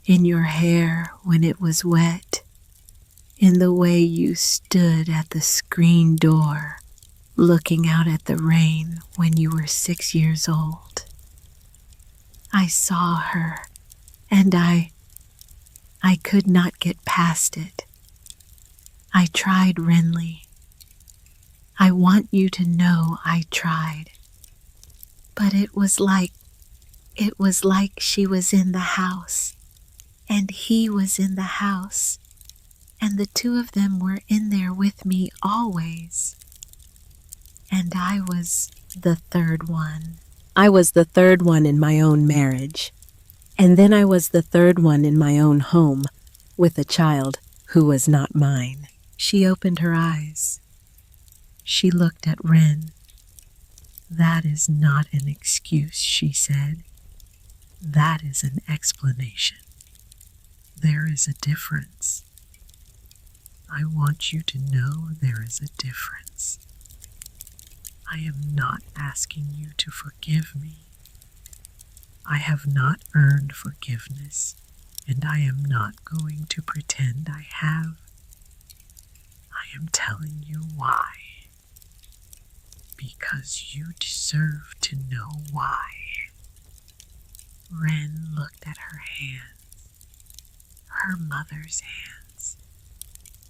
In your hair when it was wet. In the way you stood at the screen door, looking out at the rain when you were 6 years old. I saw her, and I could not get past it. I tried, Renly. I want you to know I tried. But it was like she was in the house, and he was in the house, and the two of them were in there with me always. And I was the third one. I was the third one in my own marriage. And then I was the third one in my own home with a child who was not mine. She opened her eyes. She looked at Wren. That is not an excuse, she said. That is an explanation. There is a difference. I want you to know there is a difference. I am not asking you to forgive me. I have not earned forgiveness, and I am not going to pretend I have. I am telling you why. Because you deserve to know why. Wren looked at her hands, her mother's hands,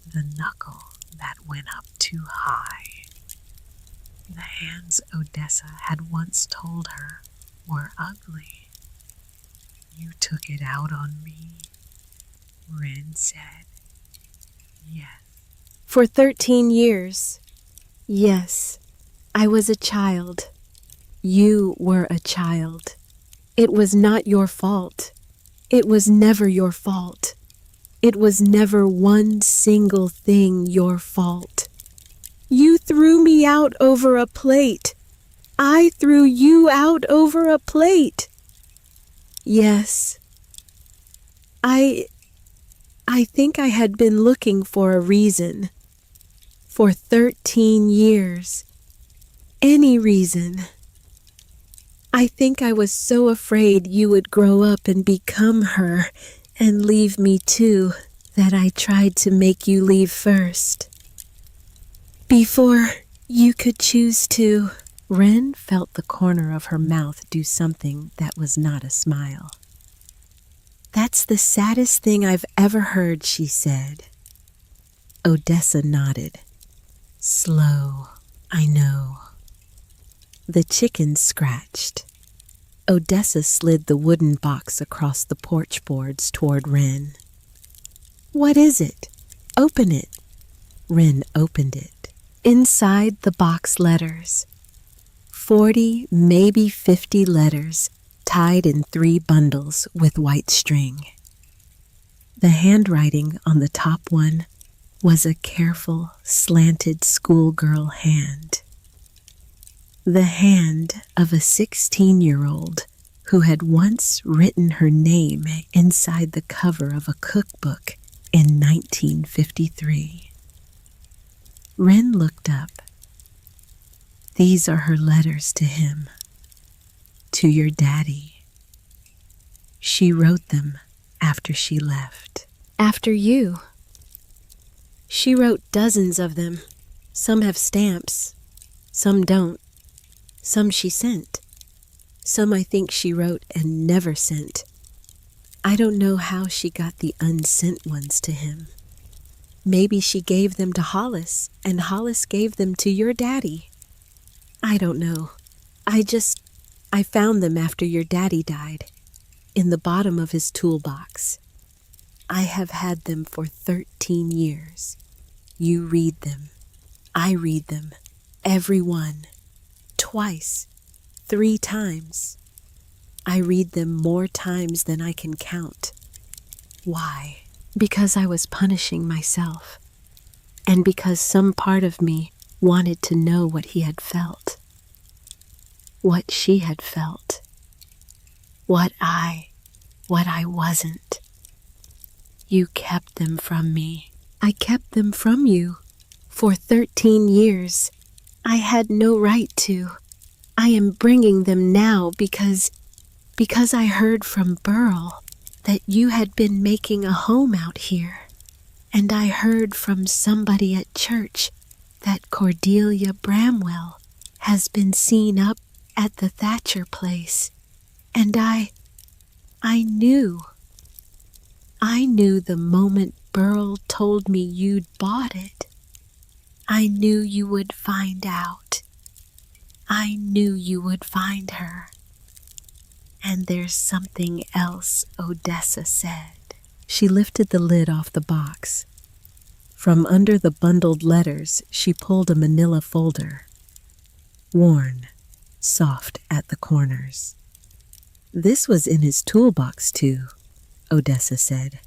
the knuckle that went up too high. The hands Odessa had once told her were ugly. You took it out on me, Wren said. Yes. For 13 years. Yes, I was a child. You were a child. It was not your fault. It was never your fault. It was never one single thing your fault. You threw me out over a plate. I threw you out over a plate. Yes. I think I had been looking for a reason. For 13 years. Any reason. I think I was so afraid you would grow up and become her, And leave me too, that I tried to make you leave first. Before you could choose to. Wren felt the corner of her mouth do something that was not a smile. That's the saddest thing I've ever heard, she said. Odessa nodded. Slow, I know. The chicken scratched. Odessa slid the wooden box across the porch boards toward Wren. What is it? Open it. Wren opened it. Inside the box letters. 40, maybe 50 letters tied in 3 bundles with white string. The handwriting on the top one was a careful, slanted schoolgirl hand. The hand of a 16-year-old who had once written her name inside the cover of a cookbook in 1953. Wren looked up. These are her letters to him, to your daddy. She wrote them after she left. After you. She wrote dozens of them. Some have stamps, some don't. Some she sent. Some I think she wrote and never sent. I don't know how she got the unsent ones to him. Maybe she gave them to Hollis, and Hollis gave them to your daddy. I don't know. I found them after your daddy died, in the bottom of his toolbox. I have had them for 13 years. You read them. I read them. Every one. Twice. 3 times. I read them more times than I can count. Why? Because I was punishing myself, and because some part of me wanted to know what he had felt, what she had felt, what I wasn't. You kept them from me. I kept them from you for 13 years. I had no right to. I am bringing them now because I heard from Burl that you had been making a home out here. And I heard from somebody at church that Cordelia Bramwell has been seen up at the Thatcher place. And I knew. I knew the moment Burl told me you'd bought it. I knew you would find out. I knew you would find her. And there's something else Odessa said. She lifted the lid off the box. From under the bundled letters, she pulled a manila folder. Worn, soft at the corners. This was in his toolbox, too, Odessa said.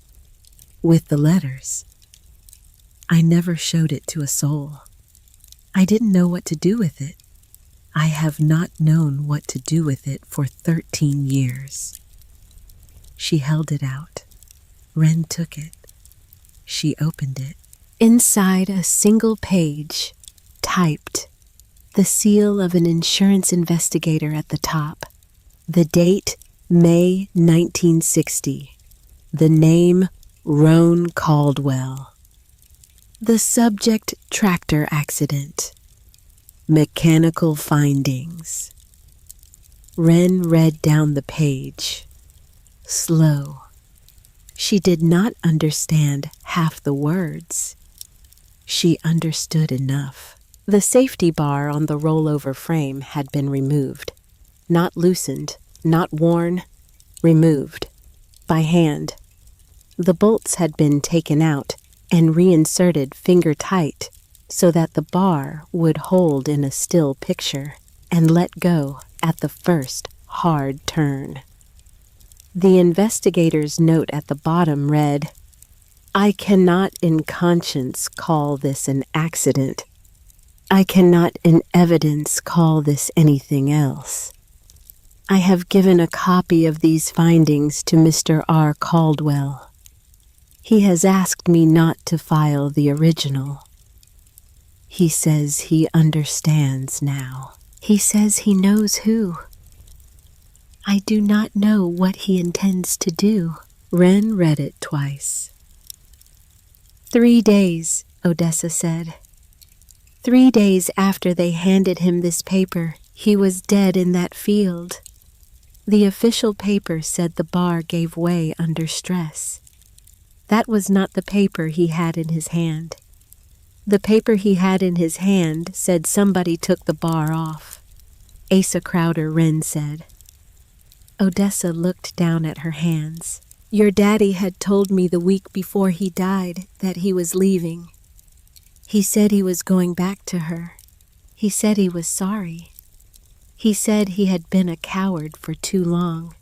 With the letters. I never showed it to a soul. I didn't know what to do with it. I have not known what to do with it for 13 years. She held it out. Wren took it. She opened it. Inside a single page, typed, the seal of an insurance investigator at the top. The date, May 1960. The name, Roan Caldwell. The subject, tractor accident. Mechanical findings. Wren read down the page. Slow. She did not understand half the words. She understood enough. The safety bar on the rollover frame had been removed. Not loosened, not worn, removed. By hand. The bolts had been taken out and reinserted finger tight so that the bar would hold in a still picture and let go at the first hard turn. The investigator's note at the bottom read, I cannot in conscience call this an accident. I cannot in evidence call this anything else. I have given a copy of these findings to Mr. R. Caldwell. He has asked me not to file the original. He says he understands now. He says he knows who. I do not know what he intends to do. Wren read it twice. 3 days, Odessa said. 3 days after they handed him this paper, he was dead in that field. The official paper said the bar gave way under stress. That was not the paper he had in his hand. The paper he had in his hand said somebody took the bar off. Asa Crowder, Wren said. Odessa looked down at her hands. Your daddy had told me the week before he died that he was leaving. He said he was going back to her. He said he was sorry. He said he had been a coward for too long.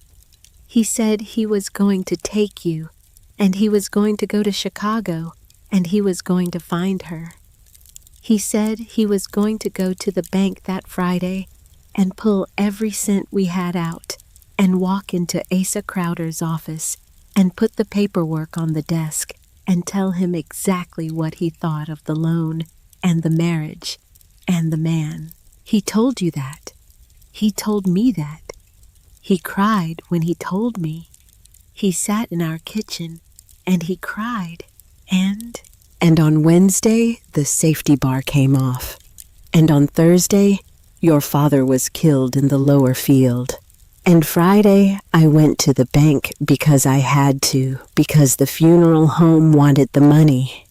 He said he was going to take you, and he was going to go to Chicago, and he was going to find her. He said he was going to go to the bank that Friday and pull every cent we had out and walk into Asa Crowder's office and put the paperwork on the desk and tell him exactly what he thought of the loan and the marriage and the man. He told you that. He told me that. He cried when he told me. He sat in our kitchen and he cried. And on Wednesday, the safety bar came off. And on Thursday, your father was killed in the lower field. And Friday, I went to the bank because I had to, because the funeral home wanted the money.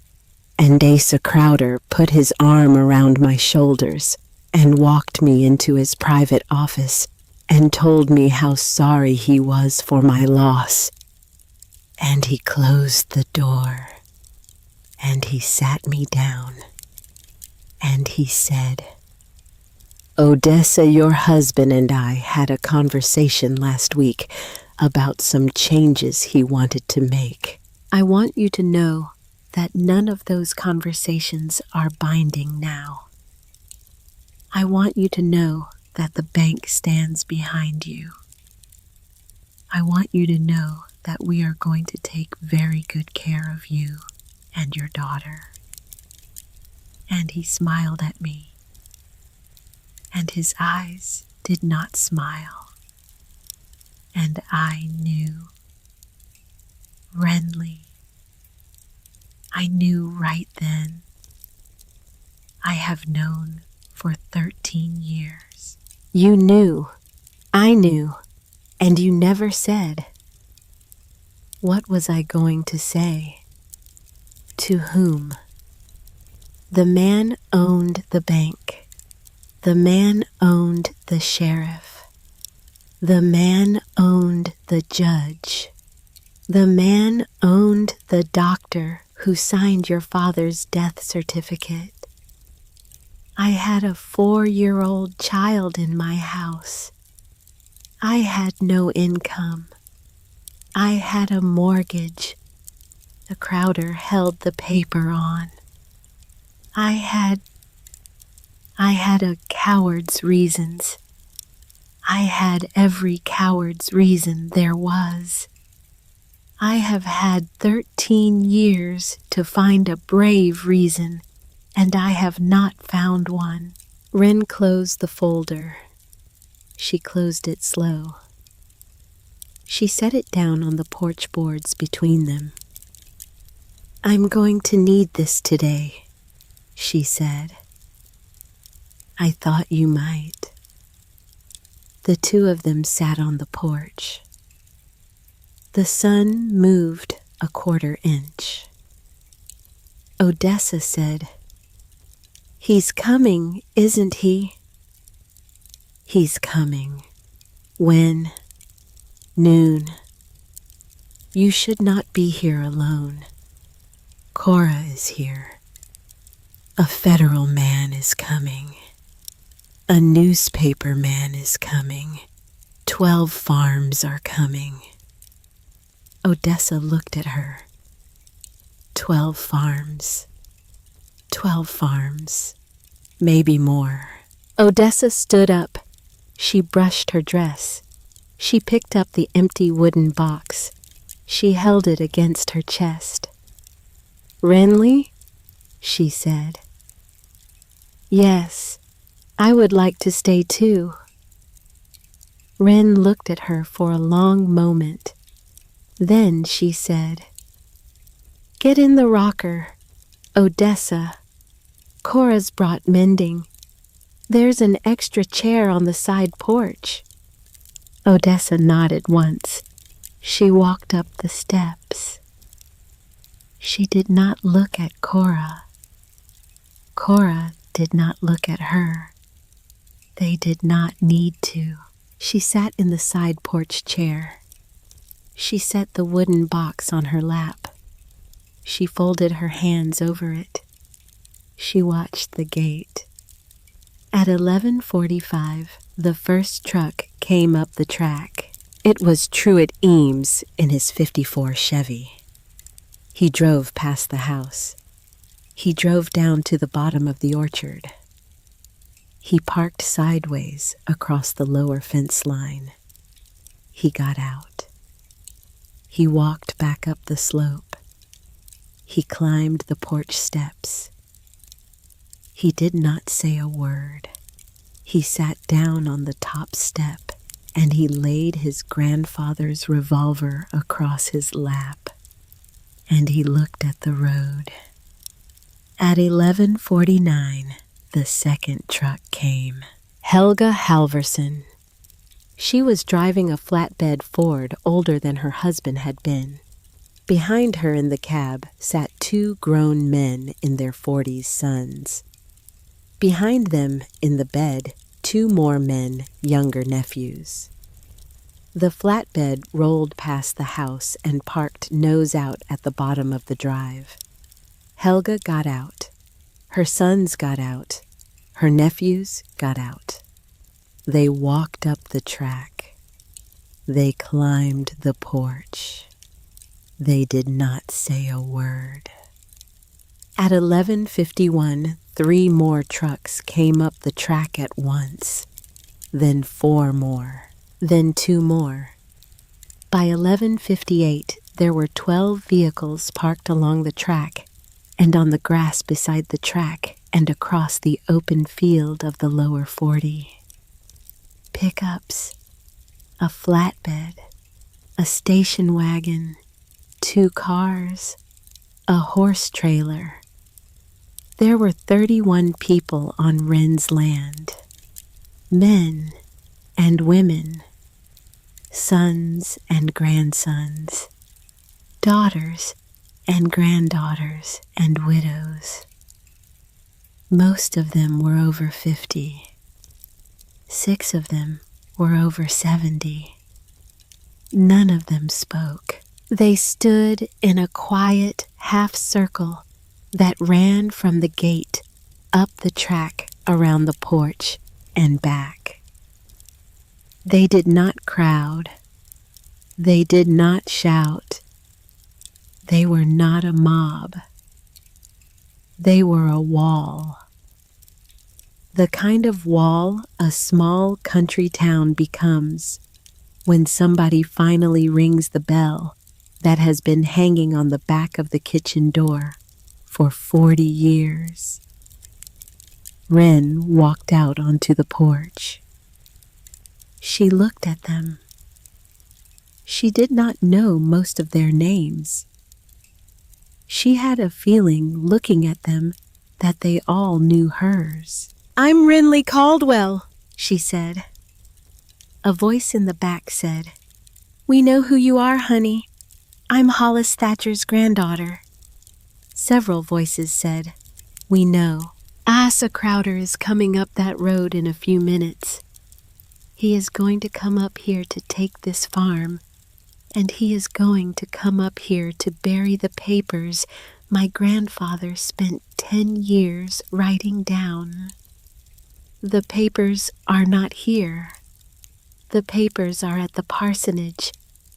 And Asa Crowder put his arm around my shoulders and walked me into his private office and told me how sorry he was for my loss. And he closed the door, and he sat me down, and he said, Odessa, your husband and I had a conversation last week about some changes he wanted to make. I want you to know that none of those conversations are binding now. I want you to know that the bank stands behind you. I want you to know that we are going to take very good care of you and your daughter. And he smiled at me. And his eyes did not smile. And I knew. Renly. I knew right then. I have known for 13 years. You knew. I knew. And you never said. What was I going to say? To whom? The man owned the bank. The man owned the sheriff. The man owned the judge. The man owned the doctor who signed your father's death certificate. I had a 4-year-old child in my house. I had no income. I had a mortgage. The Crowder held the paper on. I had a coward's reasons. I had every coward's reason there was. I have had 13 years to find a brave reason, and I have not found one. Wren closed the folder. She closed it slow. She set it down on the porch boards between them. I'm going to need this today, she said. I thought you might. The two of them sat on the porch. The sun moved a 1/4 inch. Odessa said, He's coming, isn't he? He's coming. When? Noon. You should not be here alone. Cora is here. A federal man is coming. A newspaper man is coming. 12 farms are coming. Odessa looked at her. 12 farms. 12 farms. Maybe more. Odessa stood up. She brushed her dress. She picked up the empty wooden box. She held it against her chest. Renly? She said. Yes, I would like to stay too. Wren looked at her for a long moment. Then she said, "Get in the rocker, Odessa. Cora's brought mending. There's an extra chair on the side porch." Odessa nodded once. She walked up the steps. She did not look at Cora. Cora did not look at her. They did not need to. She sat in the side porch chair. She set the wooden box on her lap. She folded her hands over it. She watched the gate. At 11:45, the first truck came up the track. It was Truett Eames in his '54 Chevy. He drove past the house. He drove down to the bottom of the orchard. He parked sideways across the lower fence line. He got out. He walked back up the slope. He climbed the porch steps. He did not say a word. He sat down on the top step and he laid his grandfather's revolver across his lap. And he looked at the road. At 11:49, the second truck came. Helga Halverson. She was driving a flatbed Ford older than her husband had been. Behind her in the cab sat two grown men in their 40s sons. Behind them in the bed, two more men, younger nephews. The flatbed rolled past the house and parked nose out at the bottom of the drive. Helga got out. Her sons got out. Her nephews got out. They walked up the track. They climbed the porch. They did not say a word. At 11:51, 3 more trucks came up the track at once. Then 4 more. Then 2 more. By 11:58, there were 12 vehicles parked along the track and on the grass beside the track and across the open field of the lower 40. Pickups, a flatbed, a station wagon, 2 cars, a horse trailer. There were 31 people on Wren's land. Men and women, sons and grandsons, daughters and granddaughters and widows. Most of them were over 50. 6 of them were over 70. None of them spoke. They stood in a quiet half circle that ran from the gate up the track around the porch and back. They did not crowd. They did not shout. They were not a mob. They were a wall. The kind of wall a small country town becomes when somebody finally rings the bell that has been hanging on the back of the kitchen door for 40 years. Wren walked out onto the porch. She looked at them. She did not know most of their names. She had a feeling looking at them that they all knew hers. "I'm Renly Caldwell," she said. A voice in the back said, "We know who you are, honey. I'm Hollis Thatcher's granddaughter." Several voices said, "We know. Asa Crowder is coming up that road in a few minutes. He is going to come up here to take this farm, and he is going to come up here to bury the papers my grandfather spent 10 years writing down. The papers are not here. The papers are at the parsonage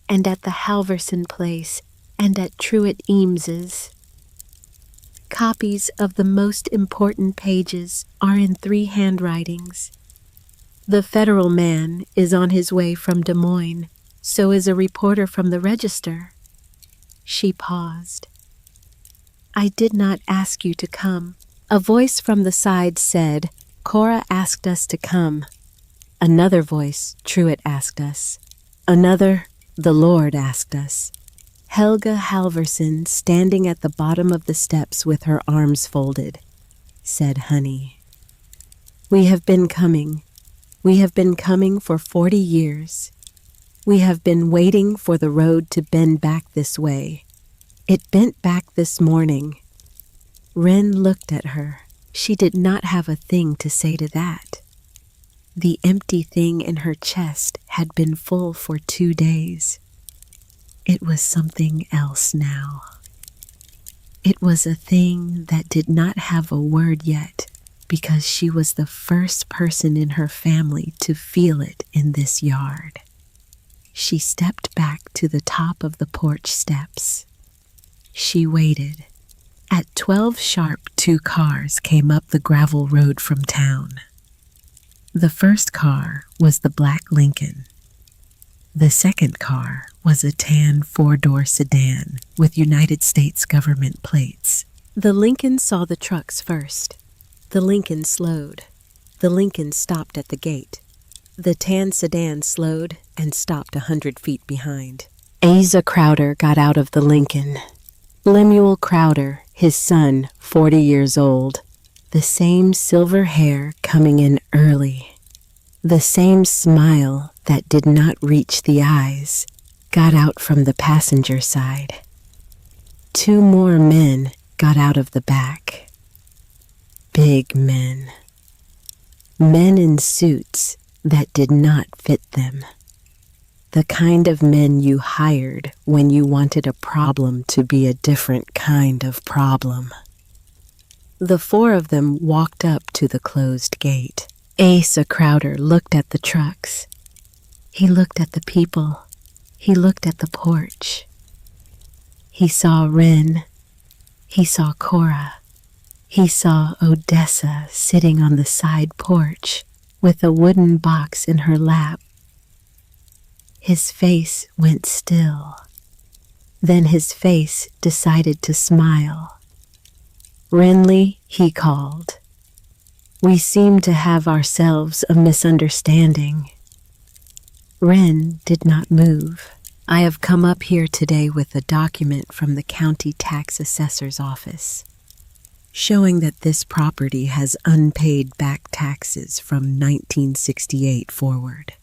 and at the Halverson place and at Truett Eames's. Copies of the most important pages are in 3 handwritings. The federal man is on his way from Des Moines, so is a reporter from the Register." She paused. "I did not ask you to come." A voice from the side said, "Cora asked us to come." Another voice, "Truett asked us." Another, "The Lord asked us." Helga Halverson, standing at the bottom of the steps with her arms folded, said Honey. We have been coming. We have been coming for 40 years. We have been waiting for the road to bend back this way. It bent back this morning. Wren looked at her. She did not have a thing to say to that. The empty thing in her chest had been full for 2 days. It was something else now. It was a thing that did not have a word yet, because she was the first person in her family to feel it in this yard. She stepped back to the top of the porch steps. She waited. At 12 sharp, 2 cars came up the gravel road from town. The first car was the black Lincoln. The second car was a tan 4-door sedan with United States government plates. The Lincoln saw the trucks first. The Lincoln slowed. The Lincoln stopped at the gate. The tan sedan slowed and stopped 100 feet behind. Asa Crowder got out of the Lincoln. Lemuel Crowder, his son, 40 years old, the same silver hair coming in early, the same smile that did not reach the eyes, got out from the passenger side. 2 more men got out of the back. Big men. Men in suits that did not fit them. The kind of men you hired when you wanted a problem to be a different kind of problem. The 4 of them walked up to the closed gate. Asa Crowder looked at the trucks. He looked at the people. He looked at the porch. He saw Wren. He saw Cora. He saw Odessa sitting on the side porch with a wooden box in her lap. His face went still. Then his face decided to smile. Renly, he called. We seem to have ourselves a misunderstanding. Wren did not move. I have come up here today with a document from the county tax assessor's office, showing that this property has unpaid back taxes from 1968 forward.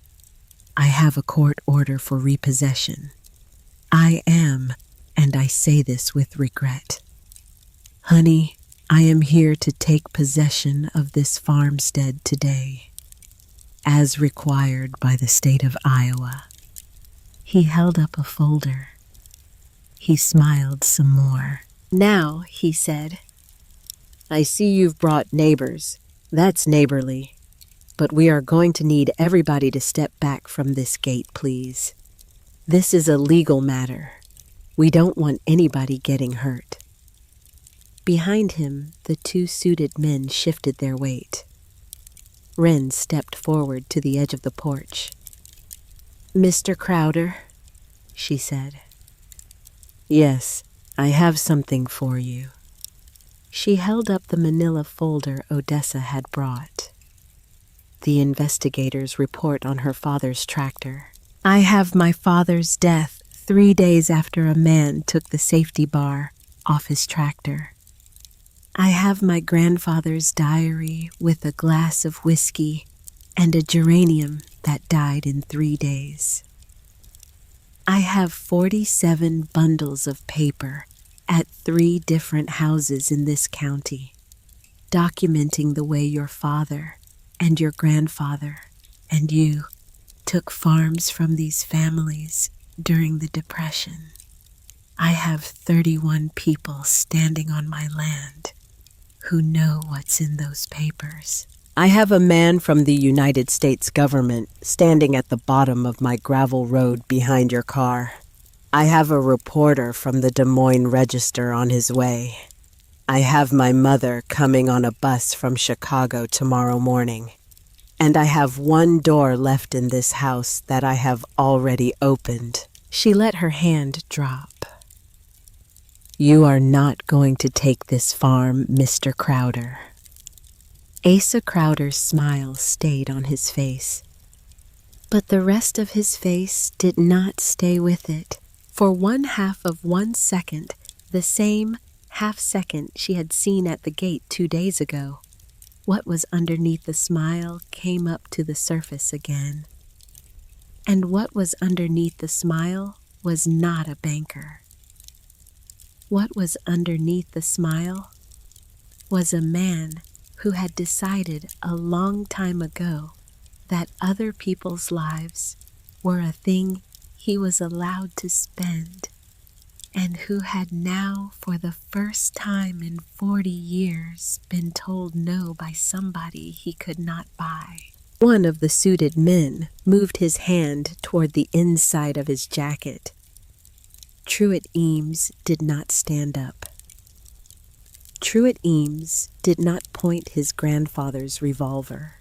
I have a court order for repossession. I am, and I say this with regret. Honey, I am here to take possession of this farmstead today, as required by the state of Iowa. He held up a folder. He smiled some more. Now, he said, I see you've brought neighbors. That's neighborly. But we are going to need everybody to step back from this gate, please. This is a legal matter. We don't want anybody getting hurt. Behind him, the 2 suited men shifted their weight. Wren stepped forward to the edge of the porch. Mr. Crowder, she said. Yes, I have something for you. She held up the manila folder Odessa had brought. The investigator's report on her father's tractor. I have my father's death 3 days after a man took the safety bar off his tractor. I have my grandfather's diary with a glass of whiskey and a geranium that died in 3 days. I have 47 bundles of paper at 3 different houses in this county, documenting the way your father and your grandfather and you took farms from these families during the Depression. I have 31 people standing on my land who know what's in those papers. I have a man from the United States government standing at the bottom of my gravel road behind your car. I have a reporter from the Des Moines Register on his way. I have my mother coming on a bus from Chicago tomorrow morning. And I have 1 door left in this house that I have already opened. She let her hand drop. You are not going to take this farm, Mr. Crowder. Asa Crowder's smile stayed on his face. But the rest of his face did not stay with it. For 1/2 of 1 second, the same half second she had seen at the gate 2 days ago, what was underneath the smile came up to the surface again. And what was underneath the smile was not a banker. What was underneath the smile was a man who had decided a long time ago that other people's lives were a thing he was allowed to spend, and who had now, for the first time in 40 years, been told no by somebody he could not buy. One of the suited men moved his hand toward the inside of his jacket. Truett Eames did not stand up. Truett Eames did not point his grandfather's revolver.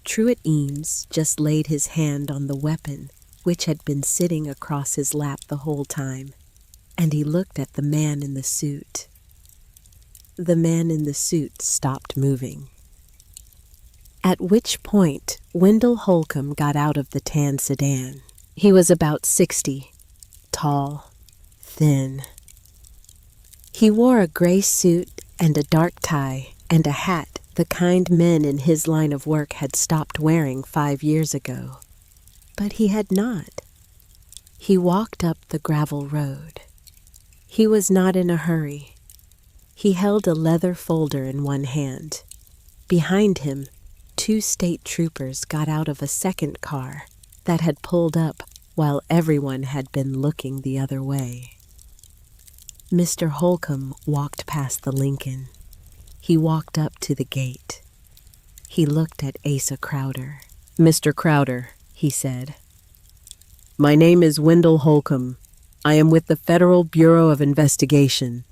Truett Eames just laid his hand on the weapon which had been sitting across his lap the whole time, and he looked at the man in the suit. The man in the suit stopped moving. At which point, Wendell Holcomb got out of the tan sedan. He was about 60, tall, thin. He wore a gray suit and a dark tie and a hat the kind men in his line of work had stopped wearing 5 years ago. But he had not. He walked up the gravel road. He was not in a hurry. He held a leather folder in one hand. Behind him, 2 state troopers got out of a second car that had pulled up while everyone had been looking the other way. Mr. Holcomb walked past the Lincoln. He walked up to the gate. He looked at Asa Crowder. "Mr. Crowder," he said, "my name is Wendell Holcomb. I am with the Federal Bureau of Investigation.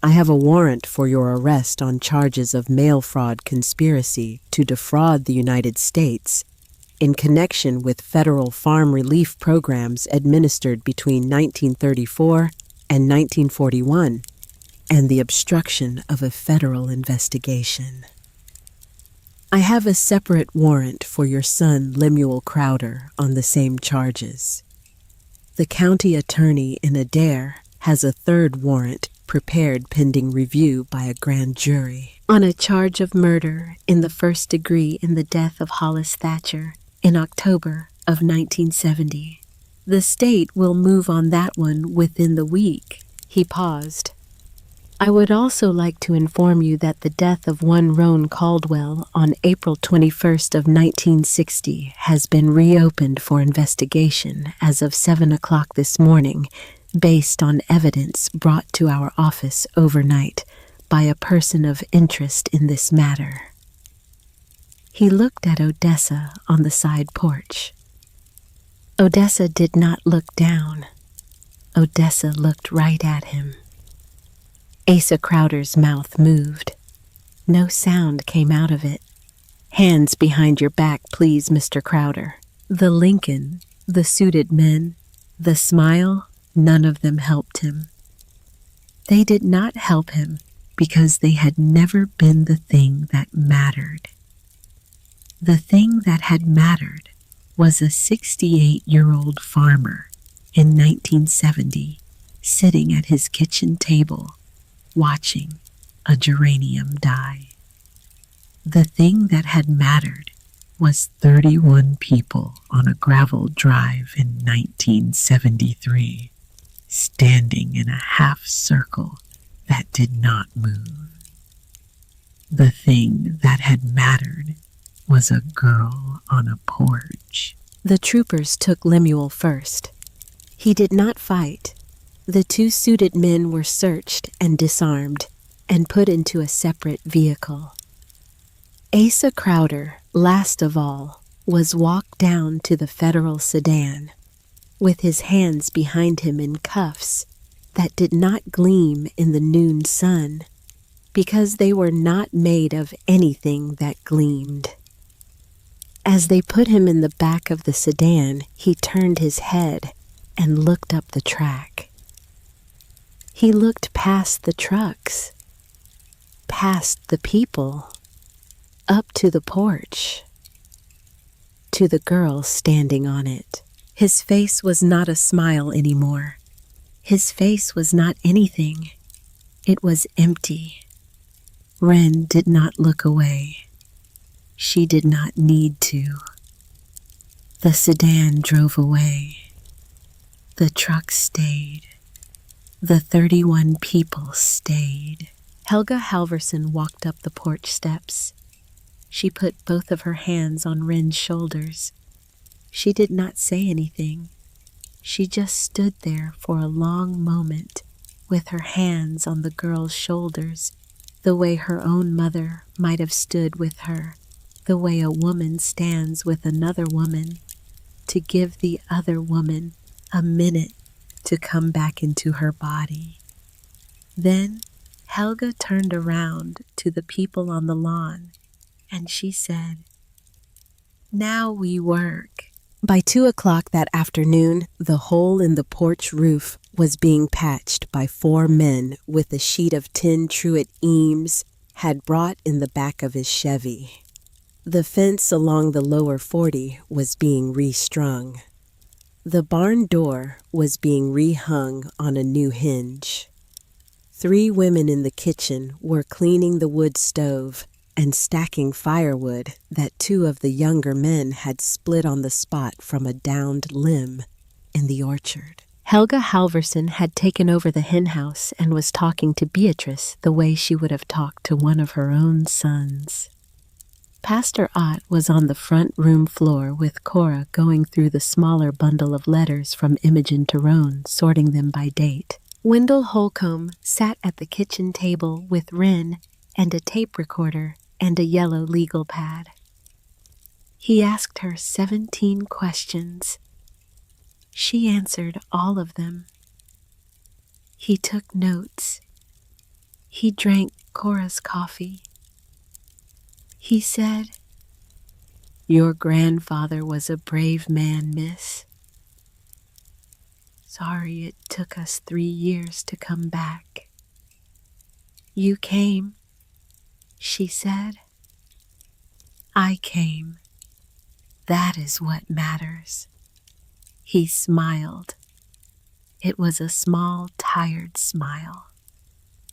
I have a warrant for your arrest on charges of mail fraud conspiracy to defraud the United States in connection with federal farm relief programs administered between 1934 and 1941, and the obstruction of a federal investigation. I have a separate warrant for your son, Lemuel Crowder, on the same charges. The county attorney in Adair has a third warrant prepared pending review by a grand jury on a charge of murder in the first degree in the death of Hollis Thatcher in October of 1970. The state will move on that one within the week." He paused. "I would also like to inform you that the death of one Roan Caldwell on April 21st of 1960 has been reopened for investigation as of 7 o'clock this morning, based on evidence brought to our office overnight by a person of interest in this matter." He looked at Odessa on the side porch. Odessa did not look down. Odessa looked right at him. Asa Crowder's mouth moved. No sound came out of it. "Hands behind your back, please, Mr. Crowder." The Lincoln, the suited men, the smile, none of them helped him. They did not help him because they had never been the thing that mattered. The thing that had mattered was a 68-year-old farmer in 1970 sitting at his kitchen table watching a geranium die. The thing that had mattered was 31 people on a gravel drive in 1973, standing in a half circle that did not move. The thing that had mattered was a girl on a porch. The troopers took Lemuel first. He did not fight. The 2 suited men were searched and disarmed and put into a separate vehicle. Asa Crowder, last of all, was walked down to the federal sedan, with his hands behind him in cuffs that did not gleam in the noon sun, because they were not made of anything that gleamed. As they put him in the back of the sedan, he turned his head and looked up the track. He looked past the trucks, past the people, up to the porch, to the girl standing on it. His face was not a smile anymore. His face was not anything. It was empty. Wren did not look away. She did not need to. The sedan drove away. The truck stayed. The 31 people stayed. Helga Halverson walked up the porch steps. She put both of her hands on Wren's shoulders. She did not say anything. She just stood there for a long moment with her hands on the girl's shoulders, the way her own mother might have stood with her, the way a woman stands with another woman, to give the other woman a minute to come back into her body. Then Helga turned around to the people on the lawn, and she said, "Now we work." By 2 o'clock that afternoon, the hole in the porch roof was being patched by 4 men with a sheet of tin Truett Eames had brought in the back of his Chevy. The fence along the lower 40 was being restrung. The barn door was being rehung on a new hinge. 3 women in the kitchen were cleaning the wood stove and stacking firewood that 2 of the younger men had split on the spot from a downed limb in the orchard. Helga Halverson had taken over the henhouse and was talking to Beatrice the way she would have talked to one of her own sons. Pastor Ott was on the front room floor with Cora going through the smaller bundle of letters from Imogen Tyrone, sorting them by date. Wendell Holcomb sat at the kitchen table with Wren and a tape recorder and a yellow legal pad. He asked her 17 questions. She answered all of them. He took notes. He drank Cora's coffee. He said, "Your grandfather was a brave man, miss. Sorry it took us 3 years to come back. You came," she said. "I came. That is what matters." He smiled. It was a small, tired smile.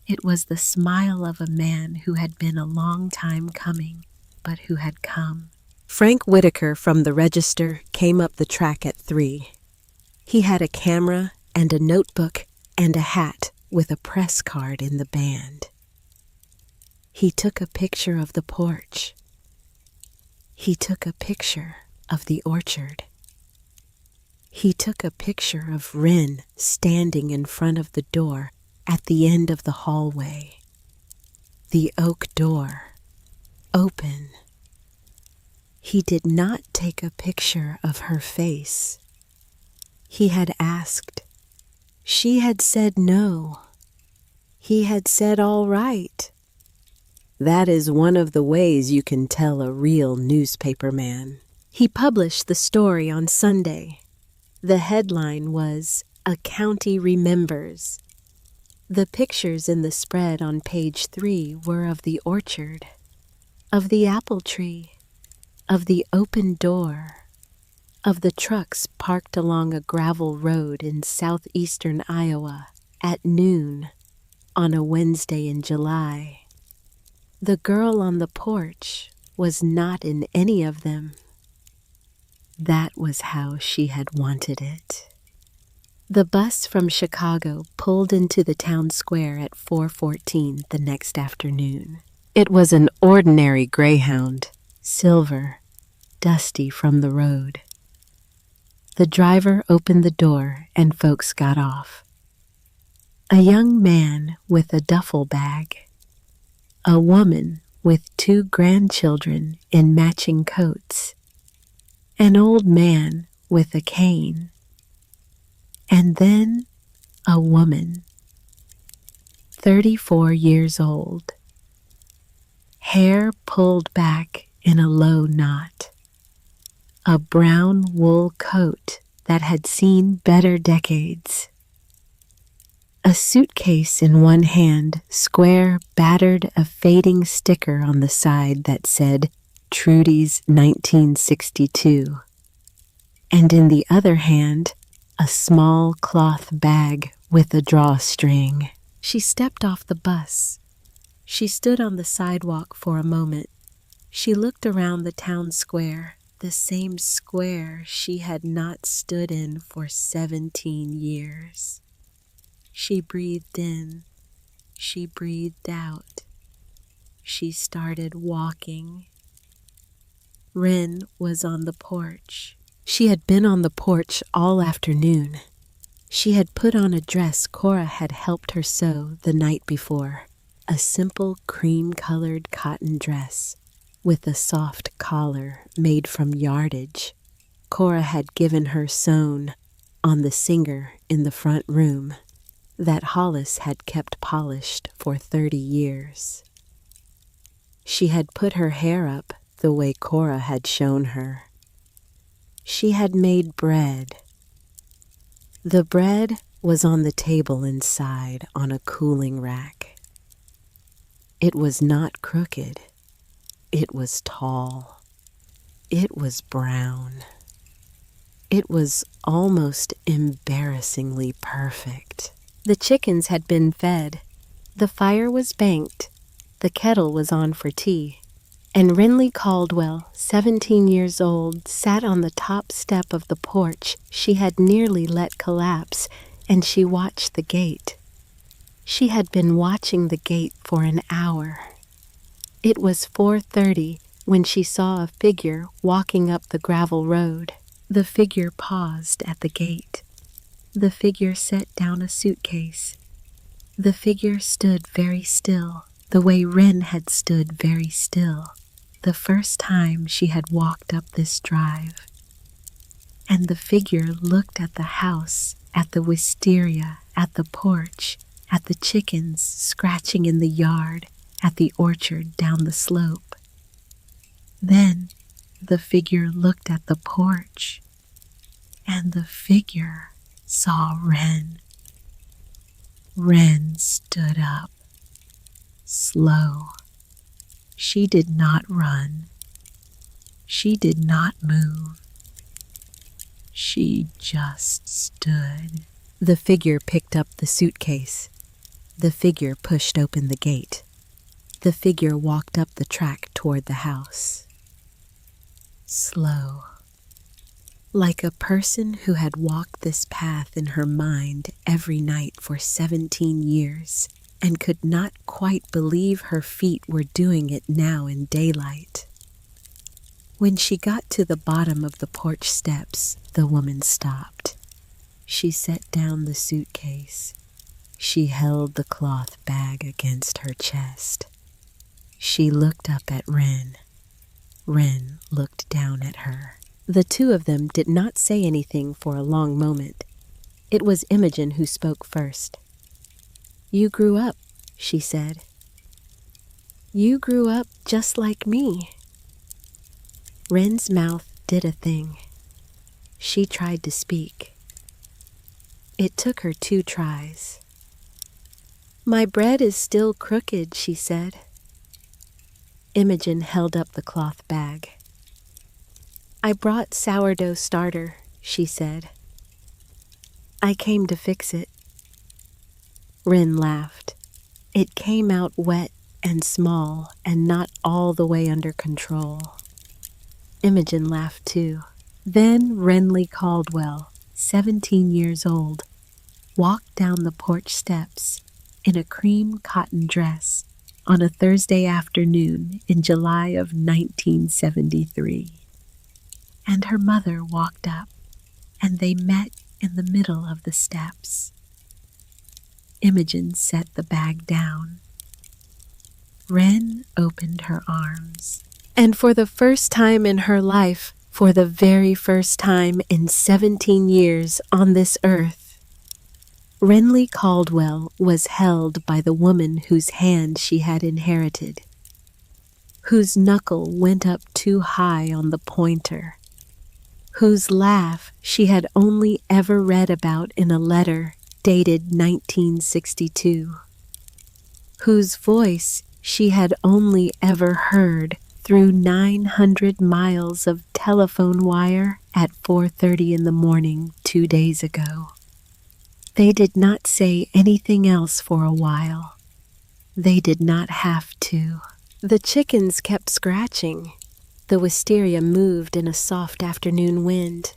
It was the smile of a man who had been a long time coming, but who had come. Frank Whitaker from the Register came up the track at 3. He had a camera and a notebook and a hat with a press card in the band. He took a picture of the porch. He took a picture of the orchard. He took a picture of Wren standing in front of the door at the end of the hallway. The oak door, open. He did not take a picture of her face. He had asked. She had said no. He had said all right. That is one of the ways you can tell a real newspaper man. He published the story on Sunday. The headline was, "A County Remembers." The pictures in the spread on page 3 were of the orchard, of the apple tree, of the open door, of the trucks parked along a gravel road in southeastern Iowa at noon on a Wednesday in July. The girl on the porch was not in any of them. That was how she had wanted it. The bus from Chicago pulled into the town square at 4:14 the next afternoon. It was an ordinary Greyhound, silver, dusty from the road. The driver opened the door and folks got off. A young man with a duffel bag. A woman with 2 grandchildren in matching coats. An old man with a cane. And then a woman, 34 years old. Hair pulled back in a low knot. A brown wool coat that had seen better decades. A suitcase in one hand, square, battered, a fading sticker on the side that said Trudy's 1962. and in the other hand, a small cloth bag with a drawstring. She stepped off the bus. She stood on the sidewalk for a moment. She looked around the town square, the same square she had not stood in for 17 years. She breathed in. She breathed out. She started walking. Wren was on the porch. She had been on the porch all afternoon. She had put on a dress Cora had helped her sew the night before, a simple cream-colored cotton dress with a soft collar made from yardage Cora had given her sewn on the singer in the front room that Hollis had kept polished for 30 years. She had put her hair up the way Cora had shown her. She had made bread. The bread was on the table inside on a cooling rack. It was not crooked. It was tall. It was brown. It was almost embarrassingly perfect. The chickens had been fed. The fire was banked. The kettle was on for tea. And Renly Caldwell, 17 years old, sat on the top step of the porch she had nearly let collapse, and she watched the gate. She had been watching the gate for an hour. It was 4:30 when she saw a figure walking up the gravel road. The figure paused at the gate. The figure set down a suitcase. The figure stood very still, the way Wren had stood very still the first time she had walked up this drive. And the figure looked at the house, at the wisteria, at the porch, at the chickens scratching in the yard, at the orchard down the slope. Then the figure looked at the porch, and the figure saw Wren. Wren stood up, slow. She did not run. She did not move. She just stood. The figure picked up the suitcase. The figure pushed open the gate. The figure walked up the track toward the house. Slow. Like a person who had walked this path in her mind every night for 17 years and could not quite believe her feet were doing it now in daylight. When she got to the bottom of the porch steps, the woman stopped. She set down the suitcase. She held the cloth bag against her chest. She looked up at Wren. Wren looked down at her. The two of them did not say anything for a long moment. It was Imogen who spoke first. "You grew up," she said. "You grew up just like me." Wren's mouth did a thing. She tried to speak. It took her 2 tries. "My bread is still crooked," she said. Imogen held up the cloth bag. "I brought sourdough starter," she said. "I came to fix it." Wren laughed. It came out wet and small and not all the way under control. Imogen laughed too. Then Renly Caldwell, 17 years old, walked down the porch steps in a cream cotton dress on a Thursday afternoon in July of 1973. And her mother walked up, and they met in the middle of the steps. Imogen set the bag down. Wren opened her arms, and for the first time in her life, for the very first time in 17 years on this earth, Renly Caldwell was held by the woman whose hand she had inherited, whose knuckle went up too high on the pointer, whose laugh she had only ever read about in a letter dated 1962, whose voice she had only ever heard through 900 miles of telephone wire at 4:30 in the morning 2 days ago. They did not say anything else for a while. They did not have to. The chickens kept scratching. The wisteria moved in a soft afternoon wind.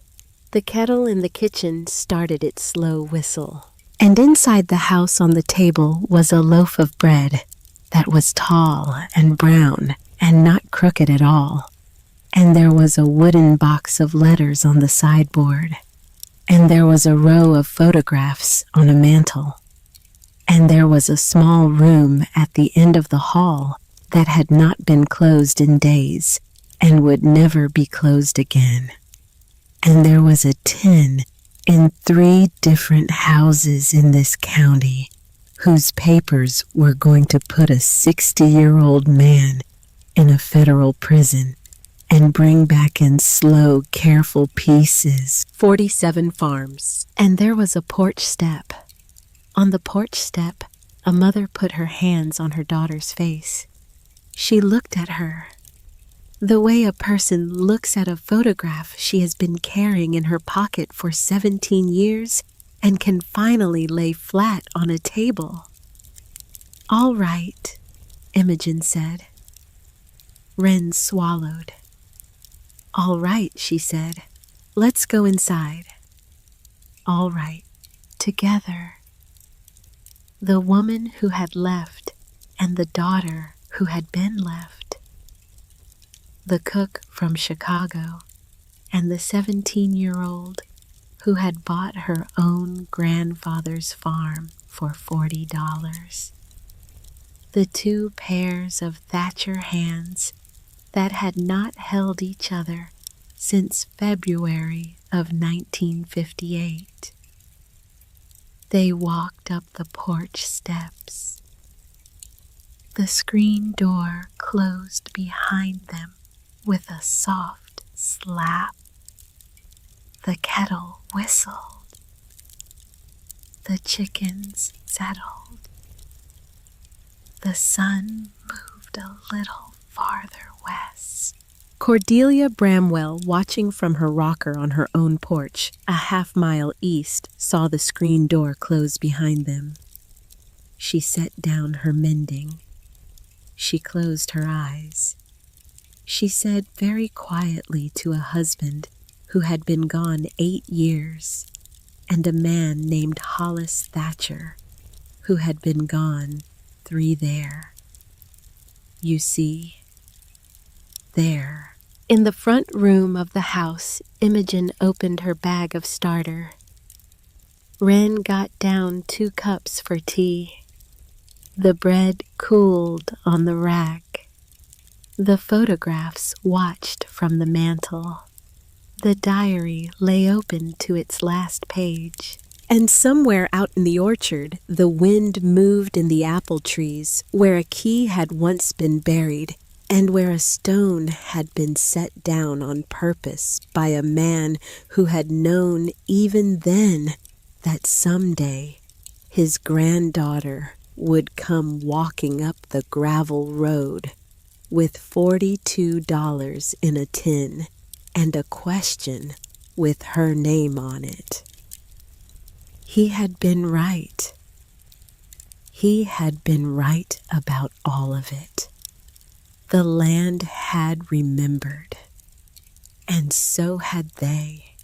The kettle in the kitchen started its slow whistle. And inside the house on the table was a loaf of bread that was tall and brown and not crooked at all. And there was a wooden box of letters on the sideboard. And there was a row of photographs on a mantel. And there was a small room at the end of the hall that had not been closed in days and would never be closed again. And there was a tin in 3 different houses in this county whose papers were going to put a 60-year-old man in a federal prison and bring back in slow, careful pieces 47 farms. And there was a porch step. On the porch step, a mother put her hands on her daughter's face. She looked at her, the way a person looks at a photograph she has been carrying in her pocket for 17 years and can finally lay flat on a table. "All right," Imogen said. Wren swallowed. "All right," she said. "Let's go inside." "All right, together." The woman who had left and the daughter who had been left. The cook from Chicago and the 17-year-old who had bought her own grandfather's farm for $40. The 2 pairs of Thatcher hands that had not held each other since February of 1958. They walked up the porch steps. The screen door closed behind them with a soft slap. The kettle whistled. The chickens settled. The sun moved a little farther west. Cordelia Bramwell, watching from her rocker on her own porch, a half-mile east, saw the screen door close behind them. She set down her mending. She closed her eyes. She said very quietly to a husband who had been gone 8 years, and a man named Hollis Thatcher, who had been gone 3 there. "You see, there." In the front room of the house, Imogen opened her bag of starter. Wren got down 2 cups for tea. The bread cooled on the rack. The photographs watched from the mantel. The diary lay open to its last page. And somewhere out in the orchard, the wind moved in the apple trees, where a key had once been buried, and where a stone had been set down on purpose by a man who had known even then that someday his granddaughter would come walking up the gravel road with $42 in a tin and a question with her name on it. He had been right. He had been right about all of it. The land had remembered, and so had they.